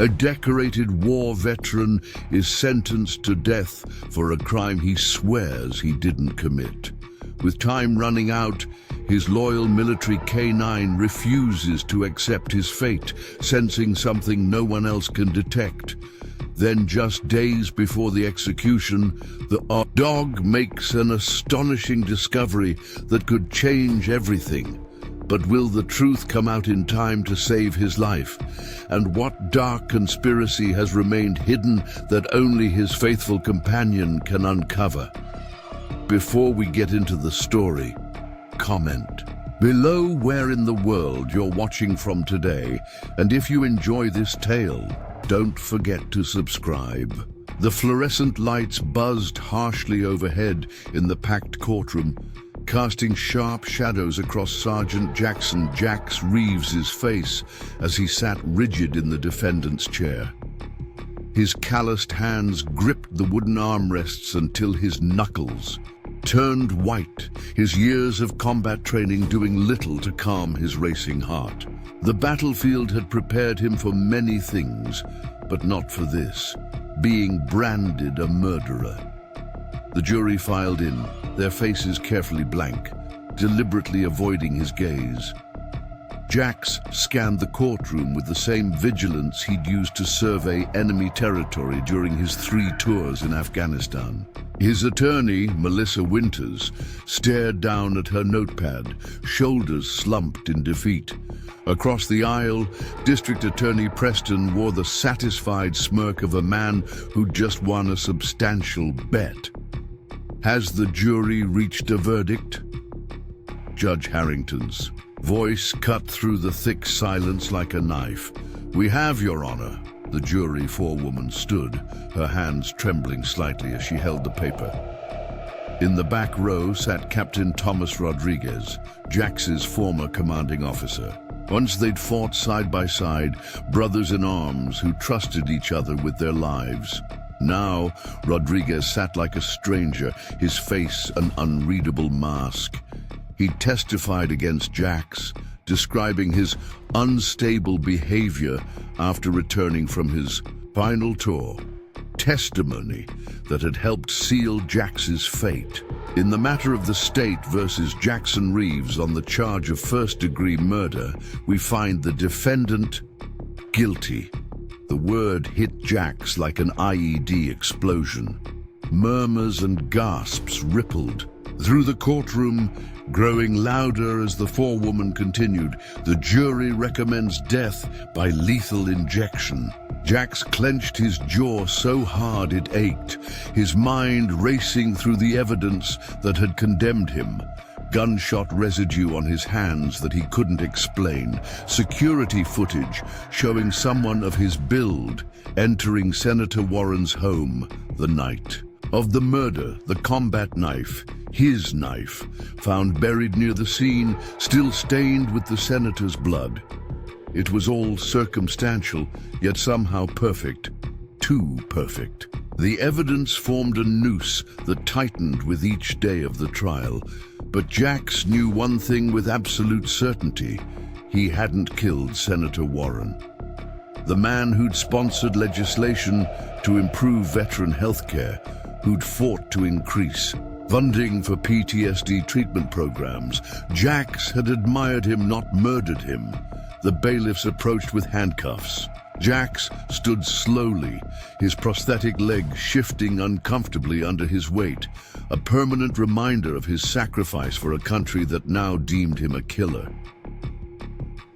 A decorated war veteran is sentenced to death for a crime he swears he didn't commit. With time running out, his loyal military canine refuses to accept his fate, sensing something no one else can detect. Then, just days before the execution, the dog makes an astonishing discovery that could change everything. But will the truth come out in time to save his life? And what dark conspiracy has remained hidden that only his faithful companion can uncover? Before we get into the story, comment below where in the world you're watching from today, and if you enjoy this tale, don't forget to subscribe. The fluorescent lights buzzed harshly overhead in the packed courtroom, casting sharp shadows across Sergeant Jackson "Jax" Reeves's face as he sat rigid in the defendant's chair. His calloused hands gripped the wooden armrests until his knuckles turned white, his years of combat training doing little to calm his racing heart. The battlefield had prepared him for many things, but not for this, being branded a murderer. The jury filed in, their faces carefully blank, deliberately avoiding his gaze. Jax scanned the courtroom with the same vigilance he'd used to survey enemy territory during his 3 tours in Afghanistan. His attorney, Melissa Winters, stared down at her notepad, shoulders slumped in defeat. Across the aisle, District Attorney Preston wore the satisfied smirk of a man who'd just won a substantial bet. Has the jury reached a verdict? Judge Harrington's voice cut through the thick silence like a knife. "We have, Your Honor." The jury forewoman stood, her hands trembling slightly as she held the paper. In the back row sat Captain Thomas Rodriguez, Jax's former commanding officer. Once they'd fought side by side, brothers in arms who trusted each other with their lives. Now, Rodriguez sat like a stranger, his face an unreadable mask. He testified against Jax, describing his unstable behavior after returning from his final tour. Testimony that had helped seal Jax's fate. In the matter of the state versus Jackson Reeves on the charge of first-degree murder, we find the defendant guilty. The word hit Jax like an IED explosion. Murmurs and gasps rippled through the courtroom, growing louder as the forewoman continued. The jury recommends death by lethal injection. Jax clenched his jaw so hard it ached, his mind racing through the evidence that had condemned him. Gunshot residue on his hands that he couldn't explain. Security footage showing someone of his build entering Senator Warren's home the night of the murder. The combat knife, his knife, found buried near the scene, still stained with the senator's blood. It was all circumstantial, yet somehow perfect. Too perfect. The evidence formed a noose that tightened with each day of the trial. But Jax knew one thing with absolute certainty. He hadn't killed Senator Warren. The man who'd sponsored legislation to improve veteran health care, who'd fought to increase funding for PTSD treatment programs. Jax had admired him, not murdered him. The bailiffs approached with handcuffs. Jax stood slowly, his prosthetic leg shifting uncomfortably under his weight, a permanent reminder of his sacrifice for a country that now deemed him a killer.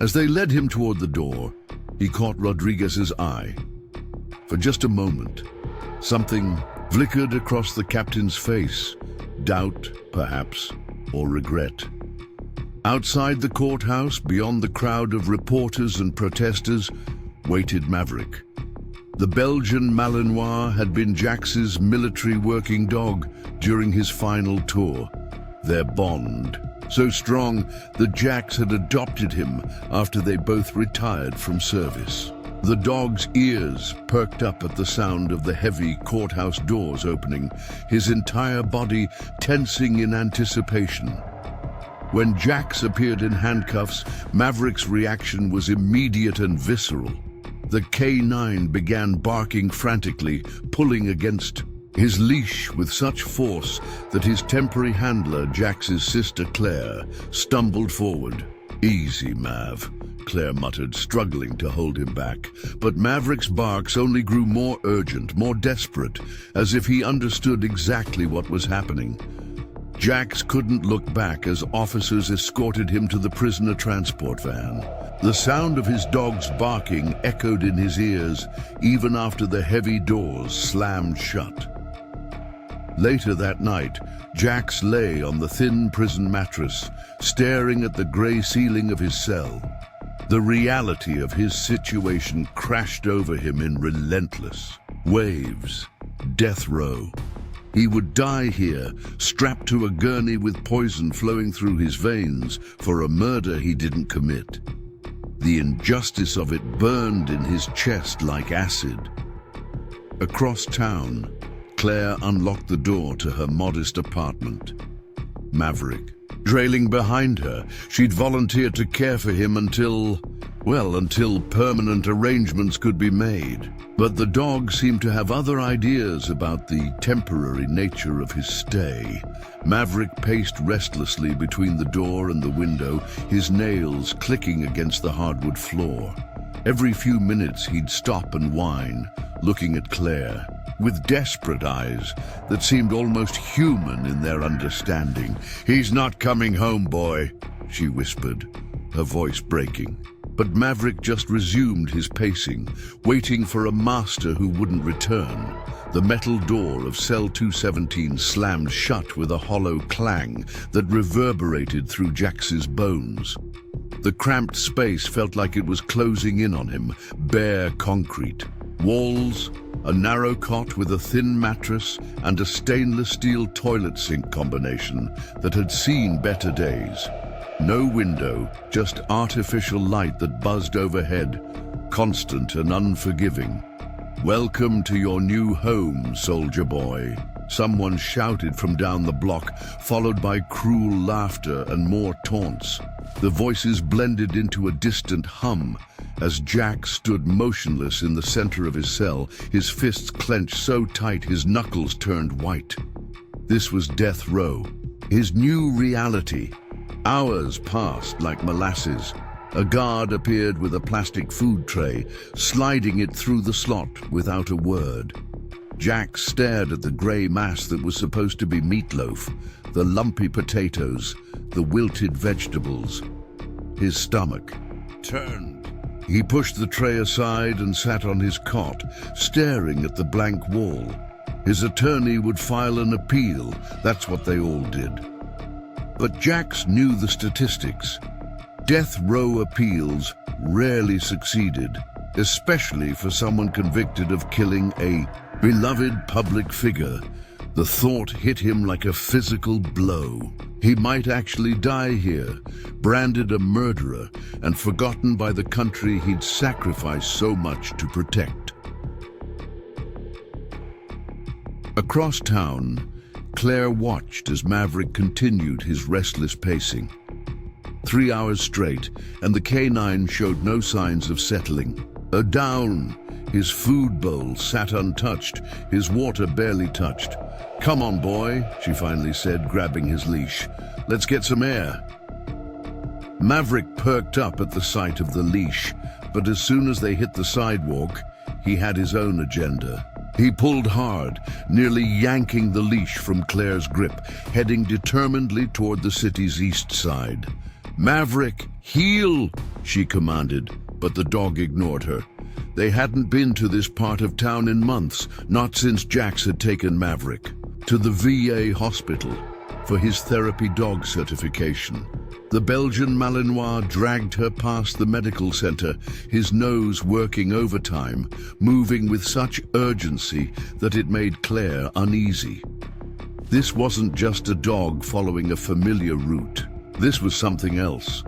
As they led him toward the door, he caught Rodriguez's eye. For just a moment, something flickered across the captain's face. Doubt, perhaps, or regret. Outside the courthouse, beyond the crowd of reporters and protesters, waited Maverick. The Belgian Malinois had been Jax's military working dog during his final tour. Their bond, so strong that Jax had adopted him after they both retired from service. The dog's ears perked up at the sound of the heavy courthouse doors opening, his entire body tensing in anticipation. When Jax appeared in handcuffs, Maverick's reaction was immediate and visceral. The K9 began barking frantically, pulling against his leash with such force that his temporary handler, Jax's sister Claire, stumbled forward. "Easy, Mav," Claire muttered, struggling to hold him back. But Maverick's barks only grew more urgent, more desperate, as if he understood exactly what was happening. Jax couldn't look back as officers escorted him to the prisoner transport van. The sound of his dog's barking echoed in his ears even after the heavy doors slammed shut. Later that night, Jax lay on the thin prison mattress, staring at the gray ceiling of his cell. The reality of his situation crashed over him in relentless waves. Death row. He would die here, strapped to a gurney with poison flowing through his veins for a murder he didn't commit. The injustice of it burned in his chest like acid. Across town, Claire unlocked the door to her modest apartment. Maverick, trailing behind her, she'd volunteered to care for him until permanent arrangements could be made. But the dog seemed to have other ideas about the temporary nature of his stay. Maverick paced restlessly between the door and the window, his nails clicking against the hardwood floor. Every few minutes he'd stop and whine, looking at Claire, with desperate eyes that seemed almost human in their understanding. "He's not coming home, boy," she whispered, her voice breaking. But Maverick just resumed his pacing, waiting for a master who wouldn't return. The metal door of cell 217 slammed shut with a hollow clang that reverberated through Jax's bones. The cramped space felt like it was closing in on him, bare concrete. Walls, a narrow cot with a thin mattress, and a stainless steel toilet sink combination that had seen better days. No window, just artificial light that buzzed overhead, constant and unforgiving. "Welcome to your new home, soldier boy," someone shouted from down the block, followed by cruel laughter and more taunts. The voices blended into a distant hum as Jack stood motionless in the center of his cell, his fists clenched so tight his knuckles turned white. This was death row, his new reality. Hours passed like molasses. A guard appeared with a plastic food tray, sliding it through the slot without a word. Jack stared at the gray mass that was supposed to be meatloaf, the lumpy potatoes, the wilted vegetables. His stomach turned. He pushed the tray aside and sat on his cot, staring at the blank wall. His attorney would file an appeal, that's what they all did. But Jax knew the statistics. Death row appeals rarely succeeded, especially for someone convicted of killing a beloved public figure. The thought hit him like a physical blow. He might actually die here, branded a murderer and forgotten by the country he'd sacrificed so much to protect. Across town, Claire watched as Maverick continued his restless pacing. 3 hours straight, and the K9 showed no signs of settling. Down, his food bowl sat untouched, his water barely touched. "Come on, boy," she finally said, grabbing his leash. "Let's get some air." Maverick perked up at the sight of the leash, but as soon as they hit the sidewalk, he had his own agenda. He pulled hard, nearly yanking the leash from Claire's grip, heading determinedly toward the city's east side. "Maverick, heel!" she commanded, but the dog ignored her. They hadn't been to this part of town in months, not since Jax had taken Maverick to the VA hospital for his therapy dog certification. The Belgian Malinois dragged her past the medical center, his nose working overtime, moving with such urgency that it made Claire uneasy. This wasn't just a dog following a familiar route. This was something else.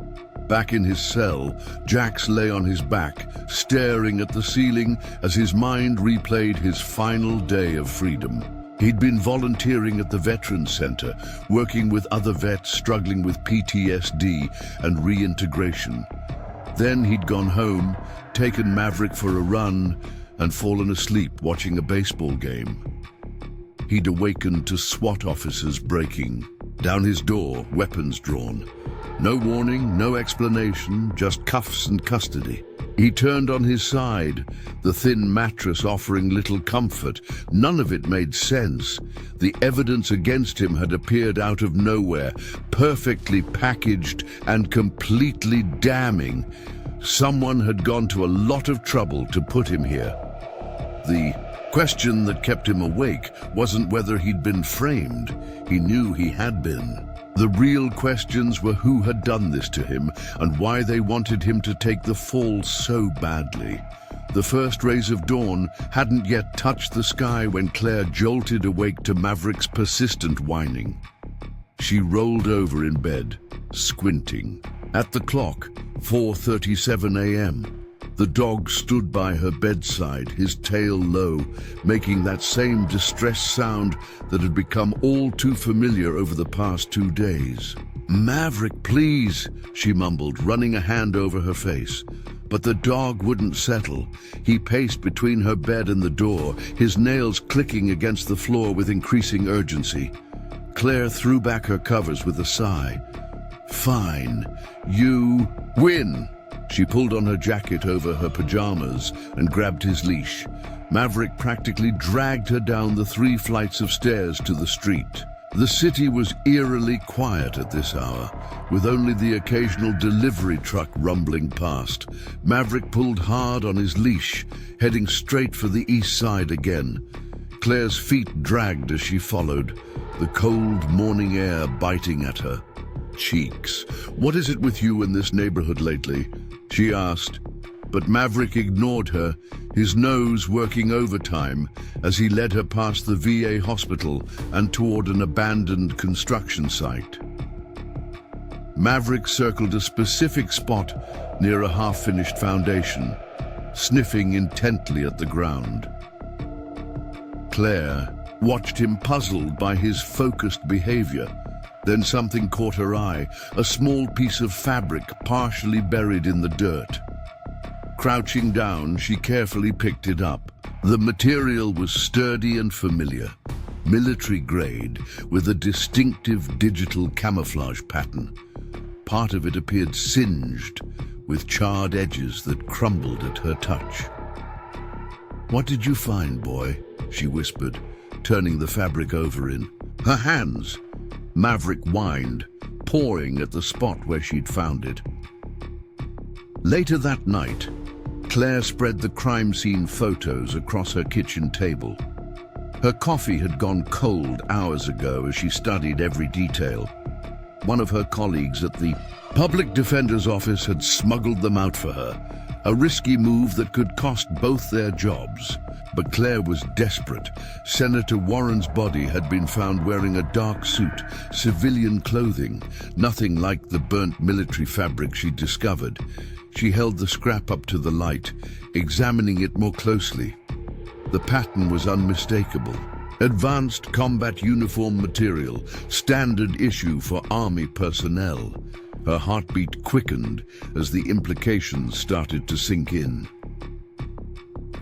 Back in his cell, Jax lay on his back, staring at the ceiling as his mind replayed his final day of freedom. He'd been volunteering at the Veterans Center, working with other vets struggling with PTSD and reintegration. Then he'd gone home, taken Maverick for a run, and fallen asleep watching a baseball game. He'd awakened to SWAT officers breaking. Down his door, weapons drawn. No warning, no explanation, just cuffs and custody. He turned on his side, the thin mattress offering little comfort. None of it made sense. The evidence against him had appeared out of nowhere, perfectly packaged and completely damning. Someone had gone to a lot of trouble to put him here. The question that kept him awake wasn't whether he'd been framed. He knew he had been. The real questions were who had done this to him and why they wanted him to take the fall so badly. The first rays of dawn hadn't yet touched the sky when Claire jolted awake to Maverick's persistent whining. She rolled over in bed, squinting. At the clock, 4:37 a.m. The dog stood by her bedside, his tail low, making that same distressed sound that had become all too familiar over the past 2 days. "Maverick, please," she mumbled, running a hand over her face. But the dog wouldn't settle. He paced between her bed and the door, his nails clicking against the floor with increasing urgency. Claire threw back her covers with a sigh. "Fine, you win." She pulled on her jacket over her pajamas and grabbed his leash. Maverick practically dragged her down the 3 flights of stairs to the street. The city was eerily quiet at this hour, with only the occasional delivery truck rumbling past. Maverick pulled hard on his leash, heading straight for the east side again. Claire's feet dragged as she followed, the cold morning air biting at her cheeks. "What is it with you in this neighborhood lately?" she asked, but Maverick ignored her, his nose working overtime as he led her past the VA hospital and toward an abandoned construction site. Maverick circled a specific spot near a half-finished foundation, sniffing intently at the ground. Claire watched him, puzzled by his focused behavior. Then something caught her eye, a small piece of fabric partially buried in the dirt. Crouching down, she carefully picked it up. The material was sturdy and familiar, military grade, with a distinctive digital camouflage pattern. Part of it appeared singed, with charred edges that crumbled at her touch. "What did you find, boy?" she whispered, turning the fabric over in her hands. Maverick whined, pawing at the spot where she'd found it. Later that night, Claire spread the crime scene photos across her kitchen table. Her coffee had gone cold hours ago as she studied every detail. One of her colleagues at the public defender's office had smuggled them out for her, a risky move that could cost both their jobs. But Claire was desperate. Senator Warren's body had been found wearing a dark suit, civilian clothing, nothing like the burnt military fabric she'd discovered. She held the scrap up to the light, examining it more closely. The pattern was unmistakable. Advanced combat uniform material, standard issue for Army personnel. Her heartbeat quickened as the implications started to sink in.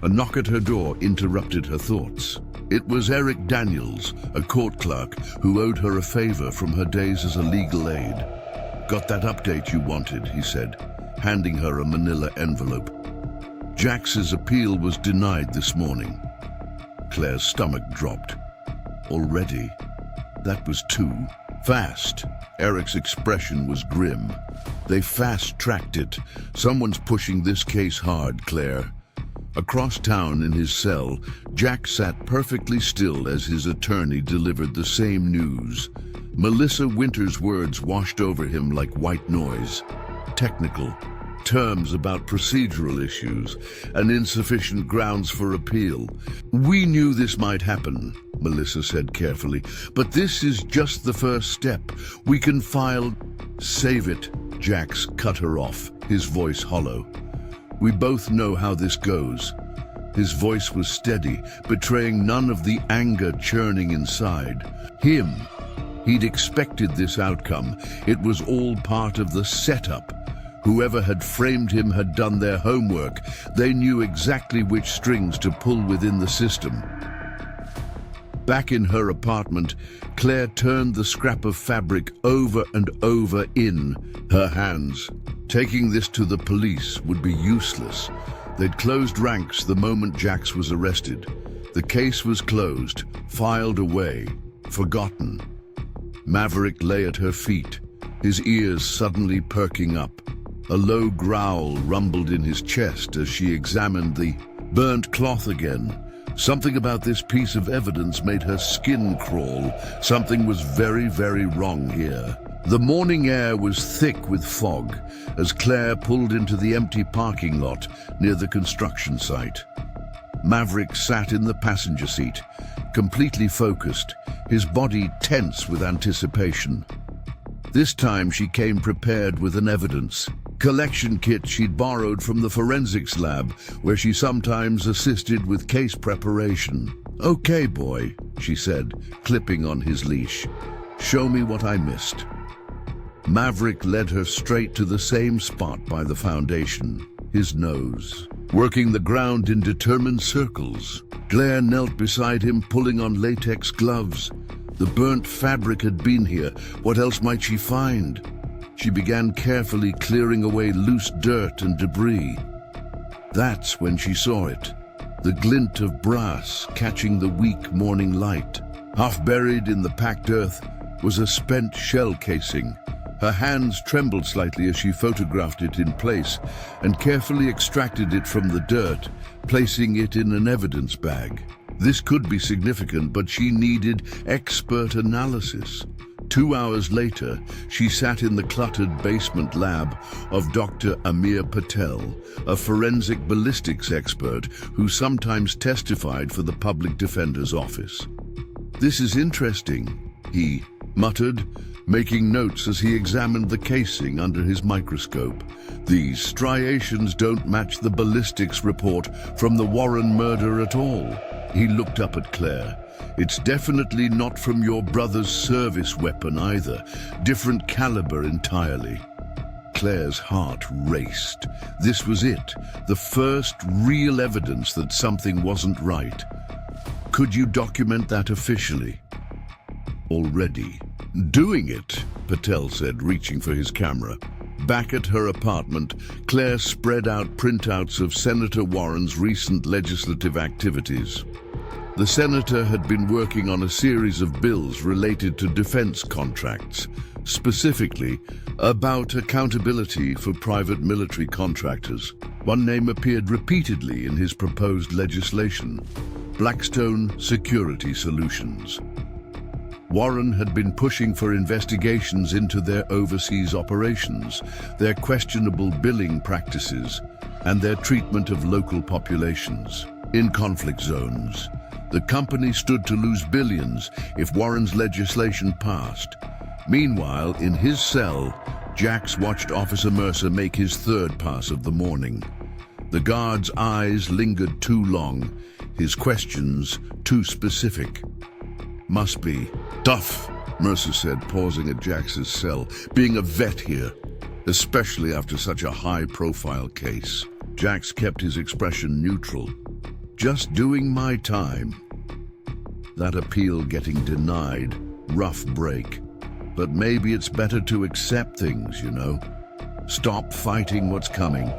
A knock at her door interrupted her thoughts. It was Eric Daniels, a court clerk who owed her a favor from her days as a legal aide. "Got that update you wanted," he said, handing her a manila envelope. "Jax's appeal was denied this morning." Claire's stomach dropped. Already? That was too fast. Eric's expression was grim. "They fast-tracked it. Someone's pushing this case hard, Claire." Across town in his cell, Jack sat perfectly still as his attorney delivered the same news. Melissa Winter's words washed over him like white noise. Technical, terms about procedural issues, and insufficient grounds for appeal. "We knew this might happen," Melissa said carefully, "but this is just the first step. We can file—" "Save it," Jax cut her off, his voice hollow. "We both know how this goes." His voice was steady, betraying none of the anger churning inside. He'd expected this outcome. It was all part of the setup. Whoever had framed him had done their homework. They knew exactly which strings to pull within the system. Back in her apartment, Claire turned the scrap of fabric over and over in her hands. Taking this to the police would be useless. They'd closed ranks the moment Jax was arrested. The case was closed, filed away, forgotten. Maverick lay at her feet, his ears suddenly perking up. A low growl rumbled in his chest as she examined the burnt cloth again. Something about this piece of evidence made her skin crawl. Something was very, very wrong here. The morning air was thick with fog as Claire pulled into the empty parking lot near the construction site. Maverick sat in the passenger seat, completely focused, his body tense with anticipation. This time she came prepared with an evidence collection kit she'd borrowed from the forensics lab, where she sometimes assisted with case preparation. "Okay, boy," she said, clipping on his leash. "Show me what I missed." Maverick led her straight to the same spot by the foundation, his nose, working the ground in determined circles. Claire knelt beside him, pulling on latex gloves. The burnt fabric had been here. What else might she find? She began carefully clearing away loose dirt and debris. That's when she saw it, the glint of brass catching the weak morning light. Half buried in the packed earth was a spent shell casing. Her hands trembled slightly as she photographed it in place and carefully extracted it from the dirt, placing it in an evidence bag. This could be significant, but she needed expert analysis. 2 hours later, she sat in the cluttered basement lab of Dr. Amir Patel, a forensic ballistics expert who sometimes testified for the public defender's office. "This is interesting," he muttered, making notes as he examined the casing under his microscope. "These striations don't match the ballistics report from the Warren murder at all." He looked up at Claire. "It's definitely not from your brother's service weapon either. Different caliber entirely." Claire's heart raced. This was it, the first real evidence that something wasn't right. "Could you document that officially?" "Already doing it," Patel said, reaching for his camera. Back at her apartment, Claire spread out printouts of Senator Warren's recent legislative activities. The senator had been working on a series of bills related to defense contracts, specifically about accountability for private military contractors. One name appeared repeatedly in his proposed legislation: Blackstone Security Solutions. Warren had been pushing for investigations into their overseas operations, their questionable billing practices, and their treatment of local populations in conflict zones. The company stood to lose billions if Warren's legislation passed. Meanwhile, in his cell, Jax watched Officer Mercer make his third pass of the morning. The guard's eyes lingered too long, his questions too specific. "Must be tough," Mercer said, pausing at Jax's cell, "being a vet here, especially after such a high-profile case." Jax kept his expression neutral. "Just doing my time." That appeal getting denied, rough break. But maybe it's better to accept things, you know. Stop fighting what's coming.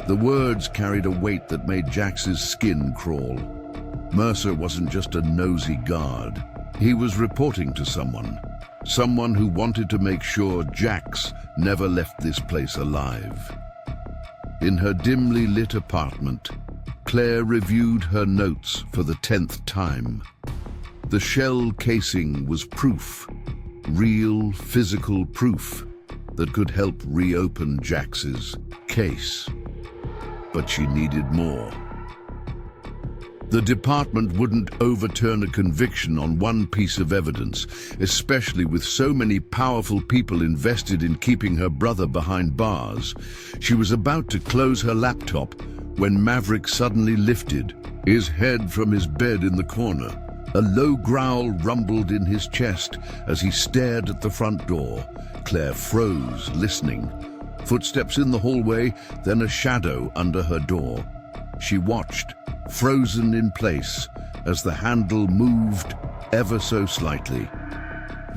The words carried a weight that made Jax's skin crawl. Mercer wasn't just a nosy guard. He was reporting to someone who wanted to make sure Jax never left this place alive. In her dimly lit apartment, Claire reviewed her notes for the 10th time. The shell casing was proof, real physical proof, that could help reopen Jax's case. But she needed more. The department wouldn't overturn a conviction on one piece of evidence, especially with so many powerful people invested in keeping her brother behind bars. She was about to close her laptop when Maverick suddenly lifted, his head from his bed in the corner. A low growl rumbled in his chest as he stared at the front door. Claire froze, listening. Footsteps in the hallway, then a shadow under her door. She watched, frozen in place, as the handle moved ever so slightly.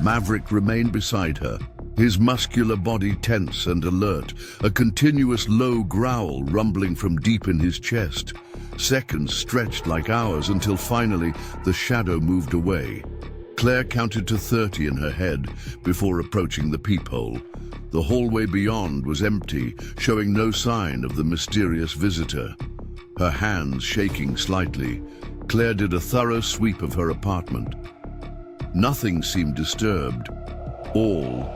Maverick remained beside her, his muscular body tense and alert, a continuous low growl rumbling from deep in his chest. Seconds stretched like hours until finally the shadow moved away. Claire counted to 30 in her head before approaching the peephole. The hallway beyond was empty, showing no sign of the mysterious visitor. Her hands shaking slightly, Claire did a thorough sweep of her apartment. Nothing seemed disturbed. All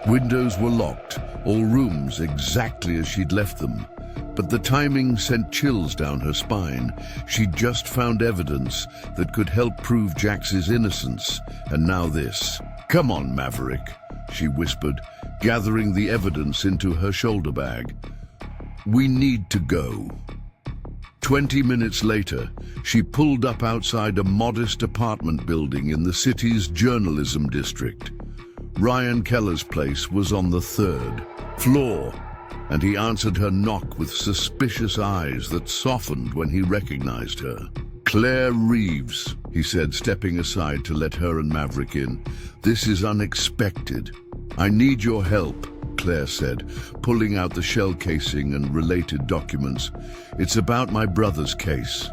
windows were locked, all rooms exactly as she'd left them. But the timing sent chills down her spine. She'd just found evidence that could help prove Jax's innocence, and now this. "Come on, Maverick," she whispered, gathering the evidence into her shoulder bag. "We need to go." 20 minutes later, she pulled up outside a modest apartment building in the city's journalism district. Ryan Keller's place was on the 3rd floor, and he answered her knock with suspicious eyes that softened when he recognized her. "Claire Reeves," he said, stepping aside to let her and Maverick in. "This is unexpected." "I need your help," Claire said, pulling out the shell casing and related documents. "It's about my brother's case."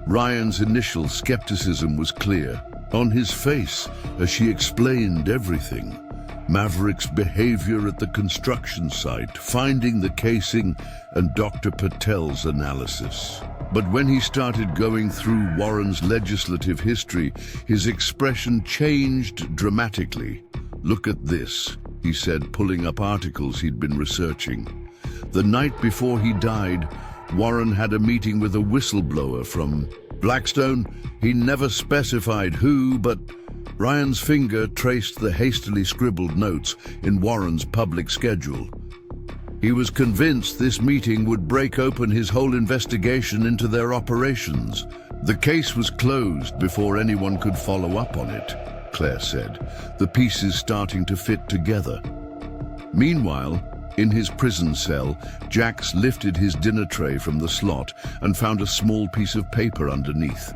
Ryan's initial skepticism was clear on his face as she explained everything. Maverick's behavior at the construction site, finding the casing, and Dr. Patel's analysis. But when he started going through Warren's legislative history, his expression changed dramatically. "Look at this," he said, pulling up articles he'd been researching. The night before he died, Warren had a meeting with a whistleblower from Blackstone. He never specified who, but Ryan's finger traced the hastily scribbled notes in Warren's public schedule. He was convinced this meeting would break open his whole investigation into their operations. "The case was closed before anyone could follow up on it," Claire said, the pieces starting to fit together. Meanwhile, in his prison cell, Jax lifted his dinner tray from the slot and found a small piece of paper underneath.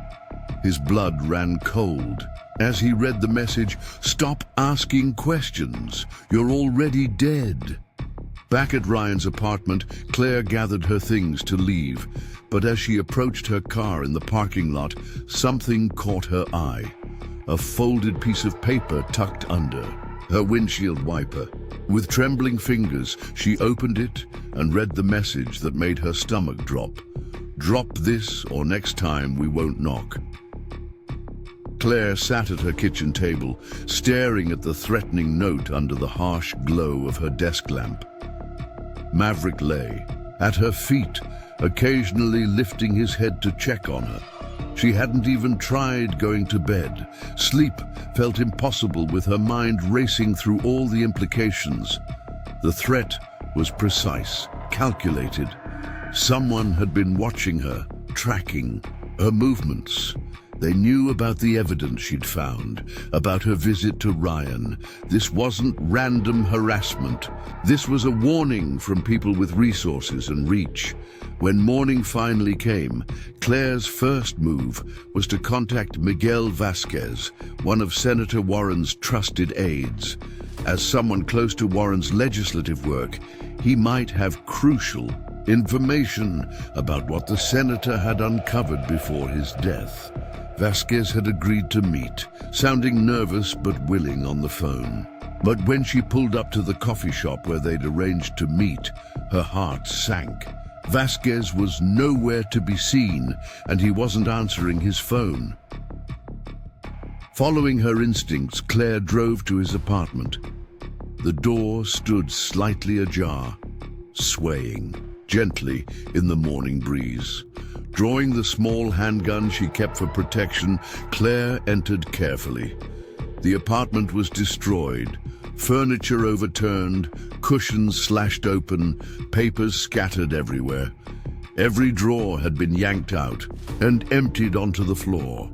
His blood ran cold as he read the message, "Stop asking questions. You're already dead." Back at Ryan's apartment, Claire gathered her things to leave, but as she approached her car in the parking lot, something caught her eye. A folded piece of paper tucked under her windshield wiper. With trembling fingers, she opened it and read the message that made her stomach drop. "Drop this or next time we won't knock." Claire sat at her kitchen table, staring at the threatening note under the harsh glow of her desk lamp. Maverick lay at her feet, occasionally lifting his head to check on her. She hadn't even tried going to bed. Sleep felt impossible with her mind racing through all the implications. The threat was precise, calculated. Someone had been watching her, tracking her movements. They knew about the evidence she'd found, about her visit to Ryan. This wasn't random harassment. This was a warning from people with resources and reach. When morning finally came, Claire's first move was to contact Miguel Vasquez, one of Senator Warren's trusted aides. As someone close to Warren's legislative work, he might have crucial information about what the senator had uncovered before his death. Vasquez had agreed to meet, sounding nervous but willing on the phone. But when she pulled up to the coffee shop where they'd arranged to meet, her heart sank. Vasquez was nowhere to be seen, and he wasn't answering his phone. Following her instincts, Claire drove to his apartment. The door stood slightly ajar, swaying gently in the morning breeze. Drawing the small handgun she kept for protection, Claire entered carefully. The apartment was destroyed, furniture overturned, cushions slashed open, papers scattered everywhere. Every drawer had been yanked out and emptied onto the floor.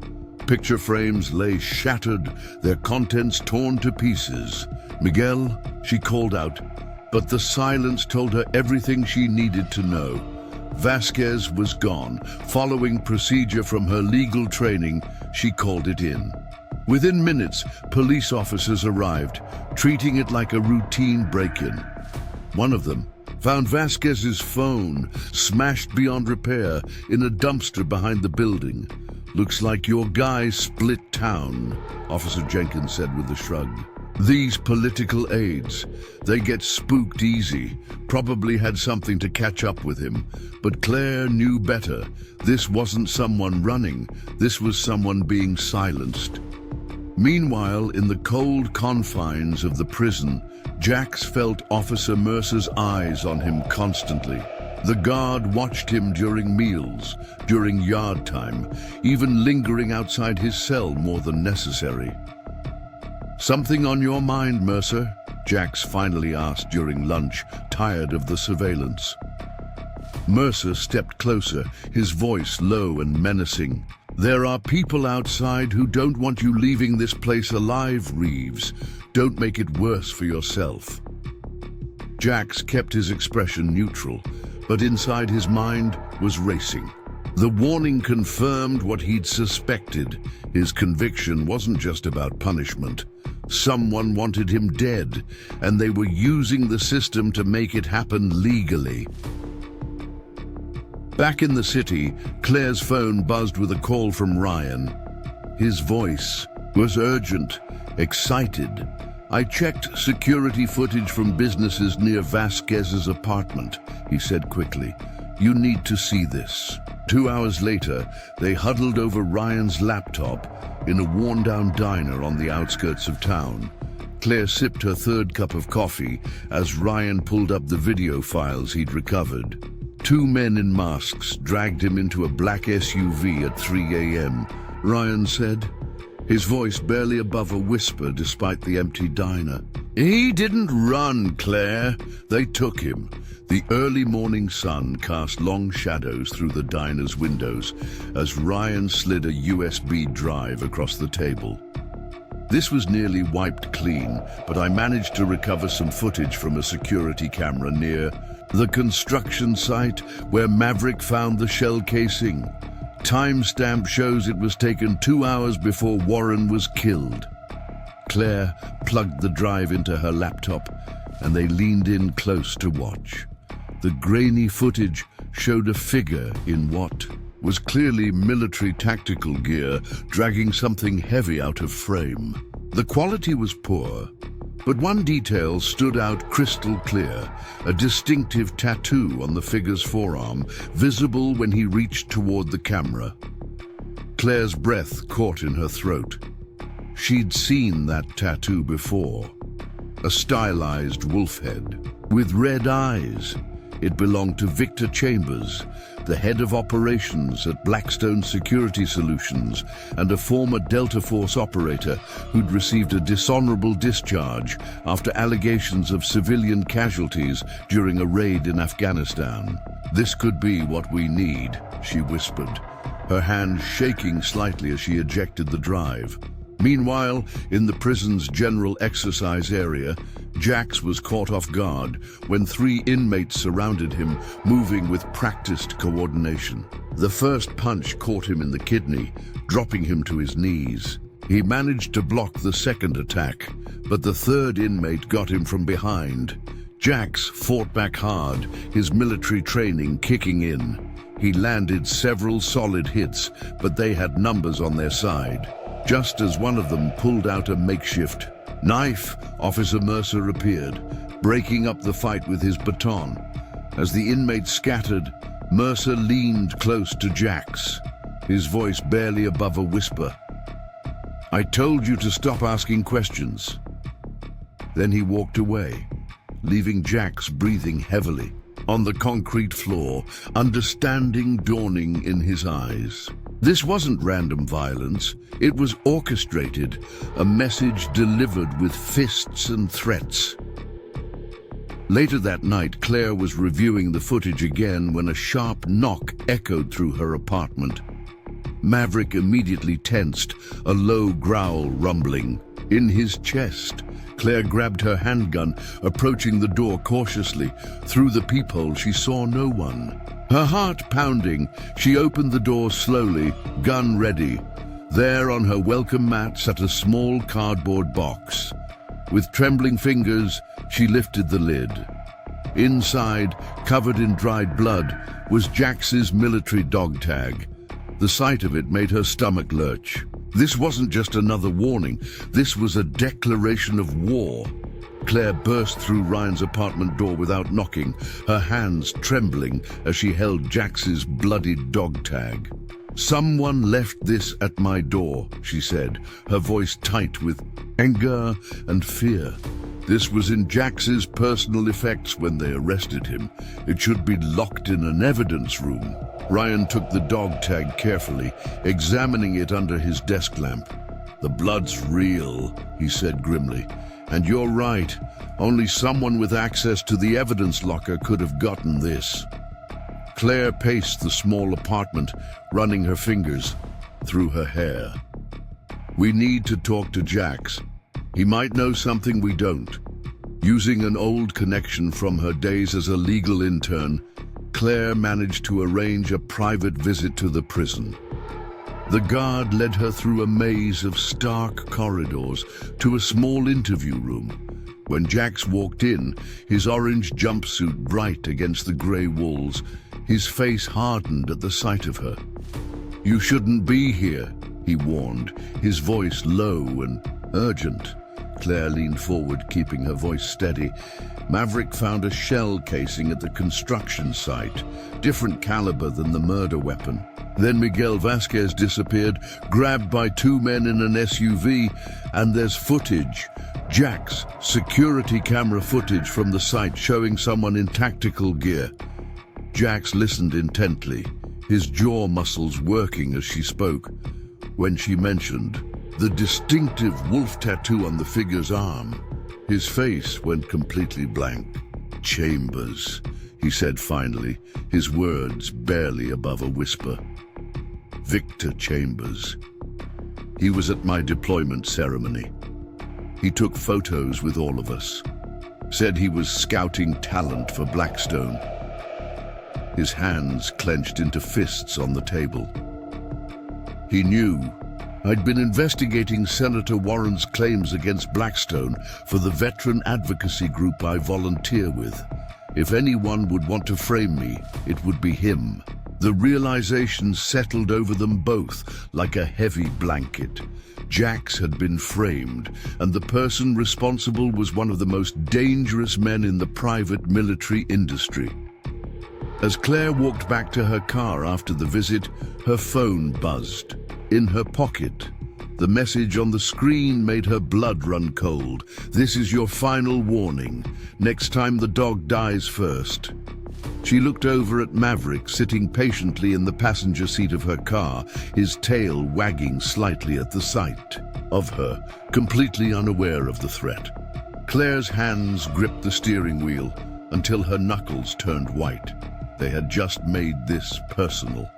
Picture frames lay shattered, their contents torn to pieces. "Miguel," she called out. But the silence told her everything she needed to know. Vasquez was gone. Following procedure from her legal training, she called it in. Within minutes, police officers arrived, treating it like a routine break-in. One of them found Vasquez's phone smashed beyond repair in a dumpster behind the building. "Looks like your guy split town," Officer Jenkins said with a shrug. "These political aides, they get spooked easy. Probably had something to catch up with him. But Claire knew better. This wasn't someone running. This was someone being silenced." Meanwhile, in the cold confines of the prison, Jax felt Officer Mercer's eyes on him constantly. The guard watched him during meals, during yard time, even lingering outside his cell more than necessary. "Something on your mind, Mercer?" Jax finally asked during lunch, tired of the surveillance. Mercer stepped closer, his voice low and menacing. "There are people outside who don't want you leaving this place alive, Reeves. Don't make it worse for yourself." Jax kept his expression neutral, but inside his mind was racing. The warning confirmed what he'd suspected. His conviction wasn't just about punishment. Someone wanted him dead, and they were using the system to make it happen legally. Back in the city, Claire's phone buzzed with a call from Ryan. His voice was urgent, excited. "I checked security footage from businesses near Vasquez's apartment," he said quickly. "You need to see this." 2 hours later, they huddled over Ryan's laptop in a worn-down diner on the outskirts of town. Claire sipped her third cup of coffee as Ryan pulled up the video files he'd recovered. 2 men in masks dragged him into a black SUV at 3 a.m., Ryan said, his voice barely above a whisper despite the empty diner. "He didn't run, Claire. They took him." The early morning sun cast long shadows through the diner's windows as Ryan slid a USB drive across the table. "This was nearly wiped clean, but I managed to recover some footage from a security camera near the construction site where Maverick found the shell casing. Timestamp shows it was taken 2 hours before Warren was killed." Claire plugged the drive into her laptop, and they leaned in close to watch. The grainy footage showed a figure in what was clearly military tactical gear dragging something heavy out of frame. The quality was poor, but one detail stood out crystal clear, a distinctive tattoo on the figure's forearm, visible when he reached toward the camera. Claire's breath caught in her throat. She'd seen that tattoo before. A stylized wolf head with red eyes. It belonged to Victor Chambers, the head of operations at Blackstone Security Solutions and a former Delta Force operator who'd received a dishonorable discharge after allegations of civilian casualties during a raid in Afghanistan. "This could be what we need," she whispered, her hand shaking slightly as she ejected the drive. Meanwhile, in the prison's general exercise area, Jax was caught off guard when 3 inmates surrounded him, moving with practiced coordination. The first punch caught him in the kidney, dropping him to his knees. He managed to block the second attack, but the third inmate got him from behind. Jax fought back hard, his military training kicking in. He landed several solid hits, but they had numbers on their side. Just as one of them pulled out a makeshift knife, Officer Mercer appeared, breaking up the fight with his baton. As the inmates scattered, Mercer leaned close to Jax, his voice barely above a whisper. "I told you to stop asking questions." Then he walked away, leaving Jax breathing heavily on the concrete floor, understanding dawning in his eyes. This wasn't random violence. It was orchestrated, a message delivered with fists and threats. Later that night, Claire was reviewing the footage again when a sharp knock echoed through her apartment. Maverick immediately tensed, a low growl rumbling in his chest. Claire grabbed her handgun, approaching the door cautiously. Through the peephole, she saw no one. Her heart pounding, she opened the door slowly, gun ready. There on her welcome mat sat a small cardboard box. With trembling fingers, she lifted the lid. Inside, covered in dried blood, was Jax's military dog tag. The sight of it made her stomach lurch. This wasn't just another warning. This was a declaration of war. Claire burst through Ryan's apartment door without knocking, her hands trembling as she held Jax's bloodied dog tag. "Someone left this at my door," she said, her voice tight with anger and fear. This was in Jax's personal effects when they arrested him. It should be locked in an evidence room. Ryan took the dog tag carefully, examining it under his desk lamp. "The blood's real," he said grimly. "And you're right. Only someone with access to the evidence locker could have gotten this." Claire paced the small apartment, running her fingers through her hair. "We need to talk to Jax. He might know something we don't." Using an old connection from her days as a legal intern, Claire managed to arrange a private visit to the prison. The guard led her through a maze of stark corridors to a small interview room. When Jax walked in, his orange jumpsuit bright against the grey walls, his face hardened at the sight of her. "You shouldn't be here," he warned, his voice low and urgent. Claire leaned forward, keeping her voice steady. Maverick found a shell casing at the construction site, different caliber than the murder weapon. Then Miguel Vasquez disappeared, grabbed by two men in an SUV, and there's footage. Jax, security camera footage from the site showing someone in tactical gear. Jax listened intently, his jaw muscles working as she spoke. When she mentioned the distinctive wolf tattoo on the figure's arm, his face went completely blank. "Chambers," he said finally, his words barely above a whisper. "Victor Chambers. He was at my deployment ceremony. He took photos with all of us. Said he was scouting talent for Blackstone." His hands clenched into fists on the table. He knew. I'd been investigating Senator Warren's claims against Blackstone for the veteran advocacy group I volunteer with. If anyone would want to frame me, it would be him. The realization settled over them both like a heavy blanket. Jax had been framed, and the person responsible was one of the most dangerous men in the private military industry. As Claire walked back to her car after the visit, her phone buzzed. In her pocket, the message on the screen made her blood run cold. "This is your final warning. Next time the dog dies first." She looked over at Maverick, sitting patiently in the passenger seat of her car, his tail wagging slightly at the sight of her, completely unaware of the threat. Claire's hands gripped the steering wheel until her knuckles turned white. They had just made this personal.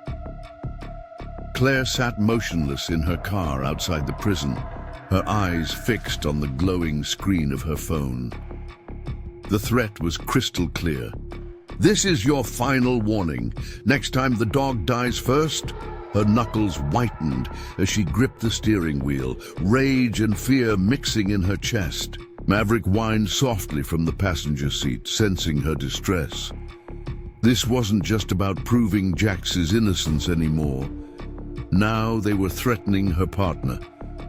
Claire sat motionless in her car outside the prison, her eyes fixed on the glowing screen of her phone. The threat was crystal clear. "This is your final warning. Next time the dog dies first." Her knuckles whitened as she gripped the steering wheel, rage and fear mixing in her chest. Maverick whined softly from the passenger seat, sensing her distress. This wasn't just about proving Jax's innocence anymore. Now they were threatening her partner,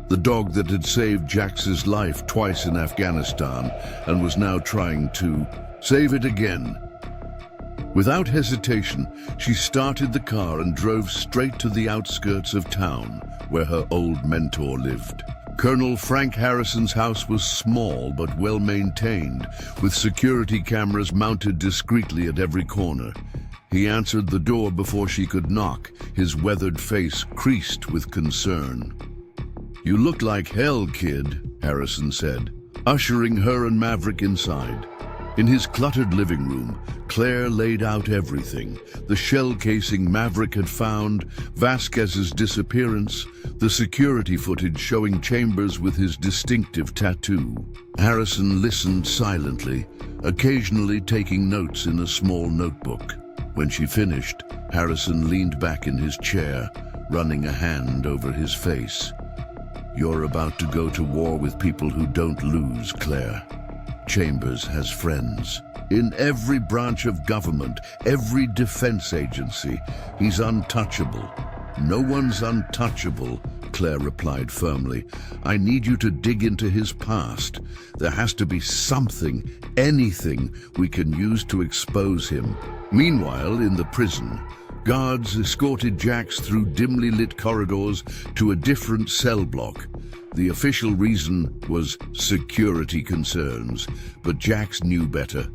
the dog that had saved Jax's life twice in Afghanistan and was now trying to save it again. Without hesitation, she started the car and drove straight to the outskirts of town, where her old mentor lived. Colonel Frank Harrison's house was small but well maintained, with security cameras mounted discreetly at every corner. He answered the door before she could knock, his weathered face creased with concern. "You look like hell, kid," Harrison said, ushering her and Maverick inside. In his cluttered living room, Claire laid out everything. The shell casing Maverick had found, Vasquez's disappearance, the security footage showing Chambers with his distinctive tattoo. Harrison listened silently, occasionally taking notes in a small notebook. When she finished, Harrison leaned back in his chair, running a hand over his face. "You're about to go to war with people who don't lose, Claire. Chambers has friends. In every branch of government, every defense agency, he's untouchable." "No one's untouchable," Claire replied firmly. "I need you to dig into his past. There has to be something, anything we can use to expose him." Meanwhile, in the prison, guards escorted Jax through dimly lit corridors to a different cell block. The official reason was security concerns, but Jax knew better.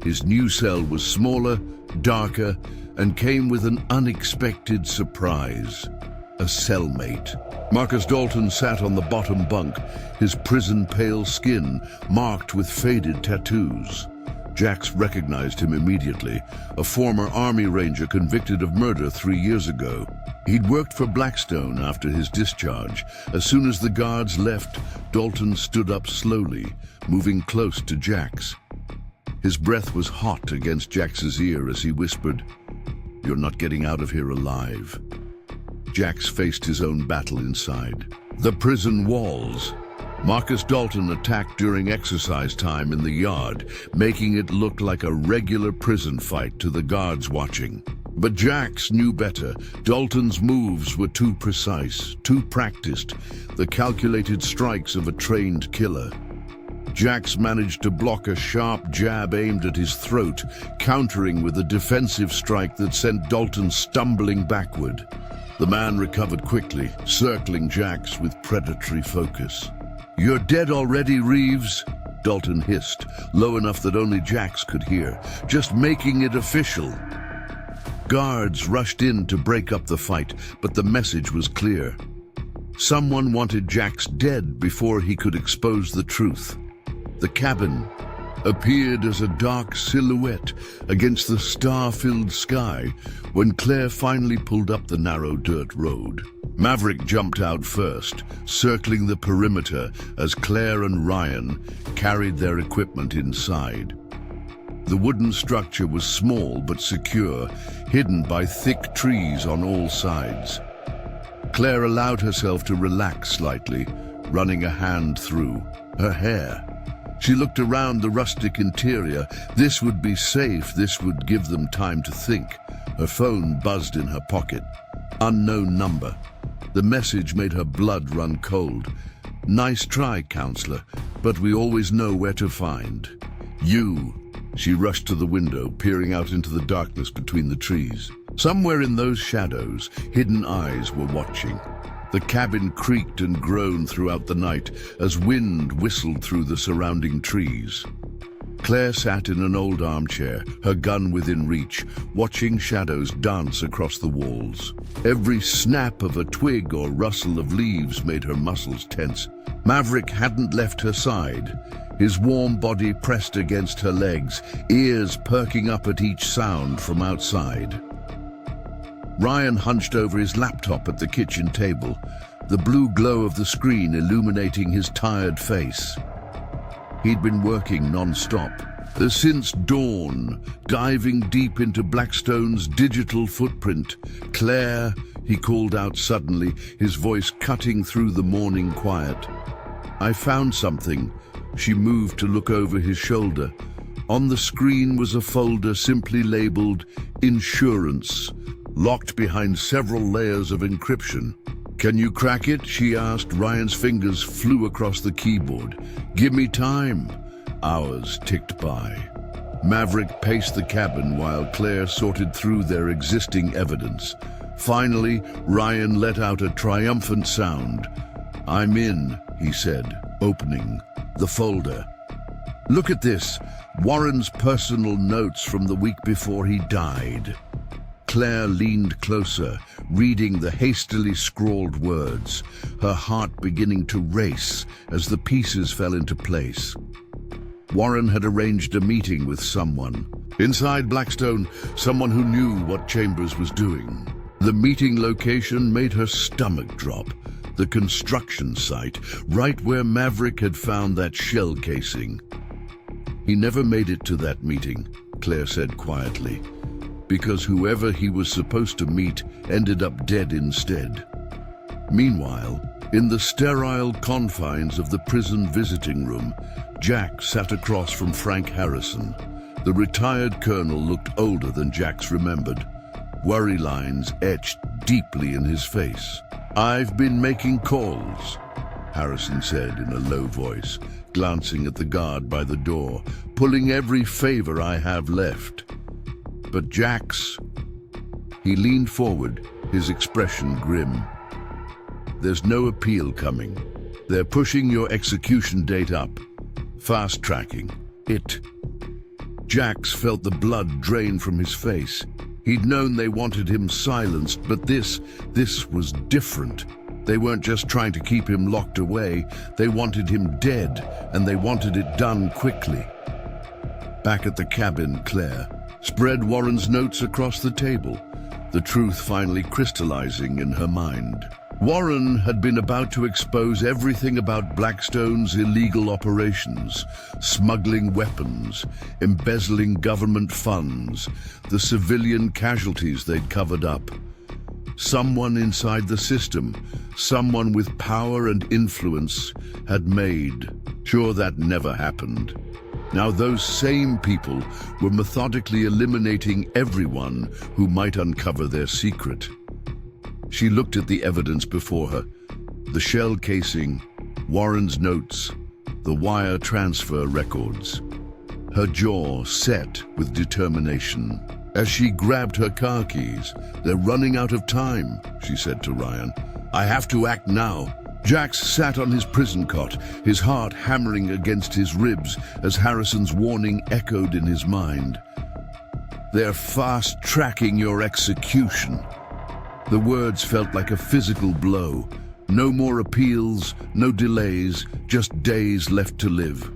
His new cell was smaller, darker, and came with an unexpected surprise: a cellmate. Marcus Dalton sat on the bottom bunk, his prison-pale skin marked with faded tattoos. Jax recognized him immediately, a former Army Ranger convicted of murder 3 years ago. He'd worked for Blackstone after his discharge. As soon as the guards left, Dalton stood up slowly, moving close to Jax. His breath was hot against Jax's ear as he whispered, "You're not getting out of here alive." Jax faced his own battle inside. The prison walls. Marcus Dalton attacked during exercise time in the yard, making it look like a regular prison fight to the guards watching. But Jax knew better. Dalton's moves were too precise, too practiced, the calculated strikes of a trained killer. Jax managed to block a sharp jab aimed at his throat, countering with a defensive strike that sent Dalton stumbling backward. The man recovered quickly, circling Jax with predatory focus. "You're dead already, Reeves," Dalton hissed, low enough that only Jax could hear, "just making it official." Guards rushed in to break up the fight, but the message was clear. Someone wanted Jax dead before he could expose the truth. The cabin appeared as a dark silhouette against the star-filled sky when Claire finally pulled up the narrow dirt road. Maverick jumped out first, circling the perimeter as Claire and Ryan carried their equipment inside. The wooden structure was small but secure, hidden by thick trees on all sides. Claire allowed herself to relax slightly, running a hand through her hair. She looked around the rustic interior. This would be safe, this would give them time to think. Her phone buzzed in her pocket. Unknown number. The message made her blood run cold. "Nice try, counselor, but we always know where to find you." She rushed to the window, peering out into the darkness between the trees. Somewhere in those shadows, hidden eyes were watching. The cabin creaked and groaned throughout the night as wind whistled through the surrounding trees. Claire sat in an old armchair, her gun within reach, watching shadows dance across the walls. Every snap of a twig or rustle of leaves made her muscles tense. Maverick hadn't left her side, his warm body pressed against her legs, ears perking up at each sound from outside. Ryan hunched over his laptop at the kitchen table, the blue glow of the screen illuminating his tired face. He'd been working non-stop, since dawn, diving deep into Blackstone's digital footprint. "Claire," he called out suddenly, his voice cutting through the morning quiet. "I found something." She moved to look over his shoulder. On the screen was a folder simply labeled "Insurance," locked behind several layers of encryption. "Can you crack it?" she asked. Ryan's fingers flew across the keyboard. "Give me time." Hours ticked by. Maverick paced the cabin while Claire sorted through their existing evidence. Finally, Ryan let out a triumphant sound. "I'm in," he said, opening the folder. "Look at this. Warren's personal notes from the week before he died." Claire leaned closer, reading the hastily scrawled words, her heart beginning to race as the pieces fell into place. Warren had arranged a meeting with someone. Inside Blackstone, someone who knew what Chambers was doing. The meeting location made her stomach drop. The construction site, right where Maverick had found that shell casing. He never made it to that meeting, Claire said quietly, because whoever he was supposed to meet ended up dead instead. Meanwhile, in the sterile confines of the prison visiting room, Jack sat across from Frank Harrison. The retired colonel looked older than Jack's remembered. Worry lines etched deeply in his face. "I've been making calls," Harrison said in a low voice, glancing at the guard by the door, "pulling every favor I have left. But Jack's..." He leaned forward, his expression grim. "There's no appeal coming. They're pushing your execution date up. Fast-tracking it." Jax felt the blood drain from his face. He'd known they wanted him silenced, but this was different. They weren't just trying to keep him locked away. They wanted him dead, and they wanted it done quickly. Back at the cabin, Claire spread Warren's notes across the table, the truth finally crystallizing in her mind. Warren had been about to expose everything about Blackstone's illegal operations, smuggling weapons, embezzling government funds, the civilian casualties they'd covered up. Someone inside the system, someone with power and influence, had made sure that never happened. Now those same people were methodically eliminating everyone who might uncover their secret. She looked at the evidence before her, the shell casing, Warren's notes, the wire transfer records. Her jaw set with determination. As she grabbed her car keys, "They're running out of time," she said to Ryan. "I have to act now." Jax sat on his prison cot, his heart hammering against his ribs as Harrison's warning echoed in his mind. "They're fast-tracking your execution." The words felt like a physical blow. No more appeals, no delays, just days left to live.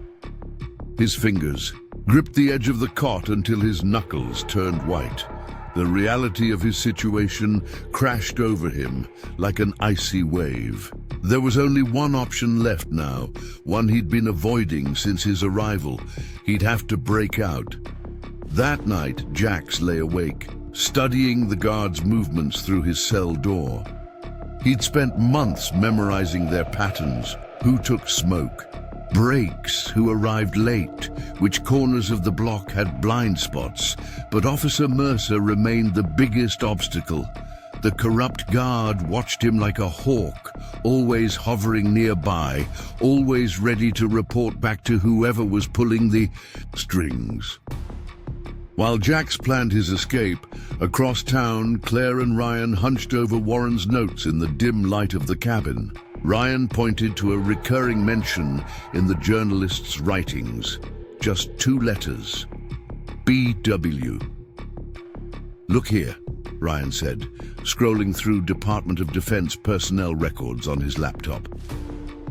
His fingers gripped the edge of the cot until his knuckles turned white. The reality of his situation crashed over him like an icy wave. There was only one option left now, one he'd been avoiding since his arrival. He'd have to break out. That night, Jax lay awake, studying the guards' movements through his cell door. He'd spent months memorizing their patterns, who took smoke, breaks, who arrived late, which corners of the block had blind spots. But Officer Mercer remained the biggest obstacle. The corrupt guard watched him like a hawk, always hovering nearby, always ready to report back to whoever was pulling the strings. While Jax planned his escape, across town, Claire and Ryan hunched over Warren's notes in the dim light of the cabin. Ryan pointed to a recurring mention in the journalist's writings. Just 2 letters. BW. "Look here," Ryan said, scrolling through Department of Defense personnel records on his laptop.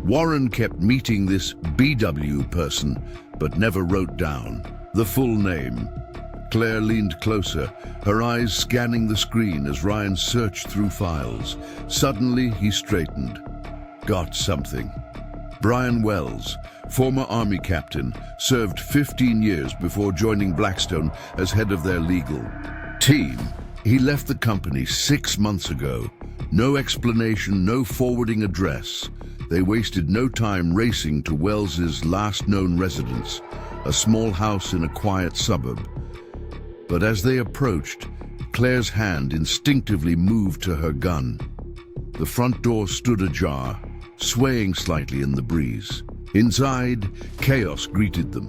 Warren kept meeting this BW person, but never wrote down the full name. Claire leaned closer, her eyes scanning the screen as Ryan searched through files. Suddenly, he straightened. Got something. Brian Wells, former Army captain, served 15 years before joining Blackstone as head of their legal team. He left the company 6 months ago. No explanation, no forwarding address. They wasted no time racing to Wells's last known residence, a small house in a quiet suburb. But as they approached, Claire's hand instinctively moved to her gun. The front door stood ajar, swaying slightly in the breeze. Inside, chaos greeted them.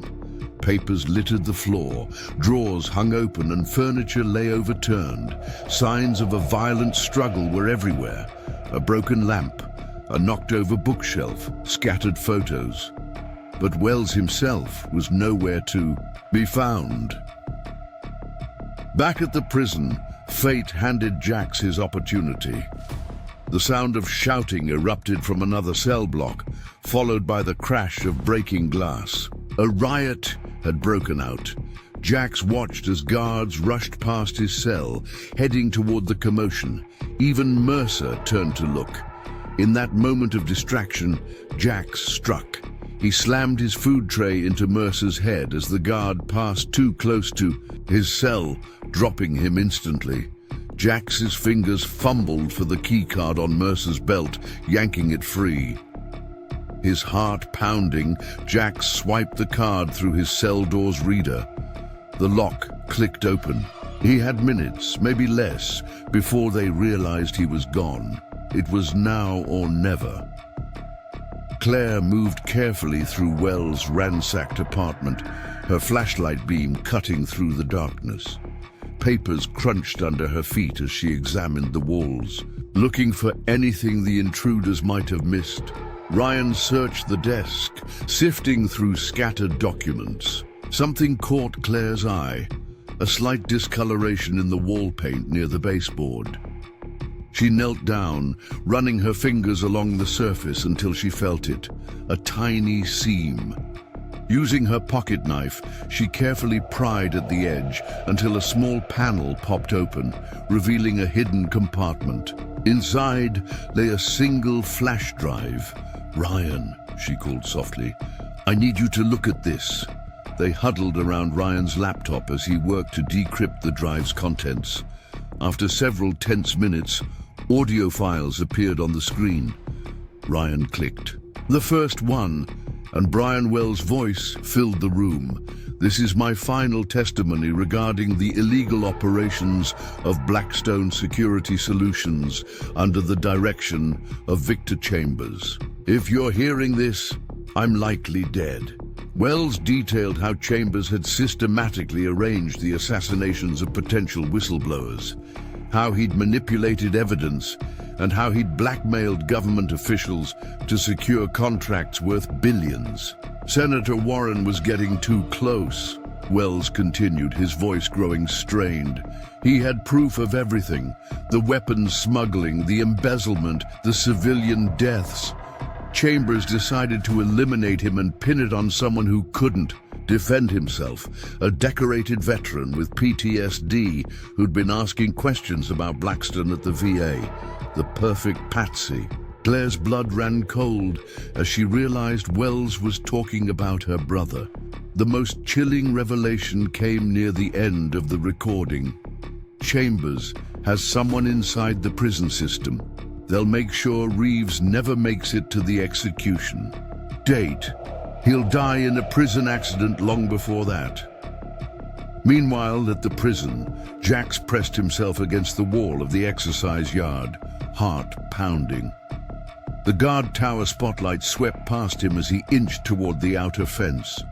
Papers littered the floor, drawers hung open and furniture lay overturned. Signs of a violent struggle were everywhere. A broken lamp, a knocked-over bookshelf, scattered photos. But Wells himself was nowhere to be found. Back at the prison, fate handed Jax his opportunity. The sound of shouting erupted from another cell block, followed by the crash of breaking glass. A riot had broken out. Jax watched as guards rushed past his cell, heading toward the commotion. Even Mercer turned to look. In that moment of distraction, Jax struck. He slammed his food tray into Mercer's head as the guard passed too close to his cell, dropping him instantly. Jax's fingers fumbled for the keycard on Mercer's belt, yanking it free. His heart pounding, Jax swiped the card through his cell door's reader. The lock clicked open. He had minutes, maybe less, before they realized he was gone. It was now or never. Claire moved carefully through Wells' ransacked apartment, her flashlight beam cutting through the darkness. Papers crunched under her feet as she examined the walls, looking for anything the intruders might have missed. Ryan searched the desk, sifting through scattered documents. Something caught Claire's eye, a slight discoloration in the wall paint near the baseboard. She knelt down, running her fingers along the surface until she felt it, a tiny seam. Using her pocket knife, she carefully pried at the edge until a small panel popped open, revealing a hidden compartment. Inside lay a single flash drive. "Ryan," she called softly, "I need you to look at this." They huddled around Ryan's laptop as he worked to decrypt the drive's contents. After several tense minutes, audio files appeared on the screen. Ryan clicked. The first one, and Brian Wells' voice filled the room. "This is my final testimony regarding the illegal operations of Blackstone Security Solutions under the direction of Victor Chambers. If you're hearing this, I'm likely dead." Wells detailed how Chambers had systematically arranged the assassinations of potential whistleblowers, how he'd manipulated evidence, and how he'd blackmailed government officials to secure contracts worth billions. "Senator Warren was getting too close," Wells continued, his voice growing strained. "He had proof of everything: the weapons smuggling, the embezzlement, the civilian deaths. Chambers decided to eliminate him and pin it on someone who couldn't defend himself, a decorated veteran with PTSD who'd been asking questions about Blackstone at the VA. The perfect patsy." Claire's blood ran cold as she realized Wells was talking about her brother. The most chilling revelation came near the end of the recording. Chambers has someone inside the prison system. They'll make sure Reeves never makes it to the execution. Date: he'll die in a prison accident long before that. Meanwhile, at the prison, Jax pressed himself against the wall of the exercise yard, heart pounding. The guard tower spotlight swept past him as he inched toward the outer fence.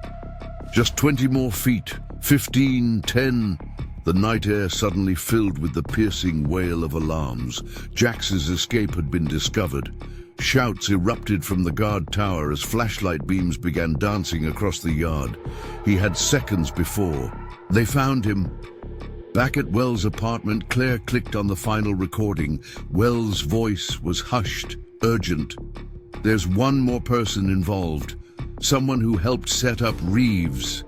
Just 20 more feet, 15, 10... The night air suddenly filled with the piercing wail of alarms. Jax's escape had been discovered. Shouts erupted from the guard tower as flashlight beams began dancing across the yard. He had seconds before. They found him. Back at Wells' apartment, Claire clicked on the final recording. Wells' voice was hushed, urgent. "There's one more person involved. Someone who helped set up Reeves."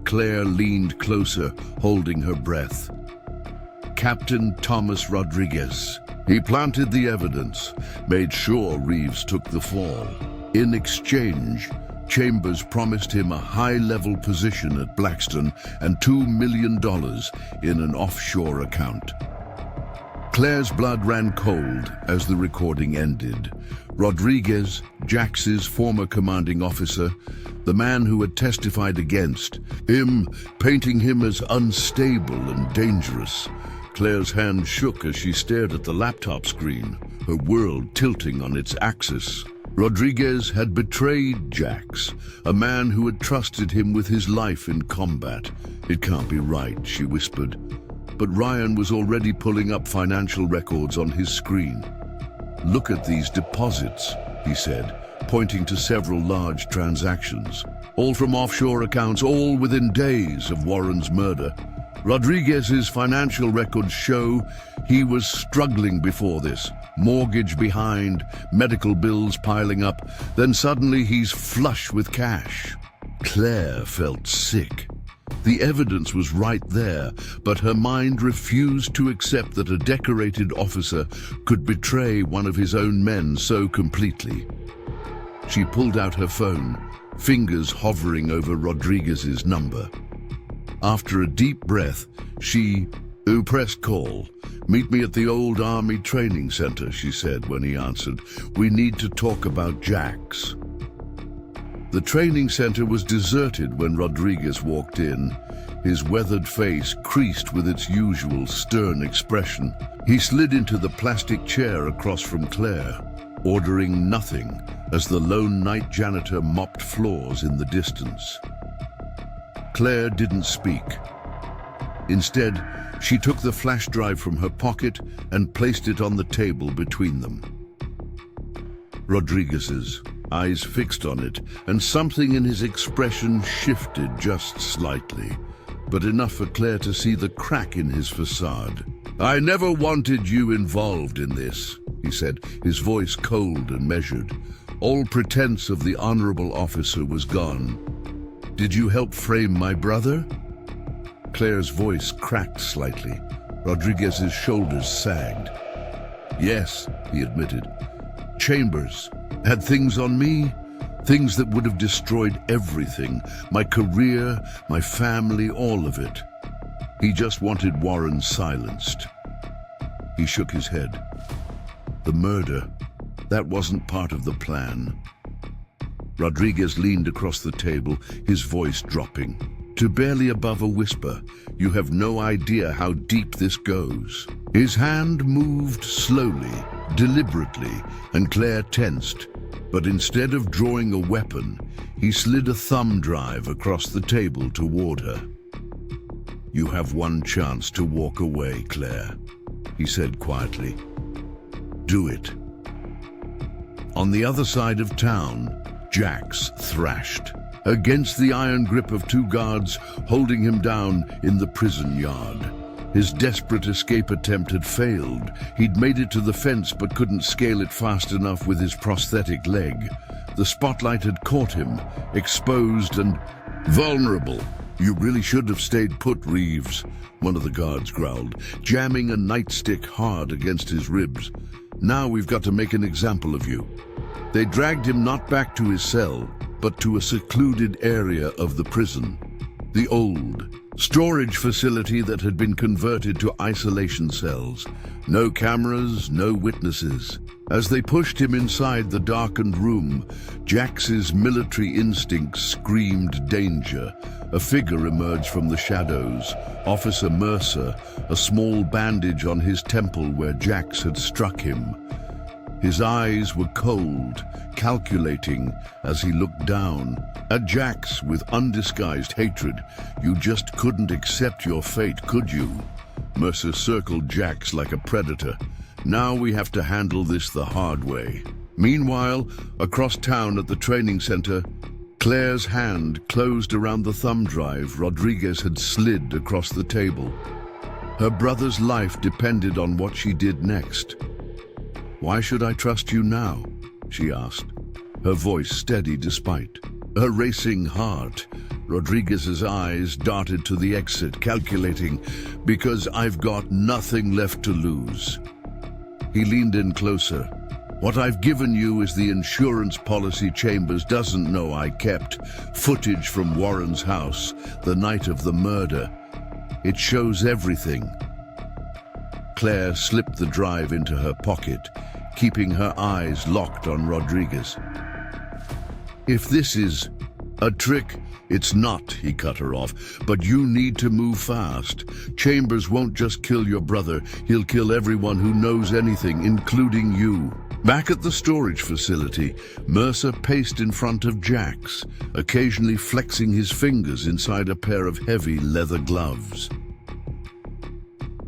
Claire leaned closer, holding her breath. "Captain Thomas Rodriguez. He planted the evidence, made sure Reeves took the fall. In exchange, Chambers promised him a high-level position at Blackstone and $2 million in an offshore account." Claire's blood ran cold as the recording ended. Rodriguez, Jax's former commanding officer, the man who had testified against him, painting him as unstable and dangerous. Claire's hand shook as she stared at the laptop screen, her world tilting on its axis. Rodriguez had betrayed Jax, a man who had trusted him with his life in combat. "It can't be right," she whispered. But Ryan was already pulling up financial records on his screen. "Look at these deposits," he said, pointing to several large transactions. "All from offshore accounts, all within days of Warren's murder. Rodriguez's financial records show he was struggling before this. Mortgage behind, medical bills piling up. Then suddenly he's flush with cash." Claire felt sick. The evidence was right there, but her mind refused to accept that a decorated officer could betray one of his own men so completely. She pulled out her phone, fingers hovering over Rodriguez's number. After a deep breath, she pressed call. "Meet me at the old Army training center," she said when he answered. "We need to talk about Jax." The training center was deserted when Rodriguez walked in, his weathered face creased with its usual stern expression. He slid into the plastic chair across from Claire, ordering nothing as the lone night janitor mopped floors in the distance. Claire didn't speak. Instead, she took the flash drive from her pocket and placed it on the table between them. Rodriguez's eyes fixed on it, and something in his expression shifted just slightly, but enough for Claire to see the crack in his facade. "I never wanted you involved in this," he said, his voice cold and measured. All pretense of the honorable officer was gone. "Did you help frame my brother?" Claire's voice cracked slightly. Rodriguez's shoulders sagged. "Yes," he admitted. "Chambers had things on me, things that would have destroyed everything, my career, my family, all of it. He just wanted Warren silenced." He shook his head. "The murder, that wasn't part of the plan." Rodriguez leaned across the table, his voice dropping to barely above a whisper. "You have no idea how deep this goes." His hand moved slowly, deliberately, and Claire tensed. But instead of drawing a weapon, he slid a thumb drive across the table toward her. "You have one chance to walk away, Claire," he said quietly. "Do it." On the other side of town, Jax thrashed against the iron grip of two guards holding him down in the prison yard. His desperate escape attempt had failed. He'd made it to the fence but couldn't scale it fast enough with his prosthetic leg. The spotlight had caught him, exposed and vulnerable. "You really should have stayed put, Reeves," one of the guards growled, jamming a nightstick hard against his ribs. "Now we've got to make an example of you." They dragged him not back to his cell, but to a secluded area of the prison. The old storage facility that had been converted to isolation cells. No cameras, no witnesses. As they pushed him inside the darkened room, Jax's military instincts screamed danger. A figure emerged from the shadows, Officer Mercer, a small bandage on his temple where Jax had struck him. His eyes were cold, calculating as he looked down at Jax with undisguised hatred. "You just couldn't accept your fate, could you?" Mercer circled Jax like a predator. "Now we have to handle this the hard way." Meanwhile, across town at the training center, Claire's hand closed around the thumb drive Rodriguez had slid across the table. Her brother's life depended on what she did next. "Why should I trust you now?" she asked, her voice steady despite her racing heart. Rodriguez's eyes darted to the exit, calculating, "Because I've got nothing left to lose." He leaned in closer. "What I've given you is the insurance policy Chambers doesn't know I kept. Footage from Warren's house, the night of the murder. It shows everything." Claire slipped the drive into her pocket, keeping her eyes locked on Rodriguez. "If this is a trick, it's not," he cut her off. "But you need to move fast. Chambers won't just kill your brother, he'll kill everyone who knows anything, including you." Back at the storage facility, Mercer paced in front of Jax, occasionally flexing his fingers inside a pair of heavy leather gloves.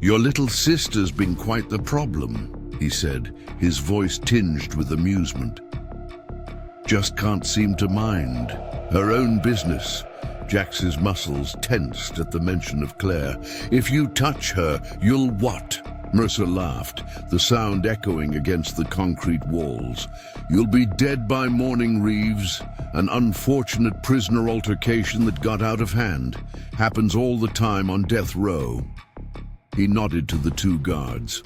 "Your little sister's been quite the problem," he said, his voice tinged with amusement. "Just can't seem to mind. Her own business." Jax's muscles tensed at the mention of Claire. "If you touch her, you'll what?" Mercer laughed, the sound echoing against the concrete walls. "You'll be dead by morning, Reeves. An unfortunate prisoner altercation that got out of hand. Happens all the time on death row." He nodded to the two guards.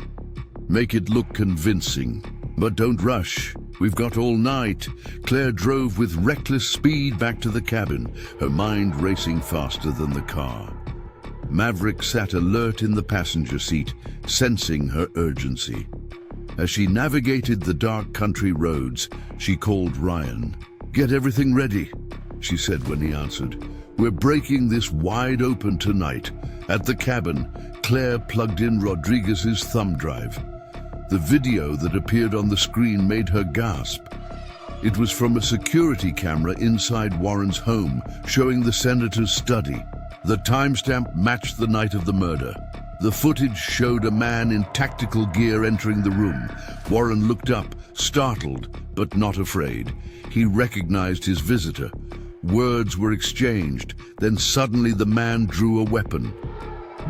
"Make it look convincing. But don't rush. We've got all night." Claire drove with reckless speed back to the cabin, her mind racing faster than the car. Maverick sat alert in the passenger seat, sensing her urgency. As she navigated the dark country roads, she called Ryan. "Get everything ready," she said when he answered. "We're breaking this wide open tonight." At the cabin, Claire plugged in Rodriguez's thumb drive. The video that appeared on the screen made her gasp. It was from a security camera inside Warren's home, showing the senator's study. The timestamp matched the night of the murder. The footage showed a man in tactical gear entering the room. Warren looked up, startled, but not afraid. He recognized his visitor. Words were exchanged, then suddenly the man drew a weapon.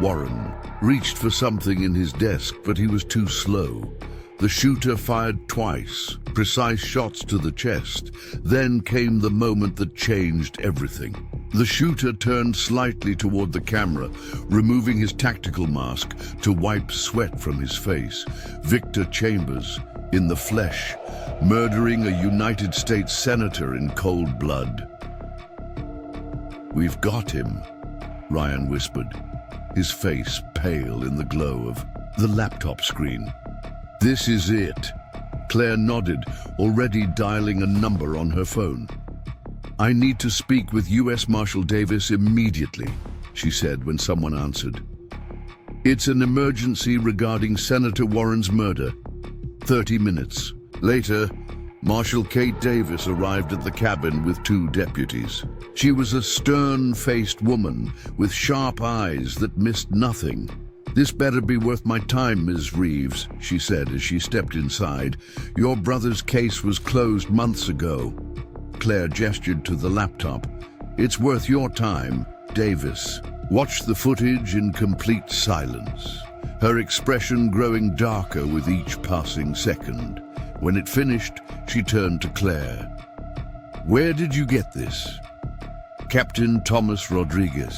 Warren reached for something in his desk, but he was too slow. The shooter fired twice, precise shots to the chest. Then came the moment that changed everything. The shooter turned slightly toward the camera, removing his tactical mask to wipe sweat from his face. Victor Chambers, in the flesh, murdering a United States senator in cold blood. "We've got him," Ryan whispered, his face pale in the glow of the laptop screen. "This is it." Claire nodded, already dialing a number on her phone. "I need to speak with U.S. Marshal Davis immediately," she said when someone answered. "It's an emergency regarding Senator Warren's murder." 30 minutes later, Marshal Kate Davis arrived at the cabin with two deputies. She was a stern-faced woman with sharp eyes that missed nothing. "This better be worth my time, Ms. Reeves," she said as she stepped inside. "Your brother's case was closed months ago." Claire gestured to the laptop. "It's worth your time." Davis watched the footage in complete silence, her expression growing darker with each passing second. When it finished, she turned to Claire. "Where did you get this?" "Captain Thomas Rodriguez.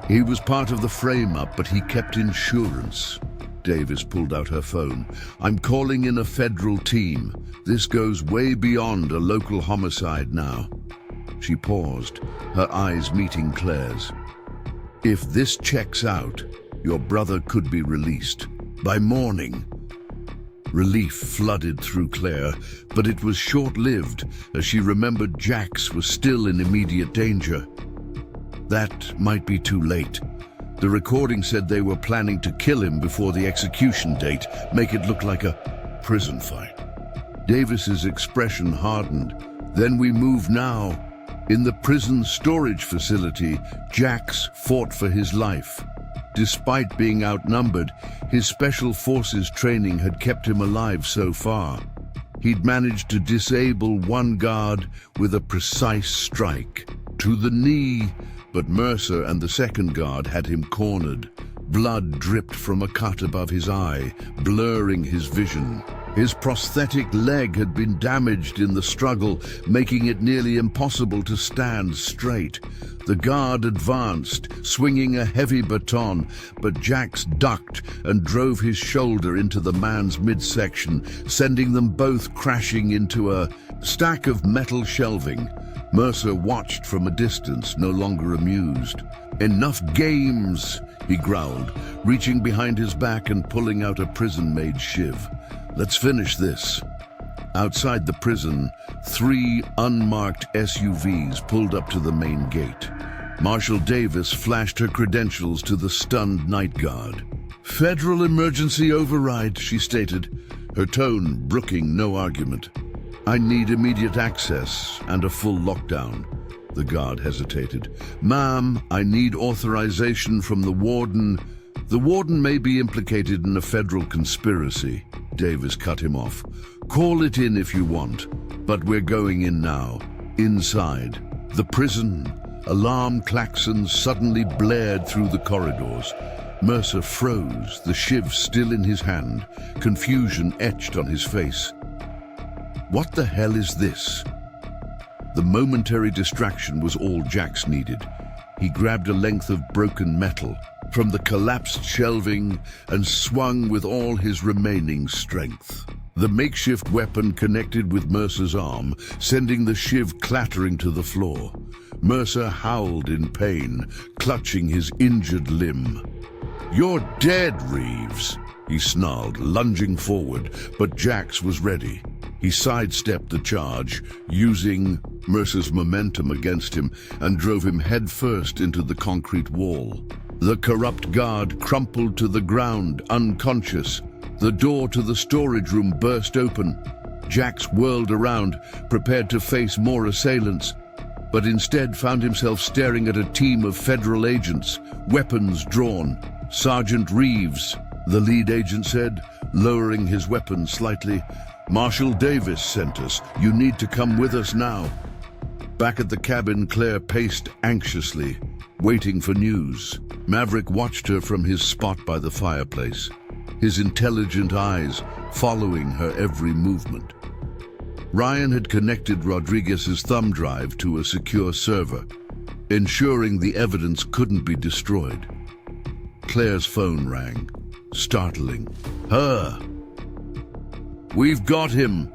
He was part of the frame-up, but he kept insurance." Davis pulled out her phone. "I'm calling in a federal team. This goes way beyond a local homicide now." She paused, her eyes meeting Claire's. "If this checks out, your brother could be released by morning." Relief flooded through Claire, but it was short-lived as she remembered Jax was still in immediate danger. That might be too late. The recording said they were planning to kill him before the execution date, make it look like a prison fight. Davis's expression hardened. "Then we move now." In the prison storage facility, Jax fought for his life. Despite being outnumbered, his special forces training had kept him alive so far. He'd managed to disable one guard with a precise strike to the knee, but Mercer and the second guard had him cornered. Blood dripped from a cut above his eye, blurring his vision. His prosthetic leg had been damaged in the struggle, making it nearly impossible to stand straight. The guard advanced, swinging a heavy baton, but Jax ducked and drove his shoulder into the man's midsection, sending them both crashing into a stack of metal shelving. Mercer watched from a distance, no longer amused. "Enough games," he growled, reaching behind his back and pulling out a prison-made shiv. "Let's finish this." Outside the prison, 3 unmarked SUVs pulled up to the main gate. Marshal Davis flashed her credentials to the stunned night guard. "Federal emergency override," she stated, her tone brooking no argument. "I need immediate access and a full lockdown." The guard hesitated. "Ma'am, I need authorization from the warden." "The warden may be implicated in a federal conspiracy." Davis cut him off. "Call it in if you want, but we're going in now." Inside the prison, alarm klaxons suddenly blared through the corridors. Mercer froze, the shiv still in his hand, confusion etched on his face. What the hell is this? The momentary distraction was all Jax needed. He grabbed a length of broken metal from the collapsed shelving and swung with all his remaining strength. The makeshift weapon connected with Mercer's arm, sending the shiv clattering to the floor. Mercer howled in pain, clutching his injured limb. "You're dead, Reeves," he snarled, lunging forward, but Jax was ready. He sidestepped the charge, using Mercer's momentum against him, and drove him headfirst into the concrete wall. The corrupt guard crumpled to the ground, unconscious. The door to the storage room burst open. Jax whirled around, prepared to face more assailants, but instead found himself staring at a team of federal agents, weapons drawn. "Sergeant Reeves," the lead agent said, lowering his weapon slightly. "Marshal Davis sent us. You need to come with us now." Back at the cabin, Claire paced anxiously, waiting for news. Maverick watched her from his spot by the fireplace, his intelligent eyes following her every movement. Ryan had connected Rodriguez's thumb drive to a secure server, ensuring the evidence couldn't be destroyed. Claire's phone rang, startling. "Her!" "We've got him,"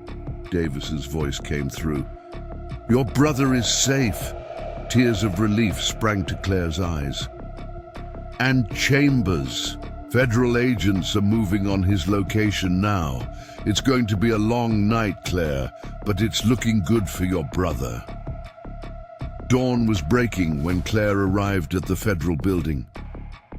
Davis's voice came through. "Your brother is safe." Tears of relief sprang to Claire's eyes. "And Chambers. Federal agents are moving on his location now. It's going to be a long night, Claire, but it's looking good for your brother." Dawn was breaking when Claire arrived at the federal building.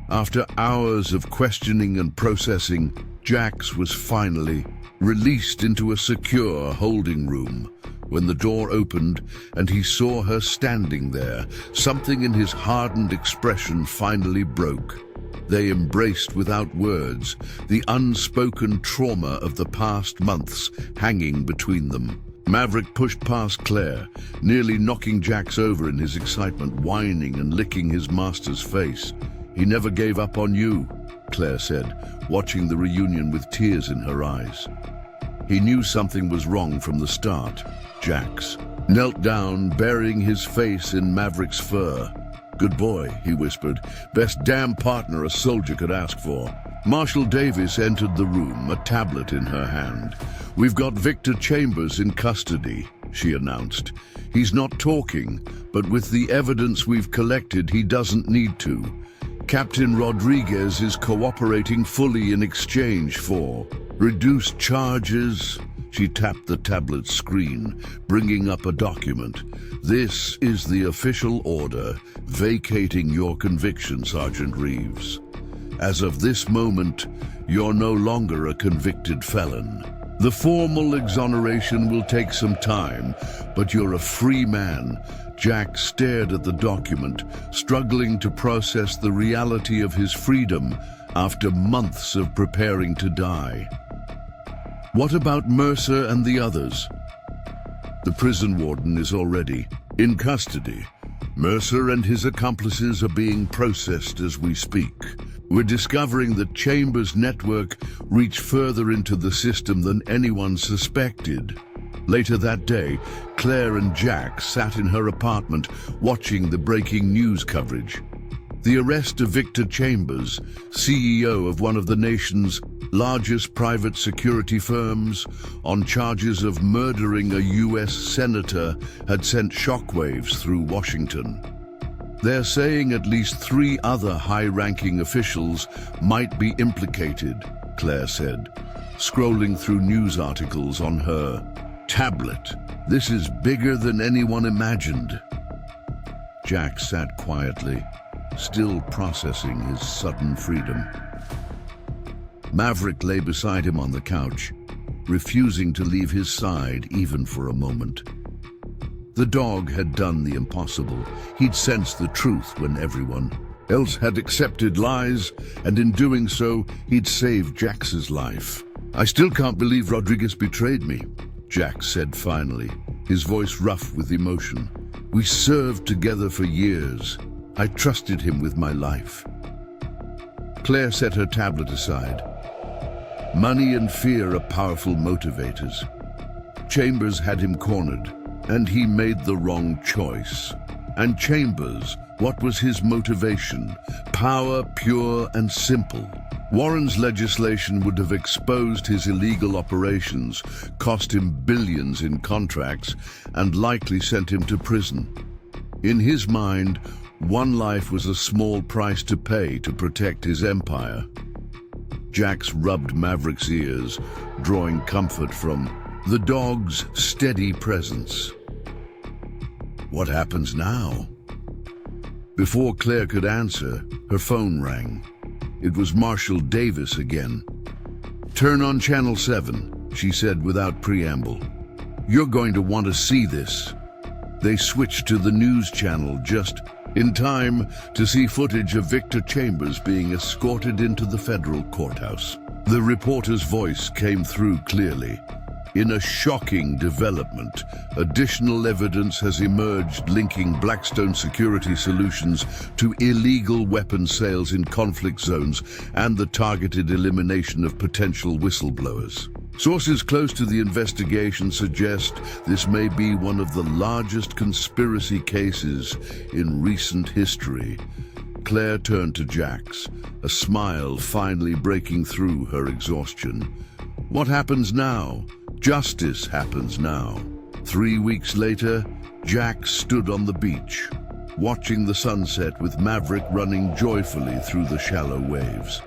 After hours of questioning and processing, Jax was finally released into a secure holding room. When the door opened and he saw her standing there, something in his hardened expression finally broke. They embraced without words, the unspoken trauma of the past months hanging between them. Maverick pushed past Claire, nearly knocking Jax over in his excitement, whining and licking his master's face. "He never gave up on you," Claire said, watching the reunion with tears in her eyes. He knew something was wrong from the start. Jax knelt down, burying his face in Maverick's fur. "Good boy," he whispered. "Best damn partner a soldier could ask for." Marshal Davis entered the room, a tablet in her hand. "We've got Victor Chambers in custody," she announced. "He's not talking, but with the evidence we've collected, he doesn't need to. Captain Rodriguez is cooperating fully in exchange for reduced charges." She tapped the tablet's screen, bringing up a document. "This is the official order vacating your conviction, Sergeant Reeves. As of this moment, you're no longer a convicted felon. The formal exoneration will take some time, but you're a free man." Jack stared at the document, struggling to process the reality of his freedom after months of preparing to die. "What about Mercer and the others?" "The prison warden is already in custody. Mercer and his accomplices are being processed as we speak. We're discovering that Chambers' network reached further into the system than anyone suspected." Later that day, Claire and Jack sat in her apartment watching the breaking news coverage. The arrest of Victor Chambers, CEO of one of the nation's largest private security firms, on charges of murdering a U.S. senator, had sent shockwaves through Washington. "They're saying at least 3 other high-ranking officials might be implicated," Claire said, scrolling through news articles on her tablet. "This is bigger than anyone imagined." Jack sat quietly, still processing his sudden freedom. Maverick lay beside him on the couch, refusing to leave his side even for a moment. The dog had done the impossible. He'd sensed the truth when everyone else had accepted lies, and in doing so, he'd saved Jax's life. "I still can't believe Rodriguez betrayed me," Jack said finally, his voice rough with emotion. "We served together for years. I trusted him with my life." Claire set her tablet aside. Money and fear are powerful motivators. Chambers had him cornered, and he made the wrong choice. And Chambers, what was his motivation? Power, pure and simple. Warren's legislation would have exposed his illegal operations, cost him billions in contracts, and likely sent him to prison. In his mind, one life was a small price to pay to protect his empire. Jax rubbed Maverick's ears, drawing comfort from the dog's steady presence. What happens now? Before Claire could answer, her phone rang. It was Marshal Davis again. "Turn on Channel 7, she said without preamble. "You're going to want to see this." They switched to the news channel just in time to see footage of Victor Chambers being escorted into the federal courthouse. The reporter's voice came through clearly. In a shocking development, additional evidence has emerged linking Blackstone Security Solutions to illegal weapon sales in conflict zones and the targeted elimination of potential whistleblowers. Sources close to the investigation suggest this may be one of the largest conspiracy cases in recent history. Claire turned to Jax, a smile finally breaking through her exhaustion. What happens now? Justice happens now. 3 weeks later, Jax stood on the beach, watching the sunset with Maverick running joyfully through the shallow waves.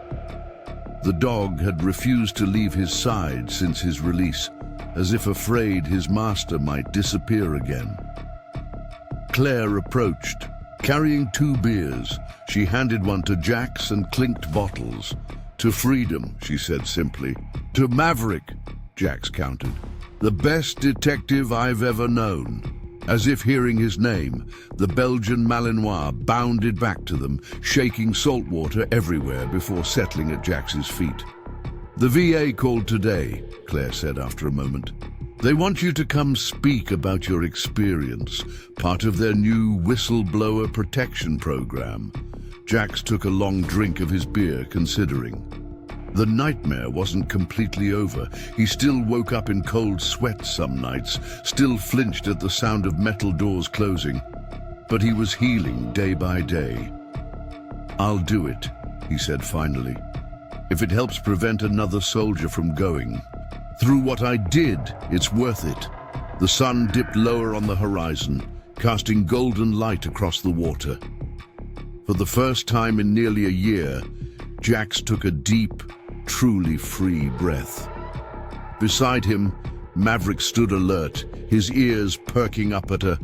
The dog had refused to leave his side since his release, as if afraid his master might disappear again. Claire approached, carrying 2 beers. She handed one to Jax and clinked bottles. "To freedom," she said simply. "To Maverick," Jax countered. "The best detective I've ever known." As if hearing his name, the Belgian Malinois bounded back to them, shaking salt water everywhere before settling at Jax's feet. "The VA called today," Claire said after a moment. "They want you to come speak about your experience, part of their new whistleblower protection program." Jax took a long drink of his beer, considering. The nightmare wasn't completely over. He still woke up in cold sweat some nights, still flinched at the sound of metal doors closing. But he was healing day by day. "I'll do it," he said finally. "If it helps prevent another soldier from going. Through what I did, it's worth it." The sun dipped lower on the horizon, casting golden light across the water. For the first time in nearly a year, Jax took a deep, truly free breath. Beside him, Maverick stood alert, his ears perking up at a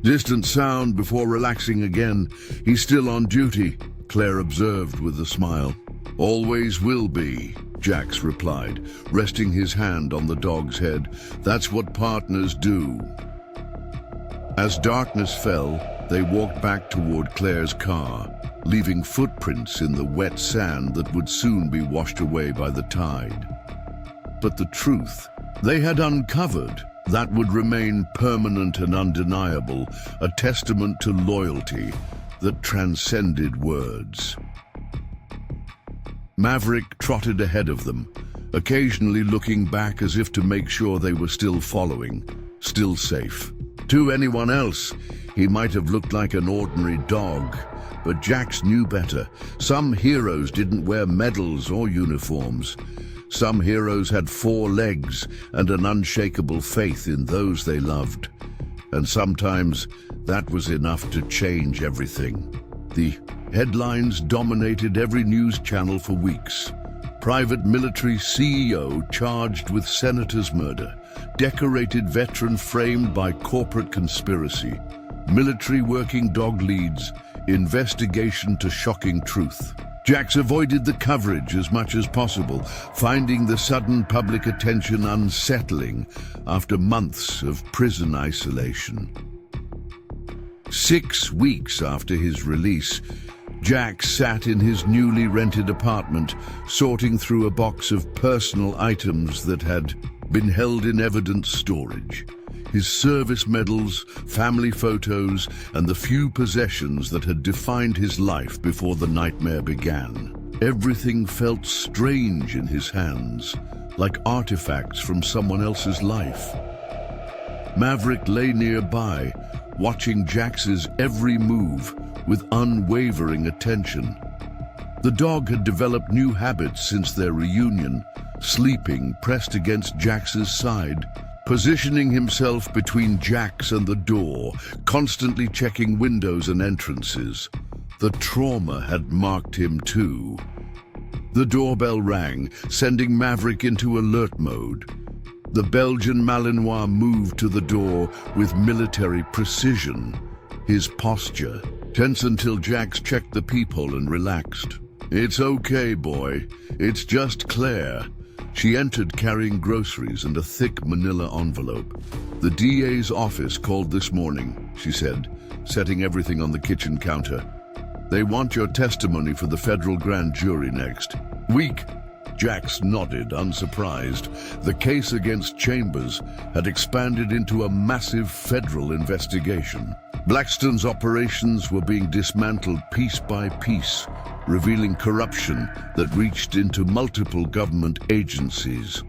distant sound before relaxing again. "He's still on duty," Claire observed with a smile. "Always will be," Jax replied, resting his hand on the dog's head. "That's what partners do." As darkness fell, they walked back toward Claire's car, leaving footprints in the wet sand that would soon be washed away by the tide. But the truth they had uncovered, that would remain permanent and undeniable, a testament to loyalty that transcended words. Maverick trotted ahead of them, occasionally looking back as if to make sure they were still following, still safe. To anyone else, he might have looked like an ordinary dog, but Jax knew better. Some heroes didn't wear medals or uniforms. Some heroes had 4 legs and an unshakable faith in those they loved. And sometimes that was enough to change everything. The headlines dominated every news channel for weeks. Private military CEO charged with senator's murder. Decorated veteran framed by corporate conspiracy. Military working dog leads. Investigation to shocking truth. Jax avoided the coverage as much as possible, finding the sudden public attention unsettling after months of prison isolation. 6 weeks after his release, Jax sat in his newly rented apartment, sorting through a box of personal items that had been held in evidence storage. His service medals, family photos, and the few possessions that had defined his life before the nightmare began. Everything felt strange in his hands, like artifacts from someone else's life. Maverick lay nearby, watching Jax's every move with unwavering attention. The dog had developed new habits since their reunion, sleeping pressed against Jax's side, positioning himself between Jax and the door, constantly checking windows and entrances. The trauma had marked him too. The doorbell rang, sending Maverick into alert mode. The Belgian Malinois moved to the door with military precision, his posture tense until Jax checked the peephole and relaxed. "It's okay, boy. It's just Claire." She entered carrying groceries and a thick manila envelope. "The DA's office called this morning," she said, setting everything on the kitchen counter. "They want your testimony for the federal grand jury next week." Jax nodded, unsurprised. The case against Chambers had expanded into a massive federal investigation. Blackstone's operations were being dismantled piece by piece, revealing corruption that reached into multiple government agencies.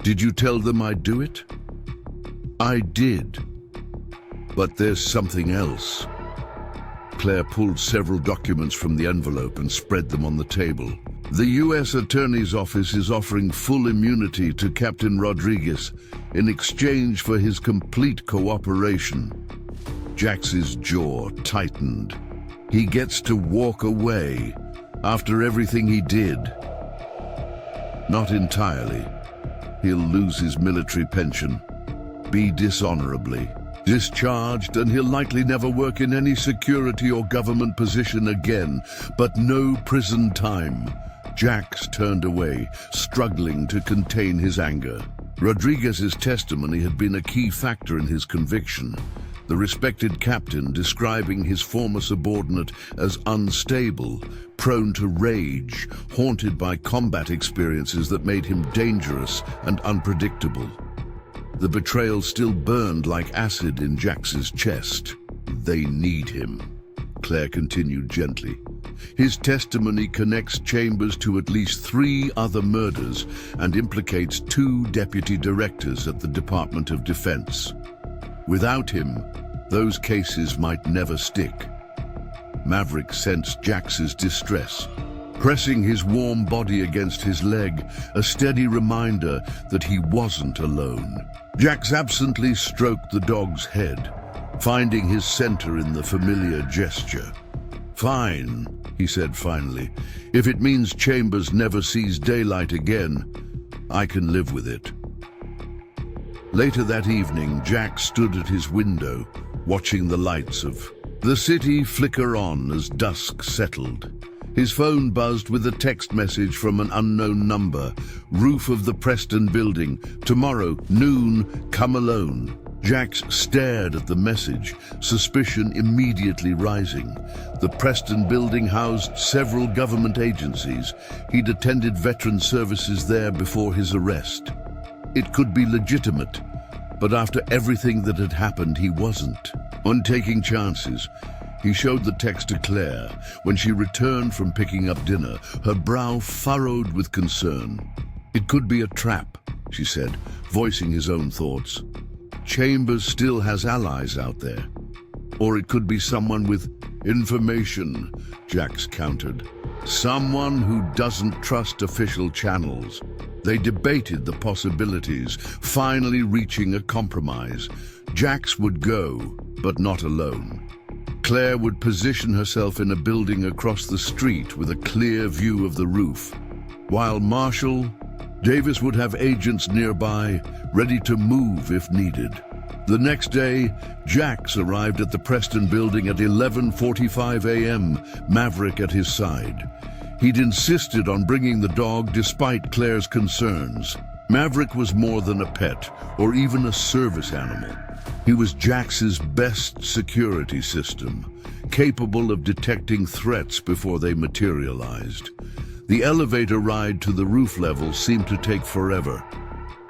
"Did you tell them I'd do it?" "I did. But there's something else." Claire pulled several documents from the envelope and spread them on the table. "The U.S. Attorney's Office is offering full immunity to Captain Rodriguez in exchange for his complete cooperation." Jax's jaw tightened. "He gets to walk away after everything he did." "Not entirely. He'll lose his military pension, be dishonorably discharged, and he'll likely never work in any security or government position again, but no prison time." Jax turned away, struggling to contain his anger. Rodriguez's testimony had been a key factor in his conviction. The respected captain describing his former subordinate as unstable, prone to rage, haunted by combat experiences that made him dangerous and unpredictable. The betrayal still burned like acid in Jax's chest. "They need him," Claire continued gently. "His testimony connects Chambers to at least 3 other murders and implicates 2 deputy directors at the Department of Defense. Without him, those cases might never stick." Maverick sensed Jax's distress, pressing his warm body against his leg, a steady reminder that he wasn't alone. Jax absently stroked the dog's head, finding his center in the familiar gesture. "Fine," he said finally. "If it means Chambers never sees daylight again, I can live with it." Later that evening, Jax stood at his window, watching the lights of the city flicker on as dusk settled. His phone buzzed with a text message from an unknown number. "Roof of the Preston building. Tomorrow, noon, come alone." Jax stared at the message, suspicion immediately rising. The Preston building housed several government agencies. He'd attended veteran services there before his arrest. It could be legitimate, but after everything that had happened, he wasn't. On taking chances, he showed the text to Claire. When she returned from picking up dinner, her brow furrowed with concern. "It could be a trap," she said, voicing his own thoughts. "Chambers still has allies out there. Or it could be someone with information," Jax countered. "Someone who doesn't trust official channels." They debated the possibilities, finally reaching a compromise. Jax would go, but not alone. Claire would position herself in a building across the street with a clear view of the roof, while Marshall, Davis would have agents nearby, ready to move if needed. The next day, Jax arrived at the Preston building at 11:45 a.m., Maverick at his side. He'd insisted on bringing the dog despite Claire's concerns. Maverick was more than a pet, or even a service animal. He was Jax's best security system, capable of detecting threats before they materialized. The elevator ride to the roof level seemed to take forever.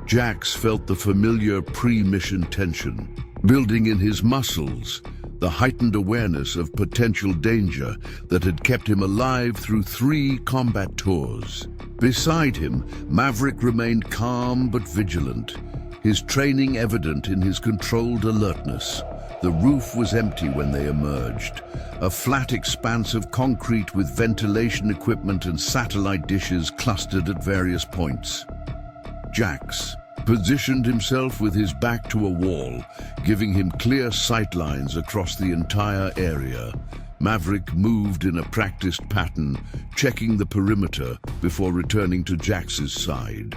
Jax felt the familiar pre-mission tension building in his muscles, the heightened awareness of potential danger that had kept him alive through 3 combat tours. Beside him, Maverick remained calm but vigilant, his training evident in his controlled alertness. The roof was empty when they emerged, a flat expanse of concrete with ventilation equipment and satellite dishes clustered at various points. Jax positioned himself with his back to a wall, giving him clear sightlines across the entire area. Maverick moved in a practiced pattern, checking the perimeter before returning to Jax's side.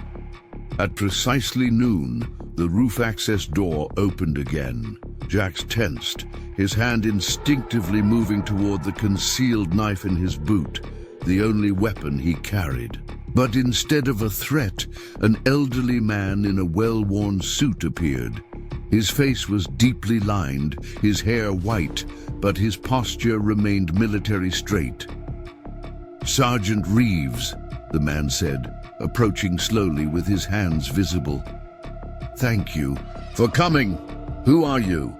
At precisely noon, the roof access door opened again. Jax tensed, his hand instinctively moving toward the concealed knife in his boot, the only weapon he carried. But instead of a threat, an elderly man in a well-worn suit appeared. His face was deeply lined, his hair white, but his posture remained military straight. "Sergeant Reeves," the man said, approaching slowly with his hands visible. "Thank you for coming. Who are you?"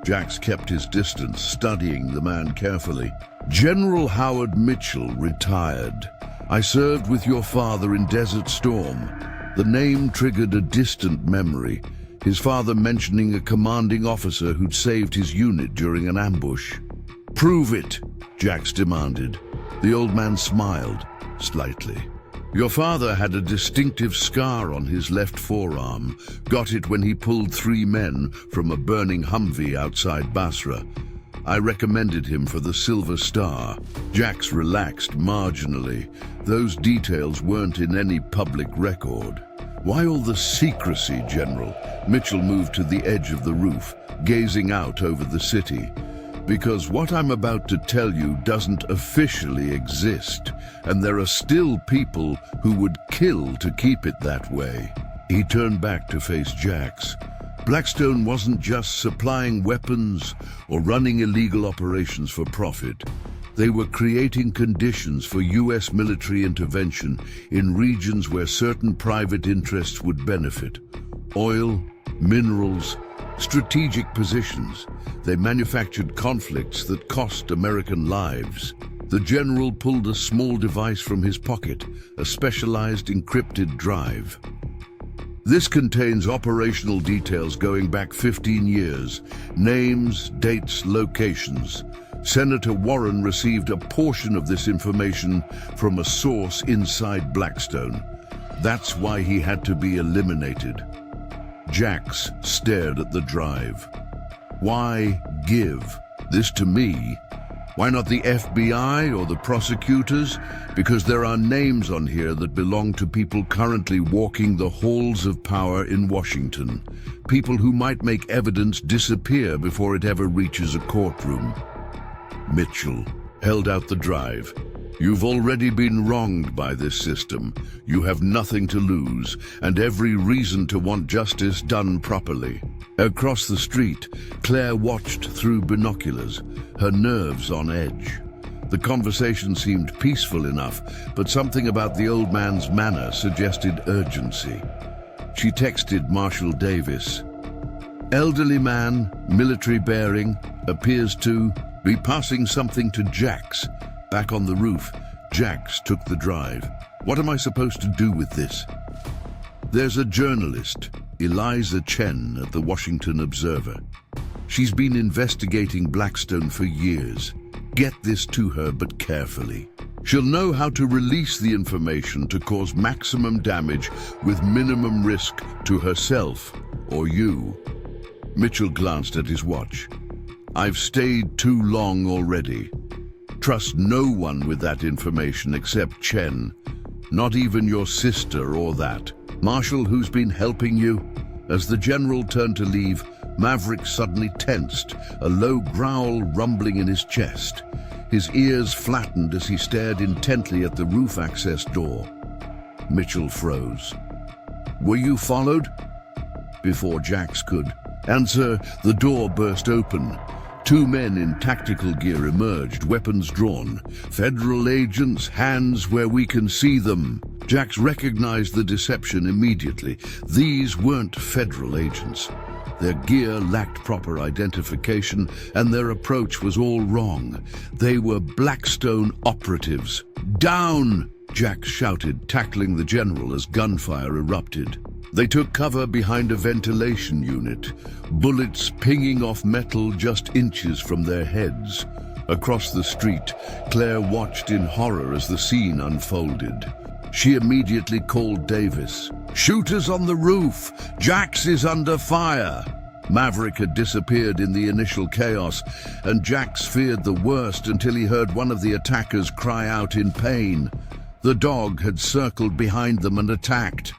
Jax kept his distance, studying the man carefully. "General Howard Mitchell, retired. I served with your father in Desert Storm." The name triggered a distant memory, his father mentioning a commanding officer who'd saved his unit during an ambush. "Prove it," Jax demanded. The old man smiled, slightly. "Your father had a distinctive scar on his left forearm. Got it when he pulled 3 men from a burning Humvee outside Basra. I recommended him for the Silver Star." Jax relaxed marginally. Those details weren't in any public record. "Why all the secrecy, General?" Mitchell moved to the edge of the roof, gazing out over the city. "Because what I'm about to tell you doesn't officially exist, and there are still people who would kill to keep it that way." He turned back to face Jax. Blackstone wasn't just supplying weapons or running illegal operations for profit. They were creating conditions for U.S. military intervention in regions where certain private interests would benefit. Oil, minerals, strategic positions. They manufactured conflicts that cost American lives. The general pulled a small device from his pocket, a specialized encrypted drive. "This contains operational details going back 15 years, names, dates, locations. Senator Warren received a portion of this information from a source inside Blackstone. That's why he had to be eliminated." Jax stared at the drive. "Why give this to me? Why not the FBI or the prosecutors? Because there are names on here that belong to people currently walking the halls of power in Washington. People who might make evidence disappear before it ever reaches a courtroom." Mitchell held out the drive. "You've already been wronged by this system. You have nothing to lose, and every reason to want justice done properly." Across the street, Claire watched through binoculars, her nerves on edge. The conversation seemed peaceful enough, but something about the old man's manner suggested urgency. She texted Marshal Davis. "Elderly man, military bearing, appears to be passing something to Jax." Back on the roof, Jax took the drive. "What am I supposed to do with this?" "There's a journalist, Eliza Chen, at the Washington Observer. She's been investigating Blackstone for years. Get this to her, but carefully. She'll know how to release the information to cause maximum damage with minimum risk to herself or you." Mitchell glanced at his watch. "I've stayed too long already. Trust no one with that information except Chen. Not even your sister or that. Marshal, who's been helping you?" As the general turned to leave, Maverick suddenly tensed, a low growl rumbling in his chest. His ears flattened as he stared intently at the roof access door. Mitchell froze. "Were you followed?" Before Jax could answer, the door burst open. 2 men in tactical gear emerged, weapons drawn. "Federal agents, hands where we can see them." Jax recognized the deception immediately. These weren't federal agents. Their gear lacked proper identification, and their approach was all wrong. They were Blackstone operatives. "Down!" Jack shouted, tackling the general as gunfire erupted. They took cover behind a ventilation unit, bullets pinging off metal just inches from their heads. Across the street, Claire watched in horror as the scene unfolded. She immediately called Davis. "Shooters on the roof! Jax is under fire!" Maverick had disappeared in the initial chaos, and Jax feared the worst until he heard one of the attackers cry out in pain. The dog had circled behind them and attacked,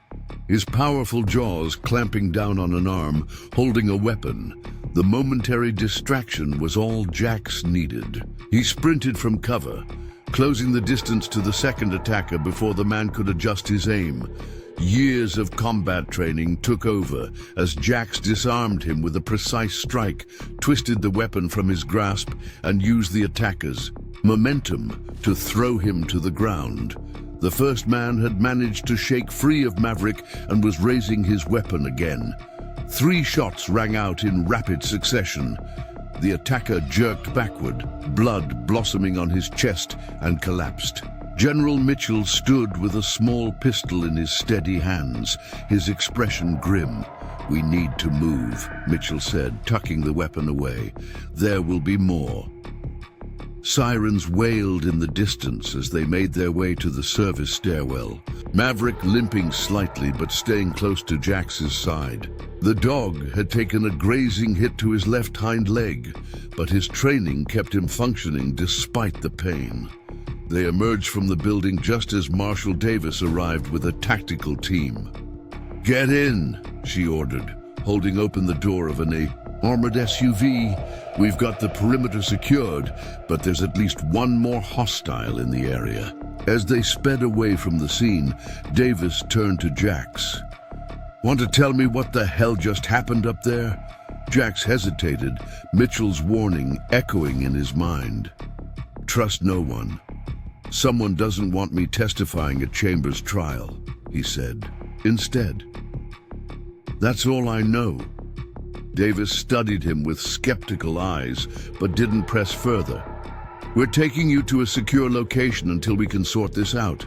his powerful jaws clamping down on an arm, holding a weapon. The momentary distraction was all Jax needed. He sprinted from cover, closing the distance to the second attacker before the man could adjust his aim. Years of combat training took over as Jax disarmed him with a precise strike, twisted the weapon from his grasp, and used the attacker's momentum to throw him to the ground. The first man had managed to shake free of Maverick and was raising his weapon again. 3 shots rang out in rapid succession. The attacker jerked backward, blood blossoming on his chest, and collapsed. General Mitchell stood with a small pistol in his steady hands, his expression grim. "We need to move," Mitchell said, tucking the weapon away. "There will be more." Sirens wailed in the distance as they made their way to the service stairwell, Maverick limping slightly but staying close to Jax's side. The dog had taken a grazing hit to his left hind leg, but his training kept him functioning despite the pain. They emerged from the building just as Marshal Davis arrived with a tactical team. "Get in," she ordered, holding open the door of an armored SUV. "We've got the perimeter secured, but there's at least one more hostile in the area." As they sped away from the scene, Davis turned to Jax. "Want to tell me what the hell just happened up there?" Jax hesitated, Mitchell's warning echoing in his mind. "Trust no one. Someone doesn't want me testifying at Chambers' trial," he said. "Instead, that's all I know." Davis studied him with skeptical eyes, but didn't press further. "We're taking you to a secure location until we can sort this out.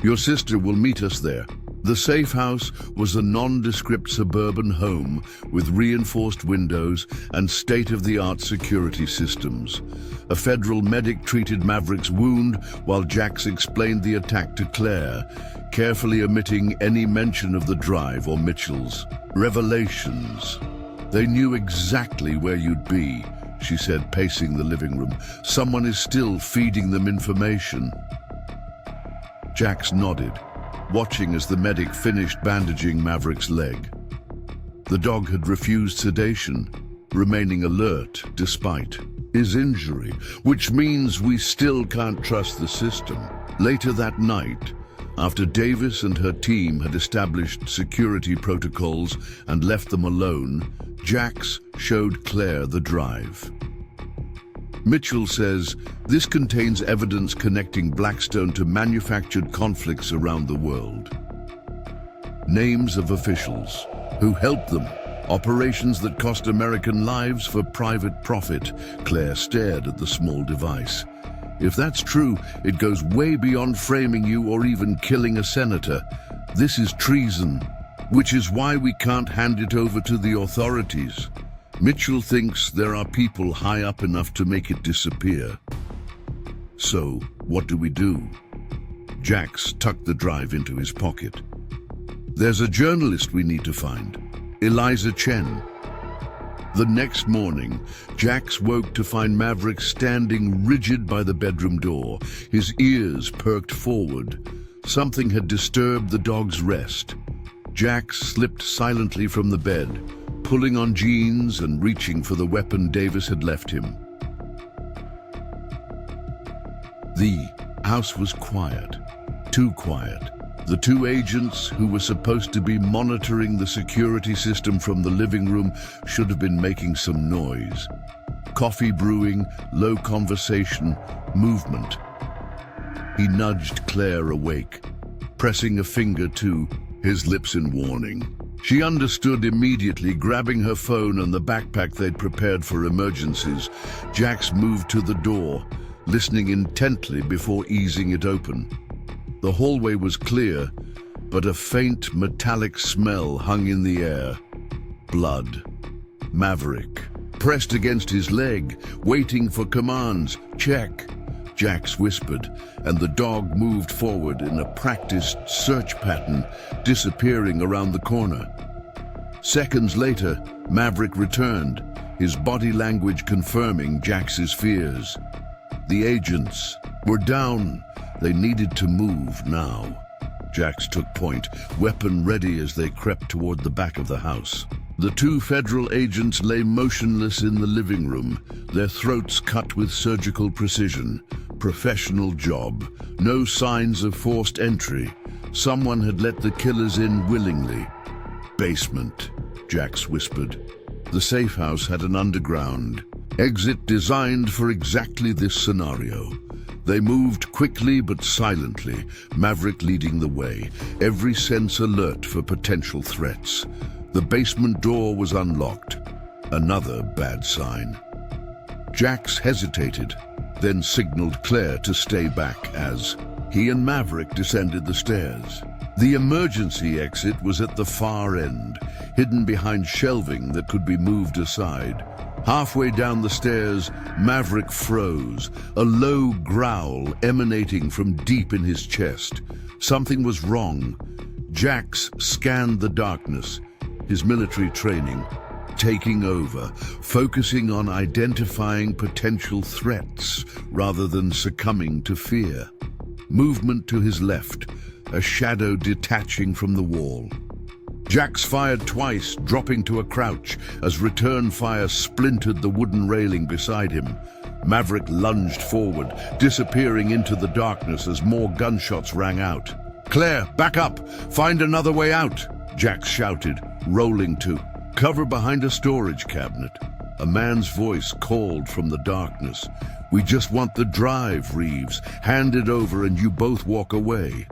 Your sister will meet us there." The safe house was a nondescript suburban home with reinforced windows and state-of-the-art security systems. A federal medic treated Maverick's wound while Jax explained the attack to Claire, carefully omitting any mention of the drive or Mitchell's revelations. "They knew exactly where you'd be," she said, pacing the living room. "Someone is still feeding them information." Jax nodded, watching as the medic finished bandaging Maverick's leg. The dog had refused sedation, remaining alert despite his injury, which means we still can't trust the system. Later that night, after Davis and her team had established security protocols and left them alone, Jax showed Claire the drive. Mitchell says this contains evidence connecting Blackstone to manufactured conflicts around the world. Names of officials who helped them, operations that cost American lives for private profit. Claire stared at the small device. "If that's true, it goes way beyond framing you or even killing a senator. This is treason, which is why we can't hand it over to the authorities. Mitchell thinks there are people high up enough to make it disappear." "So, what do we do?" Jax tucked the drive into his pocket. "There's a journalist we need to find, Eliza Chen." The next morning, Jax woke to find Maverick standing rigid by the bedroom door, his ears perked forward. Something had disturbed the dog's rest. Jax slipped silently from the bed, pulling on jeans and reaching for the weapon Davis had left him. The house was quiet, too quiet. The 2 agents who were supposed to be monitoring the security system from the living room should have been making some noise. Coffee brewing, low conversation, movement. He nudged Claire awake, pressing a finger to his lips in warning. She understood immediately. Grabbing her phone and the backpack they'd prepared for emergencies, Jax moved to the door, listening intently before easing it open. The hallway was clear, but a faint metallic smell hung in the air. Blood. Maverick, pressed against his leg, waiting for commands. "Check," Jax whispered, and the dog moved forward in a practiced search pattern, disappearing around the corner. Seconds later, Maverick returned, his body language confirming Jax's fears. The agents were down. They needed to move now. Jax took point, weapon ready as they crept toward the back of the house. The two federal agents lay motionless in the living room, their throats cut with surgical precision. Professional job. No signs of forced entry. Someone had let the killers in willingly. "Basement," Jax whispered. The safe house had an underground exit designed for exactly this scenario. They moved quickly but silently, Maverick leading the way, every sense alert for potential threats. The basement door was unlocked. Another bad sign. Jax hesitated, then signaled Claire to stay back as he and Maverick descended the stairs. The emergency exit was at the far end, hidden behind shelving that could be moved aside. Halfway down the stairs, Maverick froze, a low growl emanating from deep in his chest. Something was wrong. Jax scanned the darkness, his military training taking over, focusing on identifying potential threats rather than succumbing to fear. Movement to his left, a shadow detaching from the wall. Jax fired twice, dropping to a crouch as return fire splintered the wooden railing beside him. Maverick lunged forward, disappearing into the darkness as more gunshots rang out. "Claire, back up! Find another way out!" Jax shouted, rolling to cover behind a storage cabinet. A man's voice called from the darkness. "We just want the drive, Reeves. Hand it over and you both walk away."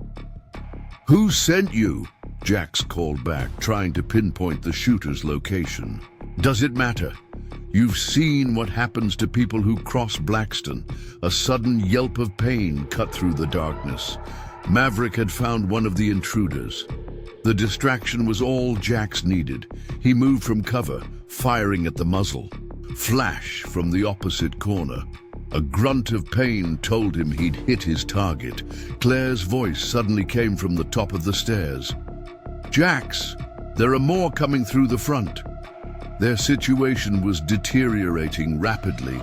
"Who sent you?" Jax called back, trying to pinpoint the shooter's location. "Does it matter? You've seen what happens to people who cross Blackston." A sudden yelp of pain cut through the darkness. Maverick had found one of the intruders. The distraction was all Jax needed. He moved from cover, firing at the muzzle. Flash from the opposite corner. A grunt of pain told him he'd hit his target. Claire's voice suddenly came from the top of the stairs. "Jax, there are more coming through the front." Their situation was deteriorating rapidly.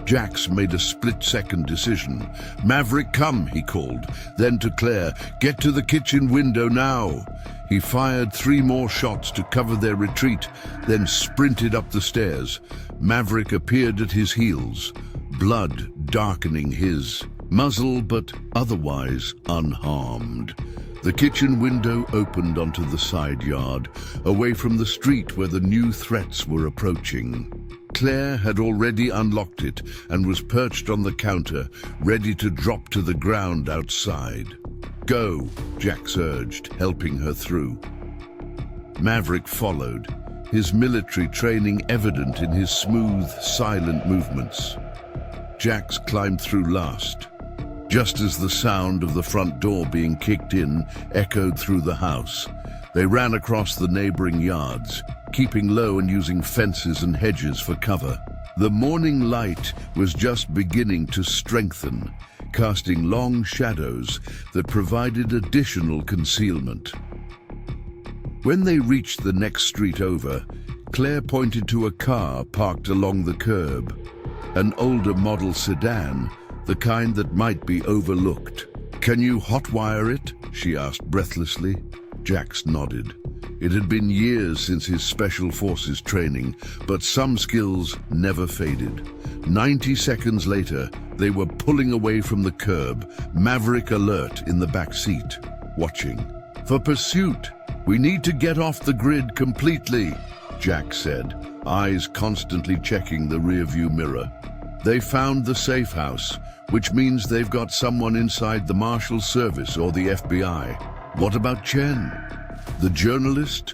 Jax made a split-second decision. "Maverick, come," he called. Then to Claire, "Get to the kitchen window now." He fired 3 more shots to cover their retreat, then sprinted up the stairs. Maverick appeared at his heels, blood darkening his muzzle, but otherwise unharmed. The kitchen window opened onto the side yard, away from the street where the new threats were approaching. Claire had already unlocked it and was perched on the counter, ready to drop to the ground outside. "Go," Jax urged, helping her through. Maverick followed, his military training evident in his smooth, silent movements. Jax climbed through last, just as the sound of the front door being kicked in echoed through the house. They ran across the neighboring yards, keeping low and using fences and hedges for cover. The morning light was just beginning to strengthen, casting long shadows that provided additional concealment. When they reached the next street over, Claire pointed to a car parked along the curb, an older model sedan, the kind that might be overlooked. "Can you hotwire it?" she asked breathlessly. Jax nodded. It had been years since his special forces training, but some skills never faded. 90 seconds later, they were pulling away from the curb, Maverick alert in the back seat, watching. "For pursuit, we need to get off the grid completely," Jax said, eyes constantly checking the rearview mirror. They found the safe house, which means they've got someone inside the Marshal Service or the FBI. What about Chen? The journalist?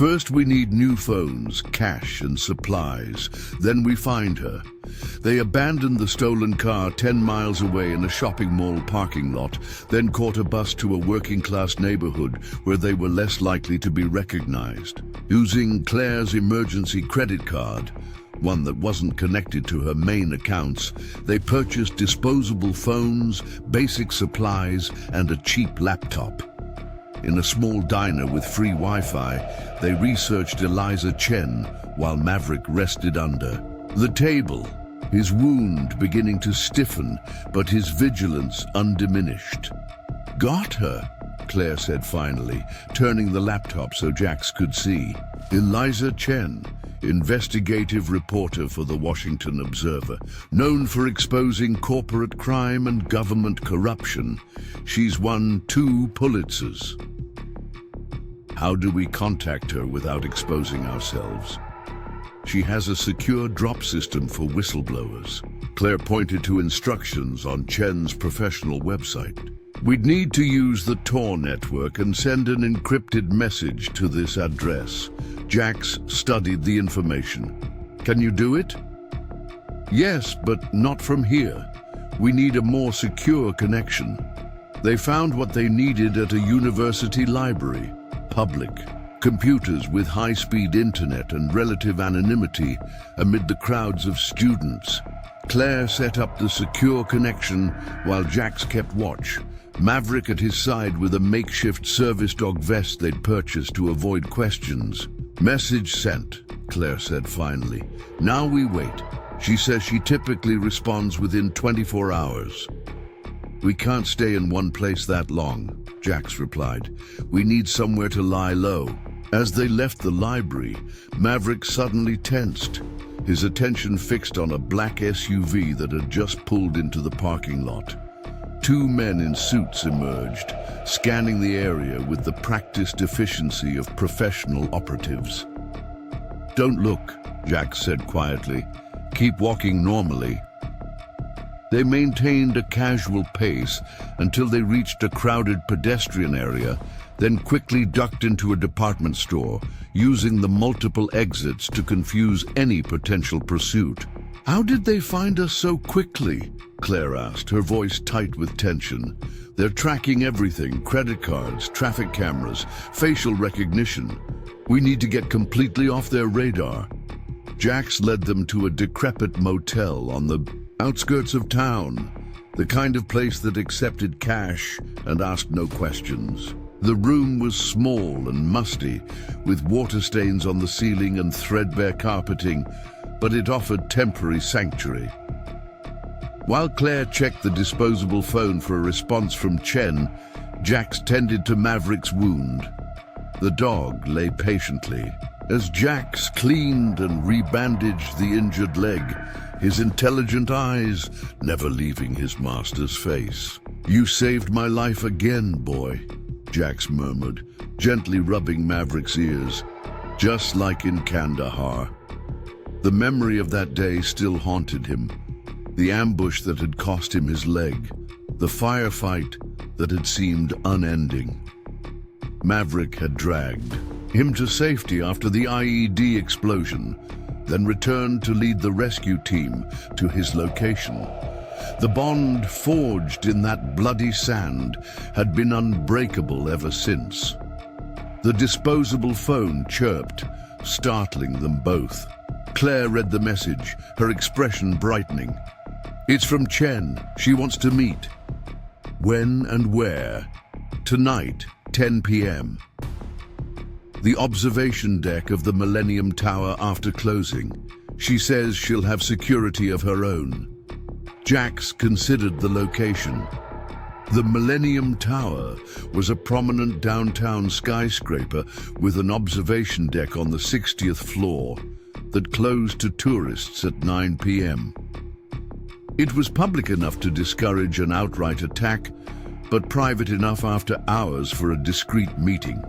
First we need new phones, cash and supplies. Then we find her. They abandoned the stolen car 10 miles away in a shopping mall parking lot, then caught a bus to a working-class neighborhood where they were less likely to be recognized. Using Claire's emergency credit card, one that wasn't connected to her main accounts, they purchased disposable phones, basic supplies, and a cheap laptop. In a small diner with free Wi-Fi, they researched Eliza Chen while Maverick rested under the table, his wound beginning to stiffen, but his vigilance undiminished. "Got her," Claire said finally, turning the laptop so Jax could see. Eliza Chen, investigative reporter for the Washington Observer, known for exposing corporate crime and government corruption. She's won 2 Pulitzers. How do we contact her without exposing ourselves? She has a secure drop system for whistleblowers. Claire pointed to instructions on Chen's professional website. We'd need to use the Tor network and send an encrypted message to this address. Jax studied the information. Can you do it? Yes, but not from here. We need a more secure connection. They found what they needed at a university library. Public. Computers with high-speed internet and relative anonymity amid the crowds of students. Claire set up the secure connection while Jax kept watch. Maverick at his side with a makeshift service dog vest they'd purchased to avoid questions. "Message sent," Claire said finally. "Now we wait. She says she typically responds within 24 hours. "We can't stay in one place that long," Jax replied. "We need somewhere to lie low." As they left the library, Maverick suddenly tensed, his attention fixed on a black SUV that had just pulled into the parking lot. 2 men in suits emerged, scanning the area with the practiced efficiency of professional operatives. "Don't look," Jax said quietly. "Keep walking normally." They maintained a casual pace until they reached a crowded pedestrian area, then quickly ducked into a department store, using the multiple exits to confuse any potential pursuit. "How did they find us so quickly?" Claire asked, her voice tight with tension. "They're tracking everything: credit cards, traffic cameras, facial recognition. We need to get completely off their radar." Jax led them to a decrepit motel on the outskirts of town, the kind of place that accepted cash and asked no questions. The room was small and musty, with water stains on the ceiling and threadbare carpeting, but it offered temporary sanctuary. While Claire checked the disposable phone for a response from Chen, Jax tended to Maverick's wound. The dog lay patiently. As Jax cleaned and rebandaged the injured leg, his intelligent eyes never leaving his master's face. "You saved my life again, boy," Jax murmured, gently rubbing Maverick's ears, "just like in Kandahar." The memory of that day still haunted him. The ambush that had cost him his leg, the firefight that had seemed unending. Maverick had dragged him to safety after the IED explosion, then returned to lead the rescue team to his location. The bond forged in that bloody sand had been unbreakable ever since. The disposable phone chirped, startling them both. Claire read the message, her expression brightening. "It's from Chen. She wants to meet." "When and where?" "Tonight, 10 p.m. The observation deck of the Millennium Tower after closing. She says she'll have security of her own." Jax considered the location. The Millennium Tower was a prominent downtown skyscraper with an observation deck on the 60th floor that closed to tourists at 9 p.m. It was public enough to discourage an outright attack, but private enough after hours for a discreet meeting.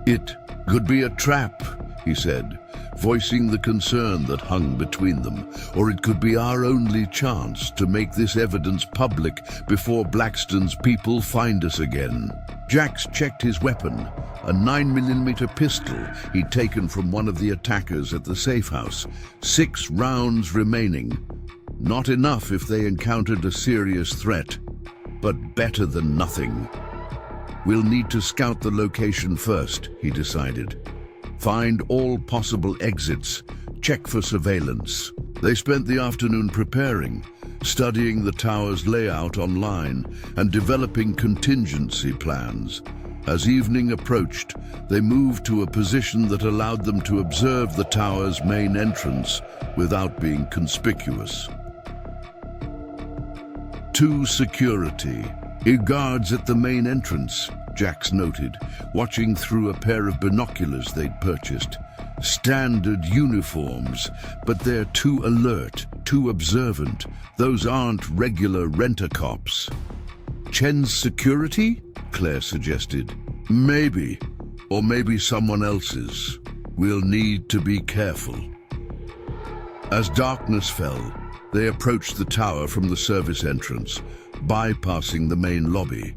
"It could be a trap," he said, voicing the concern that hung between them, "or it could be our only chance to make this evidence public before Blackstone's people find us again." Jax checked his weapon, a 9mm pistol he'd taken from one of the attackers at the safe house. 6 rounds remaining. Not enough if they encountered a serious threat, but better than nothing. We'll need to scout the location first, he decided. Find all possible exits, check for surveillance. They spent the afternoon preparing, studying the tower's layout online and developing contingency plans. As evening approached, they moved to a position that allowed them to observe the tower's main entrance without being conspicuous. 2 security. Guards at the main entrance, Jax noted, watching through a pair of binoculars they'd purchased. Standard uniforms, but they're too alert, too observant. Those aren't regular rent-a-cops. Chen's security? Claire suggested. Maybe, or maybe someone else's. We'll need to be careful. As darkness fell, they approached the tower from the service entrance, bypassing the main lobby.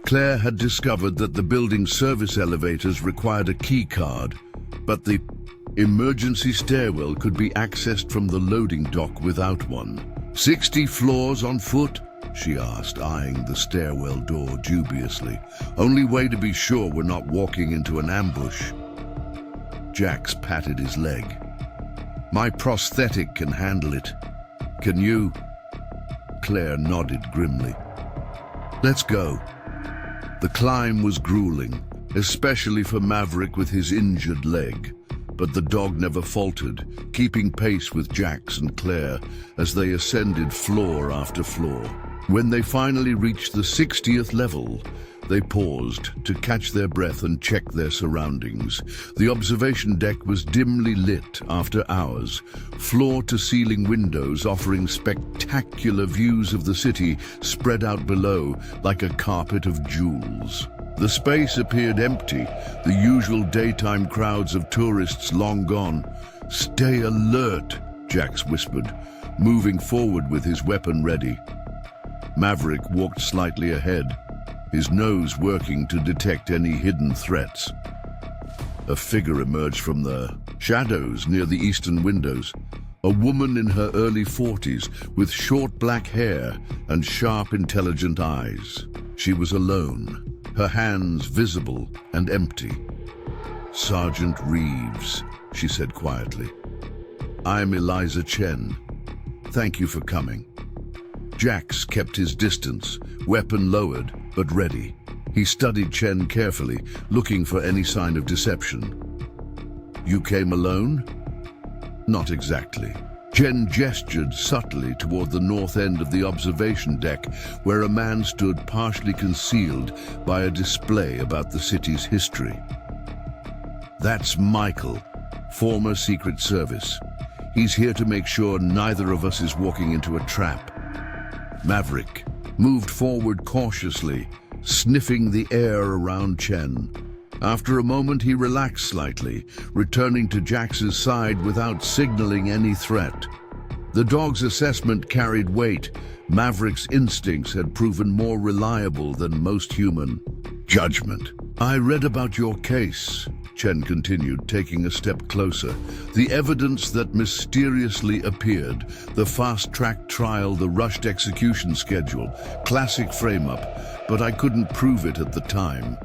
Claire had discovered that the building's service elevators required a key card, but the emergency stairwell could be accessed from the loading dock without one. 60 floors on foot? She asked, eyeing the stairwell door dubiously. Only way to be sure we're not walking into an ambush. Jax patted his leg. My prosthetic can handle it. Can you? Claire nodded grimly. Let's go. The climb was grueling, especially for Maverick with his injured leg, but the dog never faltered, keeping pace with Jax and Claire as they ascended floor after floor. When they finally reached the 60th level, they paused to catch their breath and check their surroundings. The observation deck was dimly lit after hours, floor-to-ceiling windows offering spectacular views of the city spread out below like a carpet of jewels. The space appeared empty, the usual daytime crowds of tourists long gone. Stay alert, Jax whispered, moving forward with his weapon ready. Maverick walked slightly ahead, his nose working to detect any hidden threats. A figure emerged from the shadows near the eastern windows, a woman in her early 40s with short black hair and sharp, intelligent eyes. She was alone, her hands visible and empty. Sergeant Reeves, she said quietly. I'm Eliza Chen. Thank you for coming. Jax kept his distance, weapon lowered, but ready. He studied Chen carefully, looking for any sign of deception. You came alone? Not exactly. Chen gestured subtly toward the north end of the observation deck, where a man stood partially concealed by a display about the city's history. That's Michael, former Secret Service. He's here to make sure neither of us is walking into a trap. Maverick moved forward cautiously, sniffing the air around Chen. After a moment, he relaxed slightly, returning to Jax's side without signaling any threat. The dog's assessment carried weight. Maverick's instincts had proven more reliable than most human judgment. I read about your case, Chen continued, taking a step closer. The evidence that mysteriously appeared, the fast-track trial, the rushed execution schedule, classic frame-up, but I couldn't prove it at the time.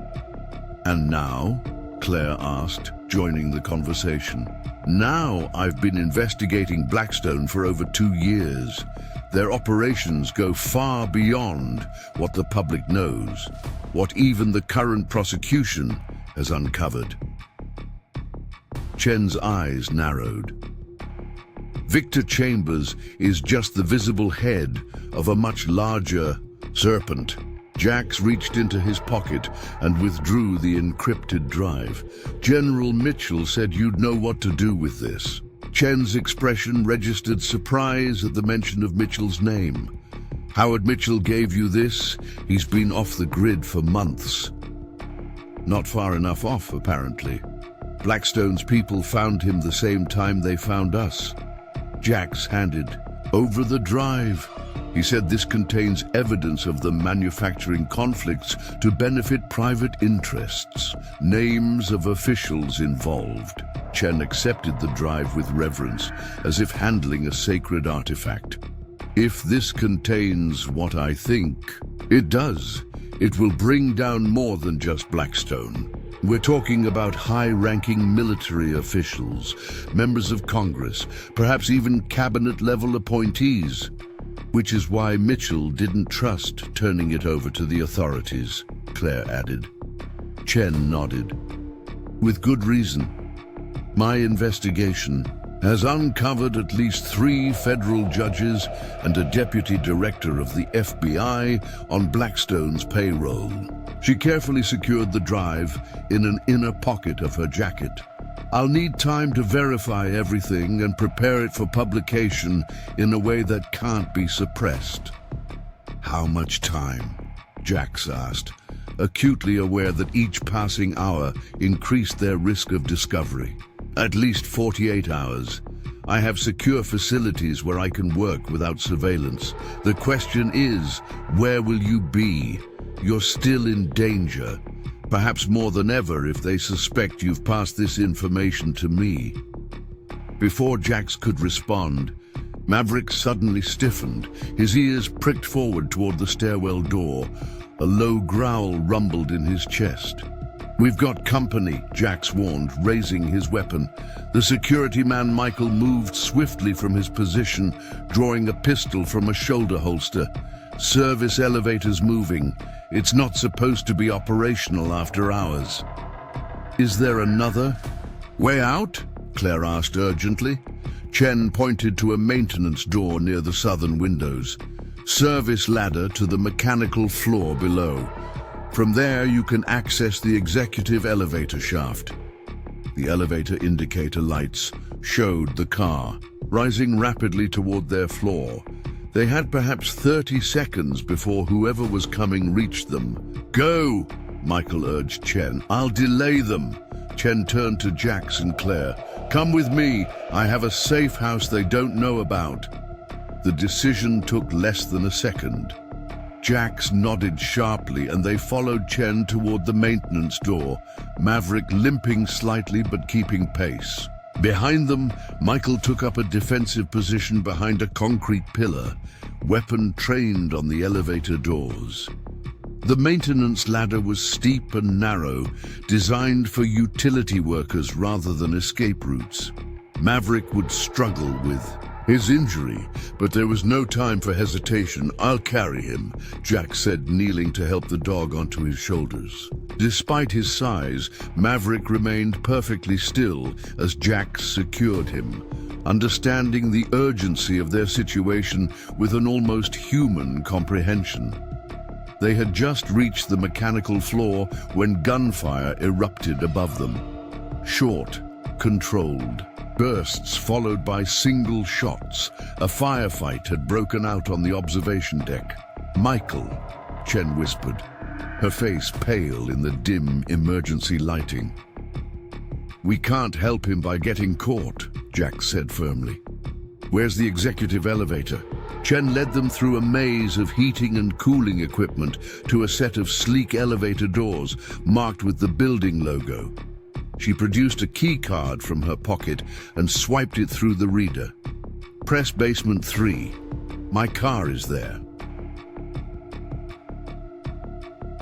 And now? Claire asked, joining the conversation. Now I've been investigating Blackstone for over 2 years. Their operations go far beyond what the public knows, what even the current prosecution has uncovered. Chen's eyes narrowed. Victor Chambers is just the visible head of a much larger serpent. Jax reached into his pocket and withdrew the encrypted drive. General Mitchell said you'd know what to do with this. Chen's expression registered surprise at the mention of Mitchell's name. Howard Mitchell gave you this? He's been off the grid for months. Not far enough off, apparently. Blackstone's people found him the same time they found us. Jax handed over the drive. He said this contains evidence of them manufacturing conflicts to benefit private interests, names of officials involved. Chen accepted the drive with reverence, as if handling a sacred artifact. If this contains what I think, it does. It will bring down more than just Blackstone. We're talking about high-ranking military officials, members of Congress, perhaps even cabinet-level appointees. Which is why Mitchell didn't trust turning it over to the authorities, Claire added. Chen nodded. With good reason. My investigation has uncovered at least 3 federal judges and a deputy director of the FBI on Blackstone's payroll. She carefully secured the drive in an inner pocket of her jacket. I'll need time to verify everything and prepare it for publication in a way that can't be suppressed. How much time? Jax asked, acutely aware that each passing hour increased their risk of discovery. At least 48 hours. I have secure facilities where I can work without surveillance. The question is, where will you be? You're still in danger. Perhaps more than ever if they suspect you've passed this information to me. Before Jax could respond, Maverick suddenly stiffened, his ears pricked forward toward the stairwell door. A low growl rumbled in his chest. We've got company, Jax warned, raising his weapon. The security man Michael moved swiftly from his position, drawing a pistol from a shoulder holster. Service elevators moving. It's not supposed to be operational after hours. Is there another way out? Claire asked urgently. Chen pointed to a maintenance door near the southern windows. Service ladder to the mechanical floor below. From there you can access the executive elevator shaft. The elevator indicator lights showed the car, rising rapidly toward their floor. They had perhaps 30 seconds before whoever was coming reached them. Go, Michael urged Chen. I'll delay them. Chen turned to Jax and Claire. Come with me. I have a safe house they don't know about. The decision took less than a second. Jax nodded sharply and they followed Chen toward the maintenance door, Maverick limping slightly but keeping pace. Behind them, Michael took up a defensive position behind a concrete pillar, weapon trained on the elevator doors. The maintenance ladder was steep and narrow, designed for utility workers rather than escape routes. Maverick would struggle with his injury, but there was no time for hesitation. I'll carry him, Jack said, kneeling to help the dog onto his shoulders. Despite his size, Maverick remained perfectly still as Jack secured him, understanding the urgency of their situation with an almost human comprehension. They had just reached the mechanical floor when gunfire erupted above them. Short, controlled bursts followed by single shots. A firefight had broken out on the observation deck. Michael, Chen whispered, her face pale in the dim emergency lighting. We can't help him by getting caught, Jack said firmly. Where's the executive elevator? Chen led them through a maze of heating and cooling equipment to a set of sleek elevator doors marked with the building logo. She produced a key card from her pocket and swiped it through the reader. Press basement 3. My car is there.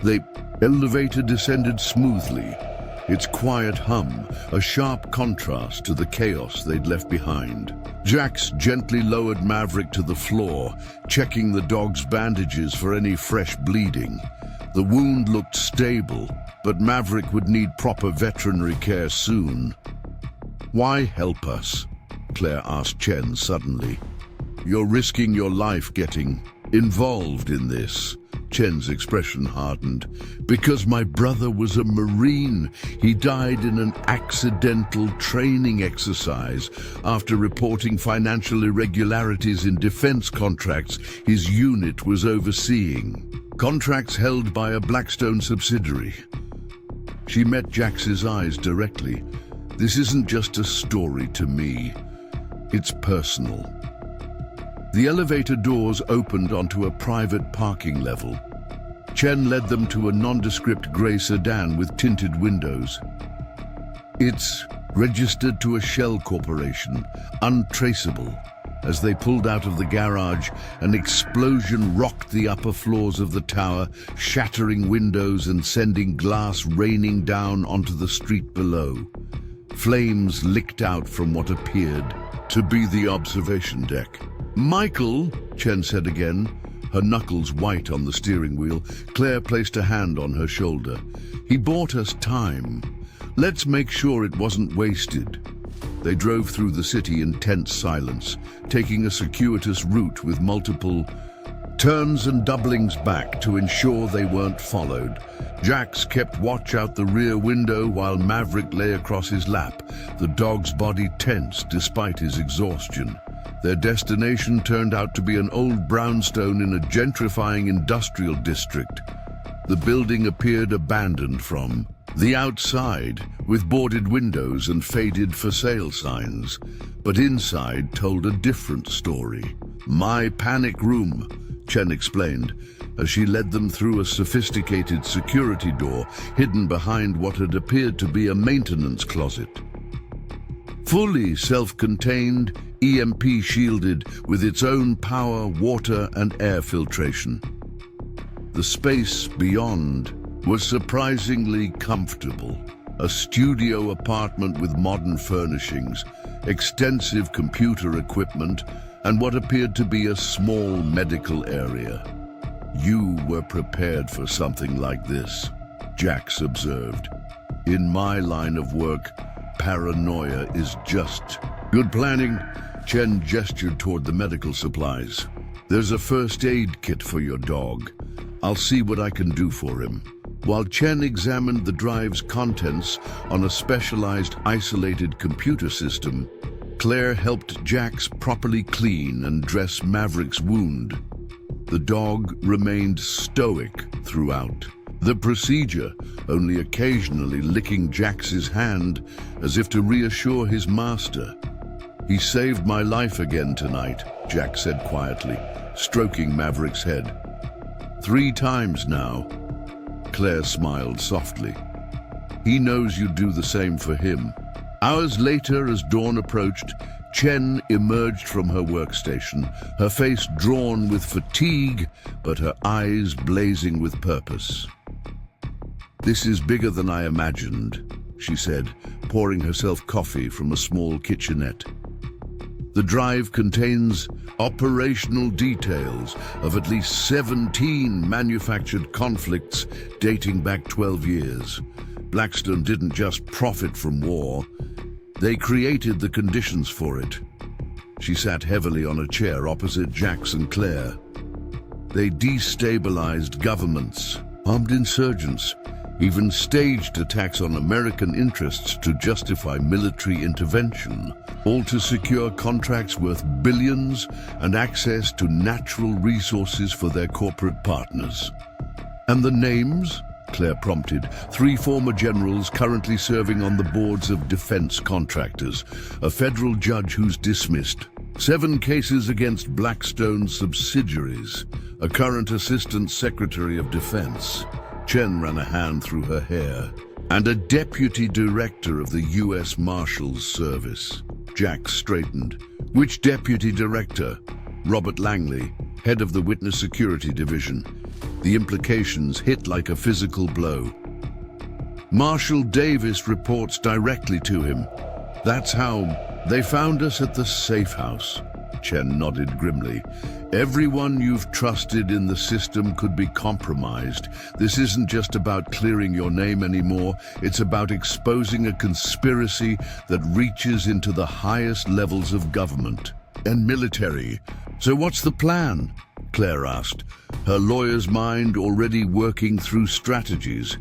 The elevator descended smoothly, its quiet hum a sharp contrast to the chaos they'd left behind. Jax gently lowered Maverick to the floor, checking the dog's bandages for any fresh bleeding. The wound looked stable, but Maverick would need proper veterinary care soon. Why help us? Claire asked Chen suddenly. You're risking your life getting involved in this. Chen's expression hardened. Because my brother was a Marine. He died in an accidental training exercise after reporting financial irregularities in defense contracts his unit was overseeing. Contracts held by a Blackstone subsidiary. She met Jax's eyes directly. This isn't just a story to me. It's personal. The elevator doors opened onto a private parking level. Chen led them to a nondescript grey sedan with tinted windows. It's registered to a shell corporation, untraceable. As they pulled out of the garage, an explosion rocked the upper floors of the tower, shattering windows and sending glass raining down onto the street below. Flames licked out from what appeared to be the observation deck. "Michael," Chen said again, her knuckles white on the steering wheel. Claire placed a hand on her shoulder. "He bought us time. Let's make sure it wasn't wasted." They drove through the city in tense silence, taking a circuitous route with multiple turns and doublings back to ensure they weren't followed. Jax kept watch out the rear window while Maverick lay across his lap, the dog's body tense despite his exhaustion. Their destination turned out to be an old brownstone in a gentrifying industrial district. The building appeared abandoned from the outside, with boarded windows and faded for sale signs, but inside told a different story. "My panic room," Chen explained, as she led them through a sophisticated security door hidden behind what had appeared to be a maintenance closet. Fully self-contained, EMP shielded, with its own power, water and air filtration. The space beyond was surprisingly comfortable. A studio apartment with modern furnishings, extensive computer equipment, and what appeared to be a small medical area. "You were prepared for something like this," Jax observed. "In my line of work, paranoia is just good planning." Chen gestured toward the medical supplies. "There's a first aid kit for your dog. I'll see what I can do for him." While Chen examined the drive's contents on a specialized isolated computer system, Claire helped Jax properly clean and dress Maverick's wound. The dog remained stoic throughout. The procedure, only occasionally licking Jax's hand as if to reassure his master. "He saved my life again tonight," Jax said quietly, stroking Maverick's head. "3 times now." Claire smiled softly. "He knows you'd do the same for him." Hours later, as dawn approached, Chen emerged from her workstation, her face drawn with fatigue, but her eyes blazing with purpose. "This is bigger than I imagined," she said, pouring herself coffee from a small kitchenette. "The drive contains operational details of at least 17 manufactured conflicts dating back 12 years. Blackstone didn't just profit from war, they created the conditions for it." She sat heavily on a chair opposite Jax and Claire. "They destabilized governments, armed insurgents, even staged attacks on American interests to justify military intervention, all to secure contracts worth billions and access to natural resources for their corporate partners." "And the names?" Claire prompted. 3 former generals currently serving on the boards of defense contractors, a federal judge who's dismissed, 7 cases against Blackstone's subsidiaries, a current assistant secretary of defense. Chen ran a hand through her hair. "And a deputy director of the U.S. Marshals Service." Jax straightened. "Which deputy director?" "Robert Langley, head of the Witness Security Division." The implications hit like a physical blow. "Marshal Davis reports directly to him. That's how they found us at the safe house." Chen nodded grimly. "Everyone you've trusted in the system could be compromised. This isn't just about clearing your name anymore. It's about exposing a conspiracy that reaches into the highest levels of government and military." "So what's the plan?" Claire asked, her lawyer's mind already working through strategies.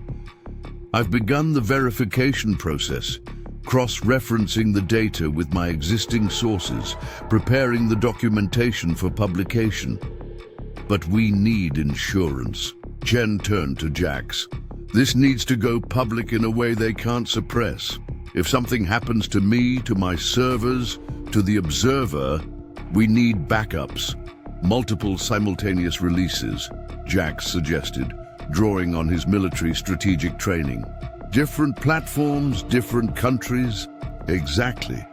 "I've begun the verification process, cross-referencing the data with my existing sources, preparing the documentation for publication. But we need insurance." Chen turned to Jax. "This needs to go public in a way they can't suppress. If something happens to me, to my servers, to the Observer, we need backups." Multiple simultaneous releases, Jax suggested, drawing on his military strategic training. Different platforms, different countries? Exactly.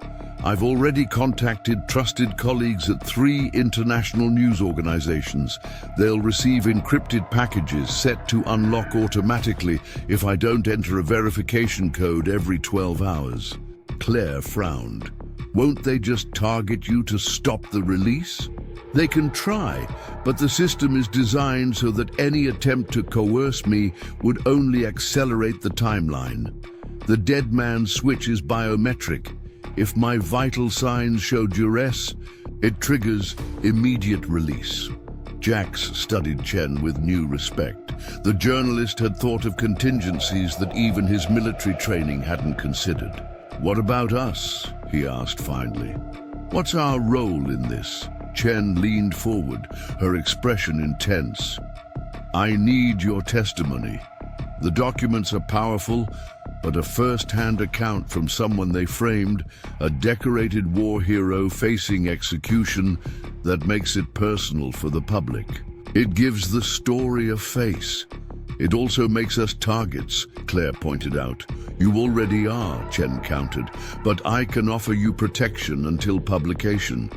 I've already contacted trusted colleagues at 3 international news organizations. They'll receive encrypted packages set to unlock automatically if I don't enter a verification code every 12 hours. Claire frowned. Won't they just target you to stop the release? They can try, but the system is designed so that any attempt to coerce me would only accelerate the timeline. The dead man's switch is biometric. If my vital signs show duress, it triggers immediate release. Jax studied Chen with new respect. The journalist had thought of contingencies that even his military training hadn't considered. "What about us?" he asked finally. "What's our role in this?" Chen leaned forward, her expression intense. "I need your testimony. The documents are powerful, but a first-hand account from someone they framed, a decorated war hero facing execution, that makes it personal for the public. It gives the story a face. It also makes us targets," Claire pointed out. "You already are," Chen countered, "but I can offer you protection until publication.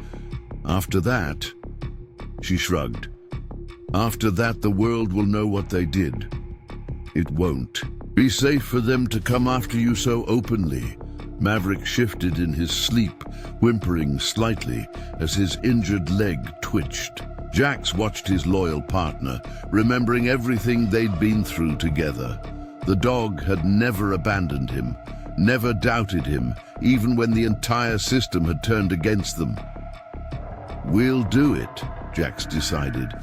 After that," she shrugged, "after that the world will know what they did. It won't be safe for them to come after you so openly." Maverick shifted in his sleep, whimpering slightly as his injured leg twitched. Jax watched his loyal partner, remembering everything they'd been through together. The dog had never abandoned him, never doubted him, even when the entire system had turned against them. "We'll do it," Jax decided.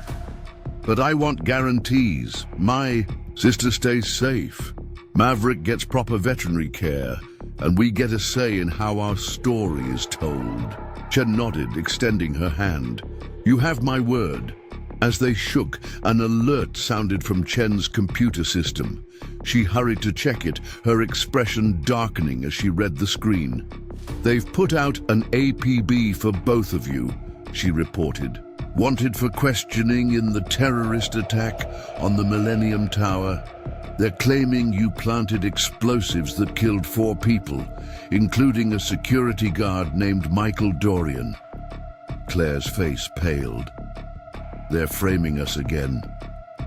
"But I want guarantees. My sister stays safe. Maverick gets proper veterinary care, and we get a say in how our story is told." Chen nodded, extending her hand. "You have my word." As they shook, an alert sounded from Chen's computer system. She hurried to check it, her expression darkening as she read the screen. "They've put out an APB for both of you," she reported. "Wanted for questioning in the terrorist attack on the Millennium Tower. They're claiming you planted explosives that killed 4 people, including a security guard named Michael Dorian." Claire's face paled. "They're framing us again.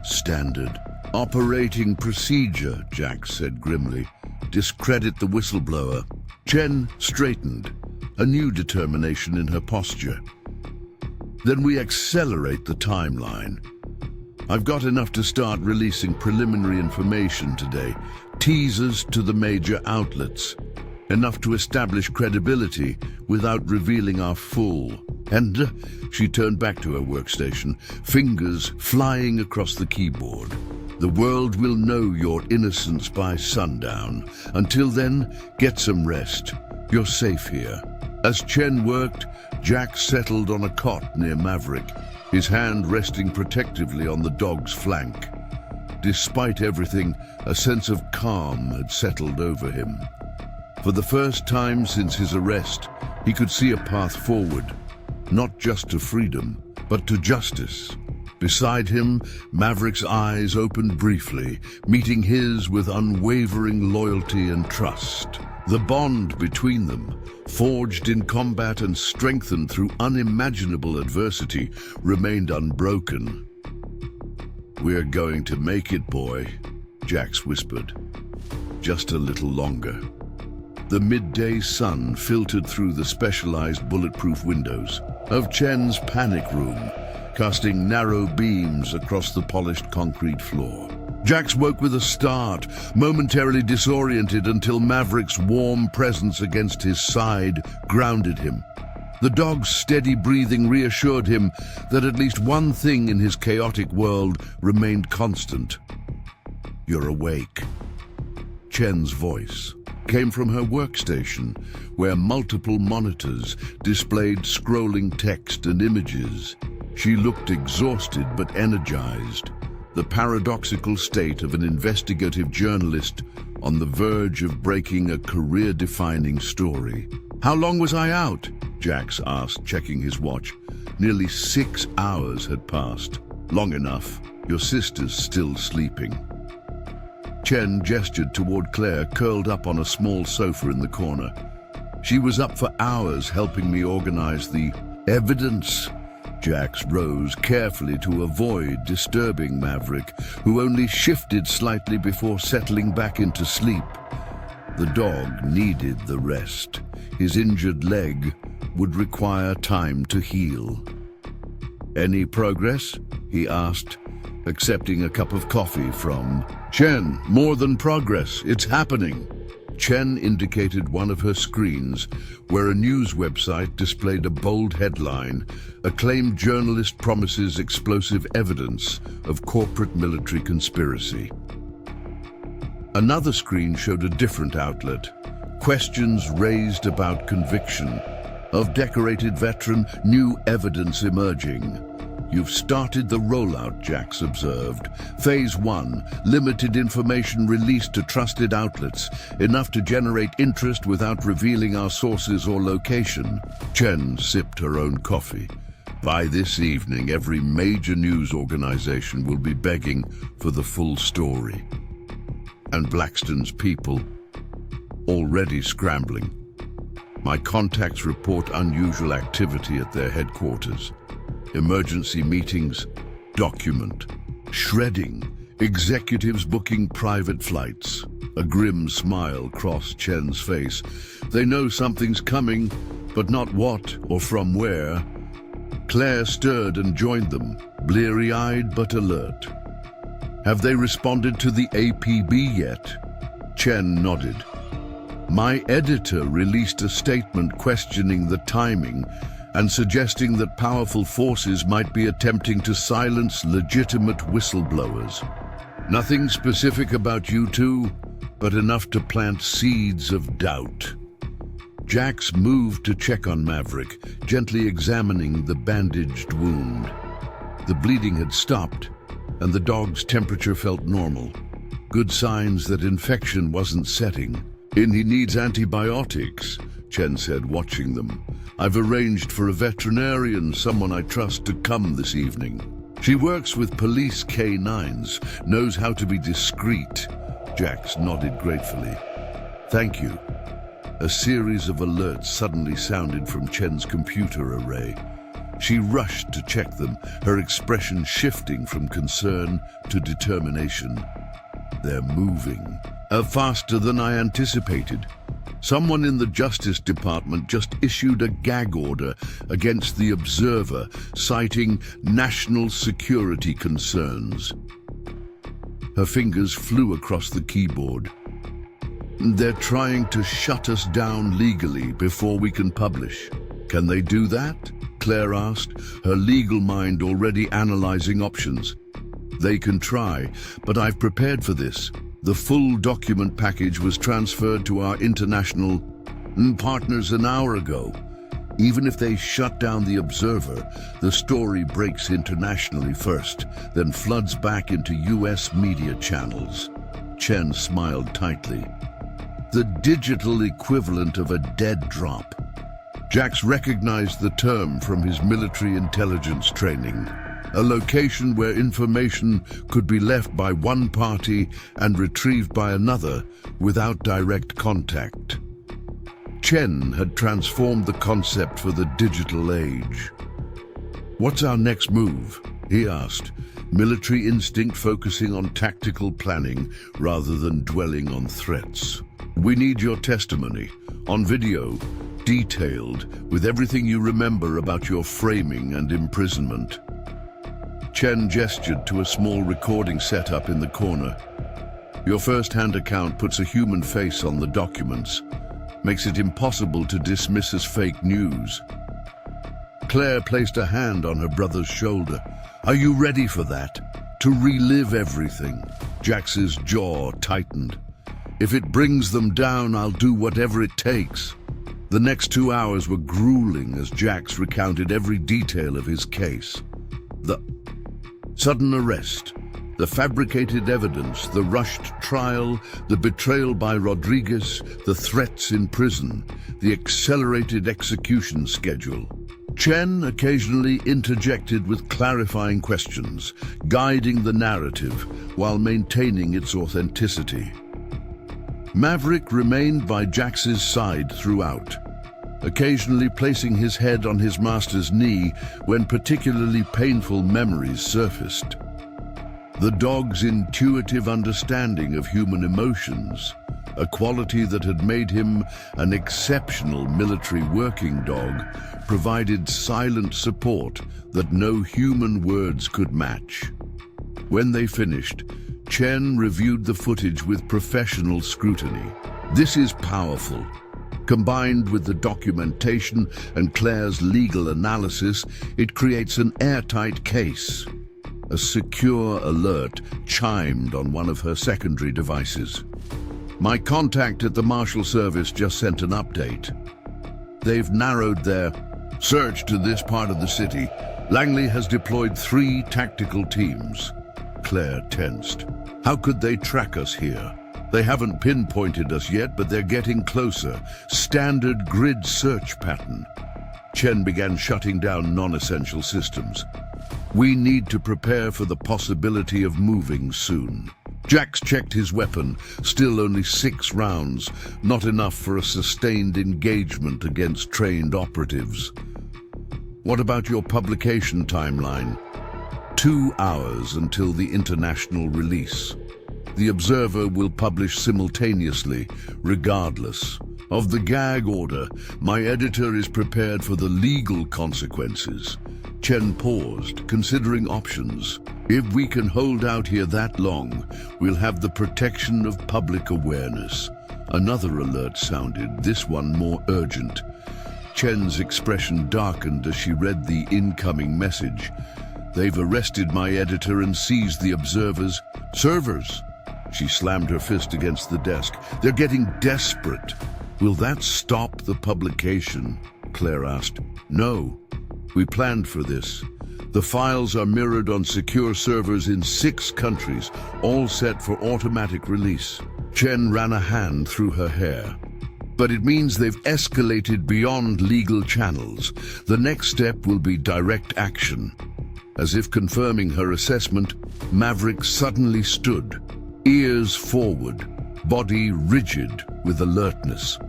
Standard operating procedure," Jax said grimly. "Discredit the whistleblower." Chen straightened, a new determination in her posture. "Then we accelerate the timeline. I've got enough to start releasing preliminary information today, teasers to the major outlets, enough to establish credibility without revealing our full." And she turned back to her workstation, fingers flying across the keyboard. "The world will know your innocence by sundown. Until then, get some rest. You're safe here." As Chen worked, Jax settled on a cot near Maverick, his hand resting protectively on the dog's flank. Despite everything, a sense of calm had settled over him. For the first time since his arrest, he could see a path forward, not just to freedom, but to justice. Beside him, Maverick's eyes opened briefly, meeting his with unwavering loyalty and trust. The bond between them, forged in combat and strengthened through unimaginable adversity, remained unbroken. "We're going to make it, boy," Jax whispered. "Just a little longer." The midday sun filtered through the specialized bulletproof windows of Chen's panic room, casting narrow beams across the polished concrete floor. Jax woke with a start, momentarily disoriented until Maverick's warm presence against his side grounded him. The dog's steady breathing reassured him that at least one thing in his chaotic world remained constant. "You're awake." Chen's voice came from her workstation, where multiple monitors displayed scrolling text and images. She looked exhausted but energized, the paradoxical state of an investigative journalist on the verge of breaking a career-defining story. "How long was I out?" Jax asked, checking his watch. Nearly 6 hours had passed. Long enough. Your sister's still sleeping. Chen gestured toward Claire, curled up on a small sofa in the corner. She was up for hours helping me organize the evidence. Jax rose carefully to avoid disturbing Maverick, who only shifted slightly before settling back into sleep. The dog needed the rest. His injured leg would require time to heal. "Any progress?" he asked, accepting a cup of coffee from Chen. "More than progress, it's happening." Chen indicated one of her screens, where a news website displayed a bold headline: "Acclaimed journalist promises explosive evidence of corporate military conspiracy." Another screen showed a different outlet: questions raised about conviction of decorated veteran, new evidence emerging. "You've started the rollout," Jax observed. "Phase 1, limited information released to trusted outlets, enough to generate interest without revealing our sources or location." Chen sipped her own coffee. "By this evening, every major news organization will be begging for the full story. And Blackstone's people already scrambling. My contacts report unusual activity at their headquarters. Emergency meetings, document, shredding, executives booking private flights." A grim smile crossed Chen's face. "They know something's coming, but not what or from where." Claire stirred and joined them, bleary-eyed but alert. "Have they responded to the APB yet?" Chen nodded. "My editor released a statement questioning the timing and suggesting that powerful forces might be attempting to silence legitimate whistleblowers. Nothing specific about you two, but enough to plant seeds of doubt." Jax moved to check on Maverick, gently examining the bandaged wound. The bleeding had stopped, and the dog's temperature felt normal. Good signs that infection wasn't setting. He needs antibiotics," Chen said, watching them. "I've arranged for a veterinarian, someone I trust, to come this evening. She works with police K9s, knows how to be discreet." Jax nodded gratefully. "Thank you." A series of alerts suddenly sounded from Chen's computer array. She rushed to check them, her expression shifting from concern to determination. "They're moving. Faster than I anticipated. Someone in the Justice Department just issued a gag order against the Observer, citing national security concerns." Her fingers flew across the keyboard. "They're trying to shut us down legally before we can publish." "Can they do that?" Claire asked, her legal mind already analyzing options. "They can try, but I've prepared for this. The full document package was transferred to our international partners an hour ago. Even if they shut down the Observer, the story breaks internationally first, then floods back into US media channels." Chen smiled tightly. "The digital equivalent of a dead drop." Jax recognized the term from his military intelligence training. A location where information could be left by one party and retrieved by another without direct contact. Chen had transformed the concept for the digital age. "What's our next move?" he asked, military instinct focusing on tactical planning rather than dwelling on threats. "We need your testimony, on video, detailed, with everything you remember about your framing and imprisonment." Chen gestured to a small recording setup in the corner. "Your first-hand account puts a human face on the documents, makes it impossible to dismiss as fake news." Claire placed a hand on her brother's shoulder. "Are you ready for that? To relive everything?" Jax's jaw tightened. "If it brings them down, I'll do whatever it takes." The next 2 hours were grueling as Jax recounted every detail of his case. The sudden arrest, the fabricated evidence, the rushed trial, the betrayal by Rodriguez, the threats in prison, the accelerated execution schedule. Chen occasionally interjected with clarifying questions, guiding the narrative while maintaining its authenticity. Maverick remained by Jax's side throughout, occasionally placing his head on his master's knee when particularly painful memories surfaced. The dog's intuitive understanding of human emotions, a quality that had made him an exceptional military working dog, provided silent support that no human words could match. When they finished, Chen reviewed the footage with professional scrutiny. This is powerful. Combined with the documentation and Claire's legal analysis, it creates an airtight case. A secure alert chimed on one of her secondary devices. My contact at the Marshal Service just sent an update. They've narrowed their search to this part of the city. Langley has deployed 3 tactical teams. Claire tensed. How could they track us here? They haven't pinpointed us yet, but they're getting closer. Standard grid search pattern. Chen began shutting down non-essential systems. We need to prepare for the possibility of moving soon. Jax checked his weapon, still only 6 rounds, not enough for a sustained engagement against trained operatives. What about your publication timeline? 2 hours until the international release. The Observer will publish simultaneously, regardless. Of the gag order, my editor is prepared for the legal consequences. Chen paused, considering options. If we can hold out here that long, we'll have the protection of public awareness. Another alert sounded, this one more urgent. Chen's expression darkened as she read the incoming message. They've arrested my editor and seized the Observer's servers. She slammed her fist against the desk. They're getting desperate. Will that stop the publication? Claire asked. No. We planned for this. The files are mirrored on secure servers in 6 countries, all set for automatic release. Chen ran a hand through her hair. But it means they've escalated beyond legal channels. The next step will be direct action. As if confirming her assessment, Maverick suddenly stood, ears forward, body rigid with alertness.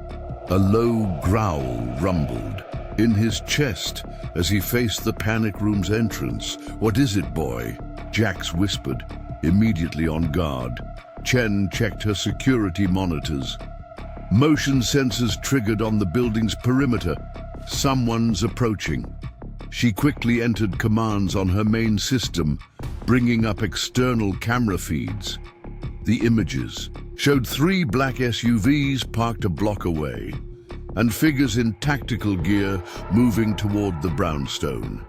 A low growl rumbled in his chest as he faced the panic room's entrance. What is it, boy? Jax whispered, immediately on guard. Chen checked her security monitors. Motion sensors triggered on the building's perimeter. Someone's approaching. She quickly entered commands on her main system, bringing up external camera feeds. The images showed 3 black SUVs parked a block away, and figures in tactical gear moving toward the brownstone.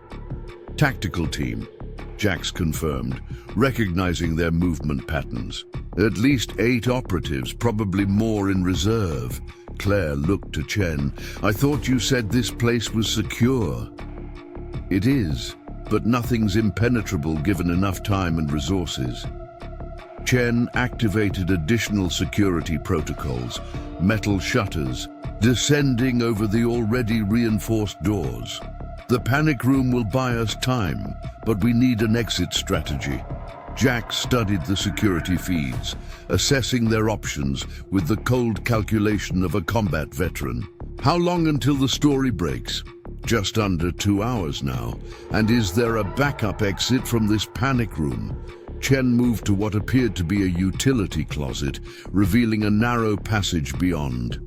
Tactical team, Jax confirmed, recognizing their movement patterns. At least 8 operatives, probably more in reserve. Claire looked to Chen. I thought you said this place was secure. It is, but nothing's impenetrable given enough time and resources. Chen activated additional security protocols, metal shutters, descending over the already reinforced doors. The panic room will buy us time, but we need an exit strategy. Jax studied the security feeds, assessing their options with the cold calculation of a combat veteran. How long until the story breaks? Just under 2 hours now. And is there a backup exit from this panic room? Chen moved to what appeared to be a utility closet, revealing a narrow passage beyond.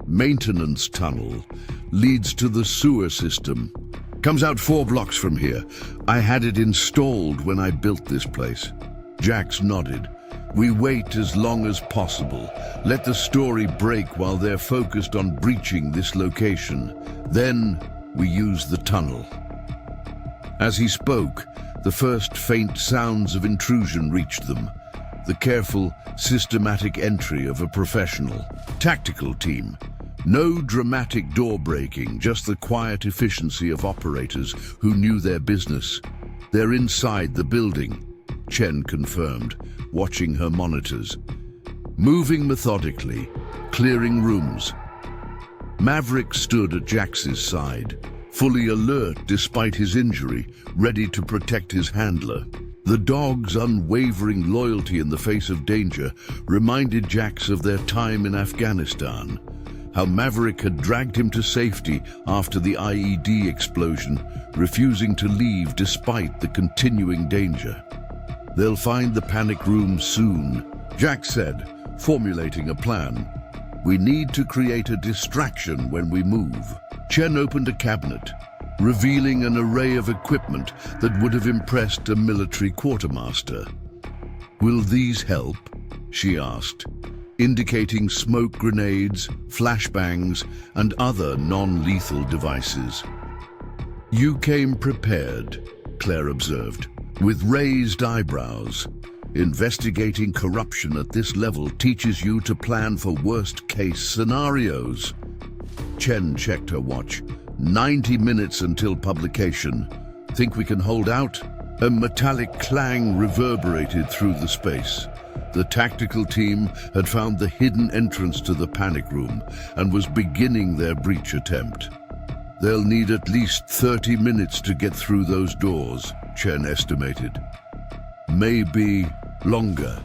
Maintenance tunnel leads to the sewer system. Comes out 4 blocks from here. I had it installed when I built this place. Jax nodded. We wait as long as possible. Let the story break while they're focused on breaching this location. Then we use the tunnel. As he spoke, the first faint sounds of intrusion reached them. The careful, systematic entry of a professional, tactical team. No dramatic door breaking, just the quiet efficiency of operators who knew their business. They're inside the building, Chen confirmed, watching her monitors. Moving methodically, clearing rooms. Maverick stood at Jax's side, fully alert despite his injury, ready to protect his handler. The dog's unwavering loyalty in the face of danger reminded Jax of their time in Afghanistan, how Maverick had dragged him to safety after the IED explosion, refusing to leave despite the continuing danger. "They'll find the panic room soon," Jax said, formulating a plan. "We need to create a distraction when we move." Chen opened a cabinet, revealing an array of equipment that would have impressed a military quartermaster. "Will these help?" she asked, indicating smoke grenades, flashbangs, and other non-lethal devices. "You came prepared," Claire observed, with raised eyebrows. "Investigating corruption at this level teaches you to plan for worst-case scenarios." Chen checked her watch. 90 minutes until publication. "Think we can hold out?" A metallic clang reverberated through the space. The tactical team had found the hidden entrance to the panic room and was beginning their breach attempt. "They'll need at least 30 minutes to get through those doors," Chen estimated. "Maybe longer."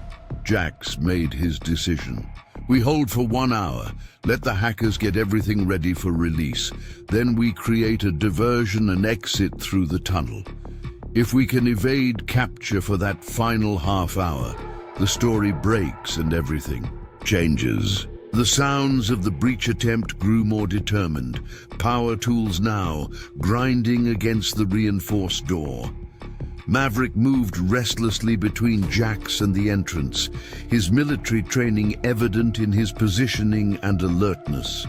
Jax made his decision. "We hold for 1 hour. Let the hackers get everything ready for release. Then we create a diversion and exit through the tunnel. If we can evade capture for that final half hour, the story breaks and everything changes." The sounds of the breach attempt grew more determined, power tools now grinding against the reinforced door. Maverick moved restlessly between Jax and the entrance, his military training evident in his positioning and alertness.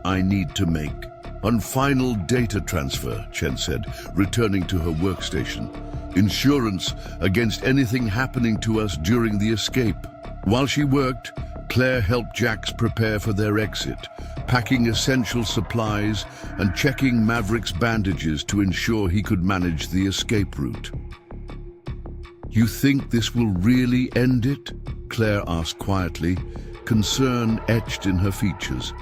"I need to make one final data transfer," Chen said, returning to her workstation. "Insurance against anything happening to us during the escape." While she worked, Claire helped Jax prepare for their exit, packing essential supplies and checking Maverick's bandages to ensure he could manage the escape route. "You think this will really end it?" Claire asked quietly, concern etched in her features.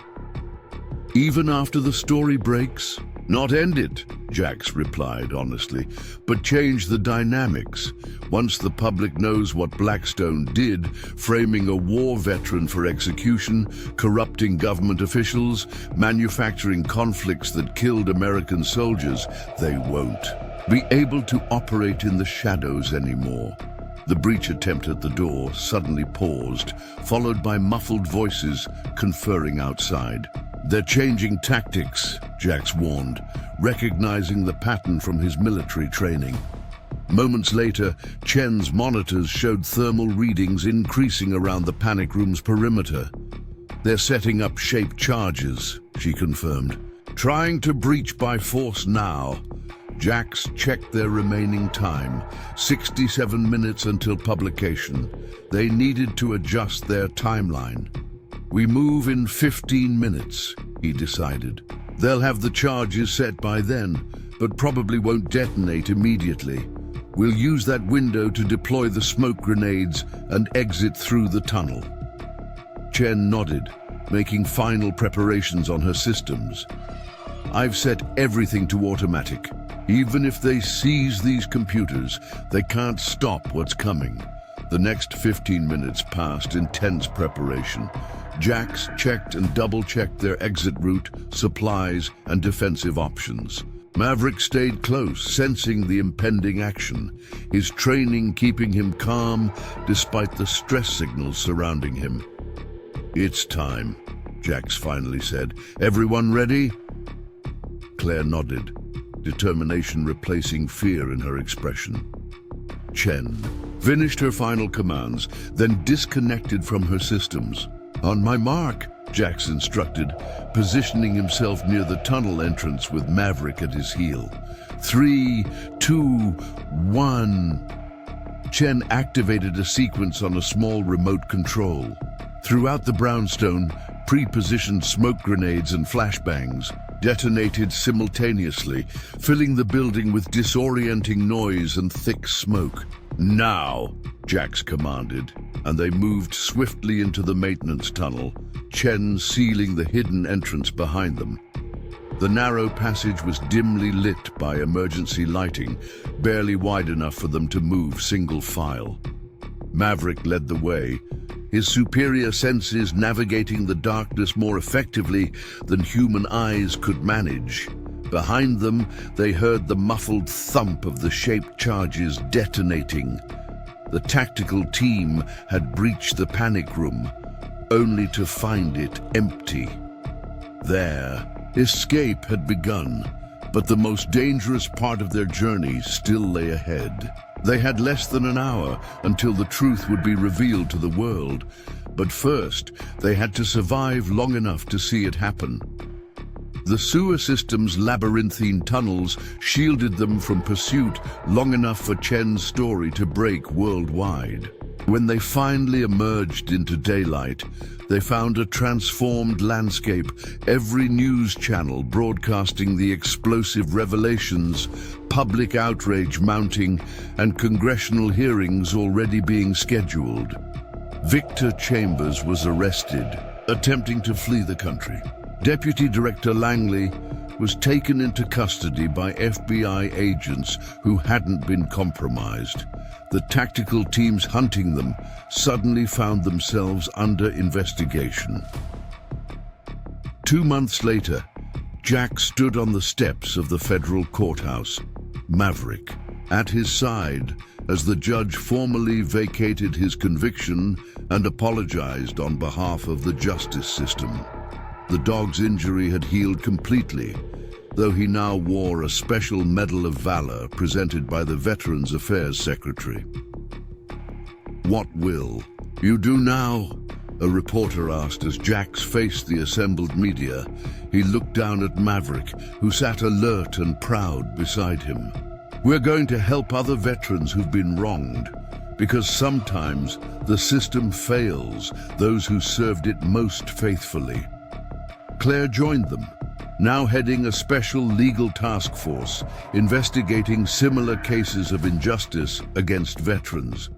"Even after the story breaks?" "Not end it," Jax replied honestly, "but change the dynamics. Once the public knows what Blackstone did, framing a war veteran for execution, corrupting government officials, manufacturing conflicts that killed American soldiers, they won't be able to operate in the shadows anymore." The breach attempt at the door suddenly paused, followed by muffled voices conferring outside. "They're changing tactics," Jax warned, recognizing the pattern from his military training. Moments later, Chen's monitors showed thermal readings increasing around the panic room's perimeter. "They're setting up shaped charges," she confirmed. "Trying to breach by force now." Jax checked their remaining time, 67 minutes until publication. They needed to adjust their timeline. "We move in 15 minutes, he decided. "They'll have the charges set by then, but probably won't detonate immediately. We'll use that window to deploy the smoke grenades and exit through the tunnel." Chen nodded, making final preparations on her systems. "I've set everything to automatic. Even if they seize these computers, they can't stop what's coming." The next 15 minutes passed in tense preparation. Jax checked and double-checked their exit route, supplies, and defensive options. Maverick stayed close, sensing the impending action, his training keeping him calm despite the stress signals surrounding him. "It's time," Jax finally said. "Everyone ready?" Claire nodded, determination replacing fear in her expression. Chen finished her final commands, then disconnected from her systems. "On my mark," Jax instructed, positioning himself near the tunnel entrance with Maverick at his heel. 3, 2, 1. Chen activated a sequence on a small remote control. Throughout the brownstone, pre-positioned smoke grenades and flashbangs detonated simultaneously, filling the building with disorienting noise and thick smoke. "Now!" Jax commanded, and they moved swiftly into the maintenance tunnel, Chen sealing the hidden entrance behind them. The narrow passage was dimly lit by emergency lighting, barely wide enough for them to move single file. Maverick led the way, his superior senses navigating the darkness more effectively than human eyes could manage. Behind them, they heard the muffled thump of the shaped charges detonating. The tactical team had breached the panic room, only to find it empty. There, escape had begun, but the most dangerous part of their journey still lay ahead. They had less than an hour until the truth would be revealed to the world, but first they had to survive long enough to see it happen. The sewer system's labyrinthine tunnels shielded them from pursuit long enough for Chen's story to break worldwide. When they finally emerged into daylight, they found a transformed landscape, every news channel broadcasting the explosive revelations, public outrage mounting, and congressional hearings already being scheduled. Victor Chambers was arrested, attempting to flee the country. Deputy Director Langley was taken into custody by FBI agents who hadn't been compromised. The tactical teams hunting them suddenly found themselves under investigation. 2 months later, Jack stood on the steps of the federal courthouse, Maverick at his side as the judge formally vacated his conviction and apologized on behalf of the justice system. The dog's injury had healed completely, though he now wore a special Medal of Valor presented by the Veterans Affairs Secretary. "What will you do now?" a reporter asked as Jax faced the assembled media. He looked down at Maverick, who sat alert and proud beside him. "We're going to help other veterans who've been wronged, because sometimes the system fails those who served it most faithfully." Claire joined them, now heading a special legal task force investigating similar cases of injustice against veterans.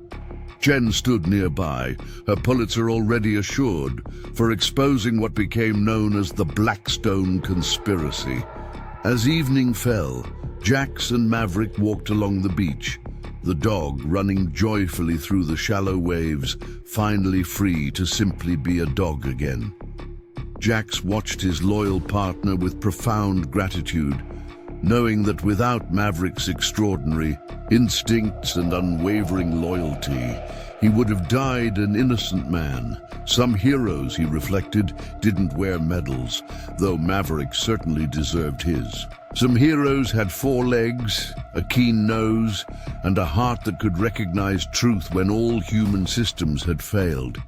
Jen stood nearby, her Pulitzer already assured, for exposing what became known as the Blackstone Conspiracy. As evening fell, Jax and Maverick walked along the beach, the dog running joyfully through the shallow waves, finally free to simply be a dog again. Jax watched his loyal partner with profound gratitude, knowing that without Maverick's extraordinary instincts and unwavering loyalty, he would have died an innocent man. Some heroes, he reflected, didn't wear medals, though Maverick certainly deserved his. Some heroes had 4 legs, a keen nose, and a heart that could recognize truth when all human systems had failed.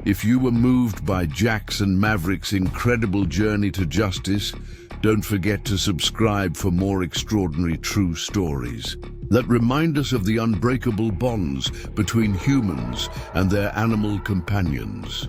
If you were moved by Jax and Maverick's incredible journey to justice, don't forget to subscribe for more extraordinary true stories that remind us of the unbreakable bonds between humans and their animal companions.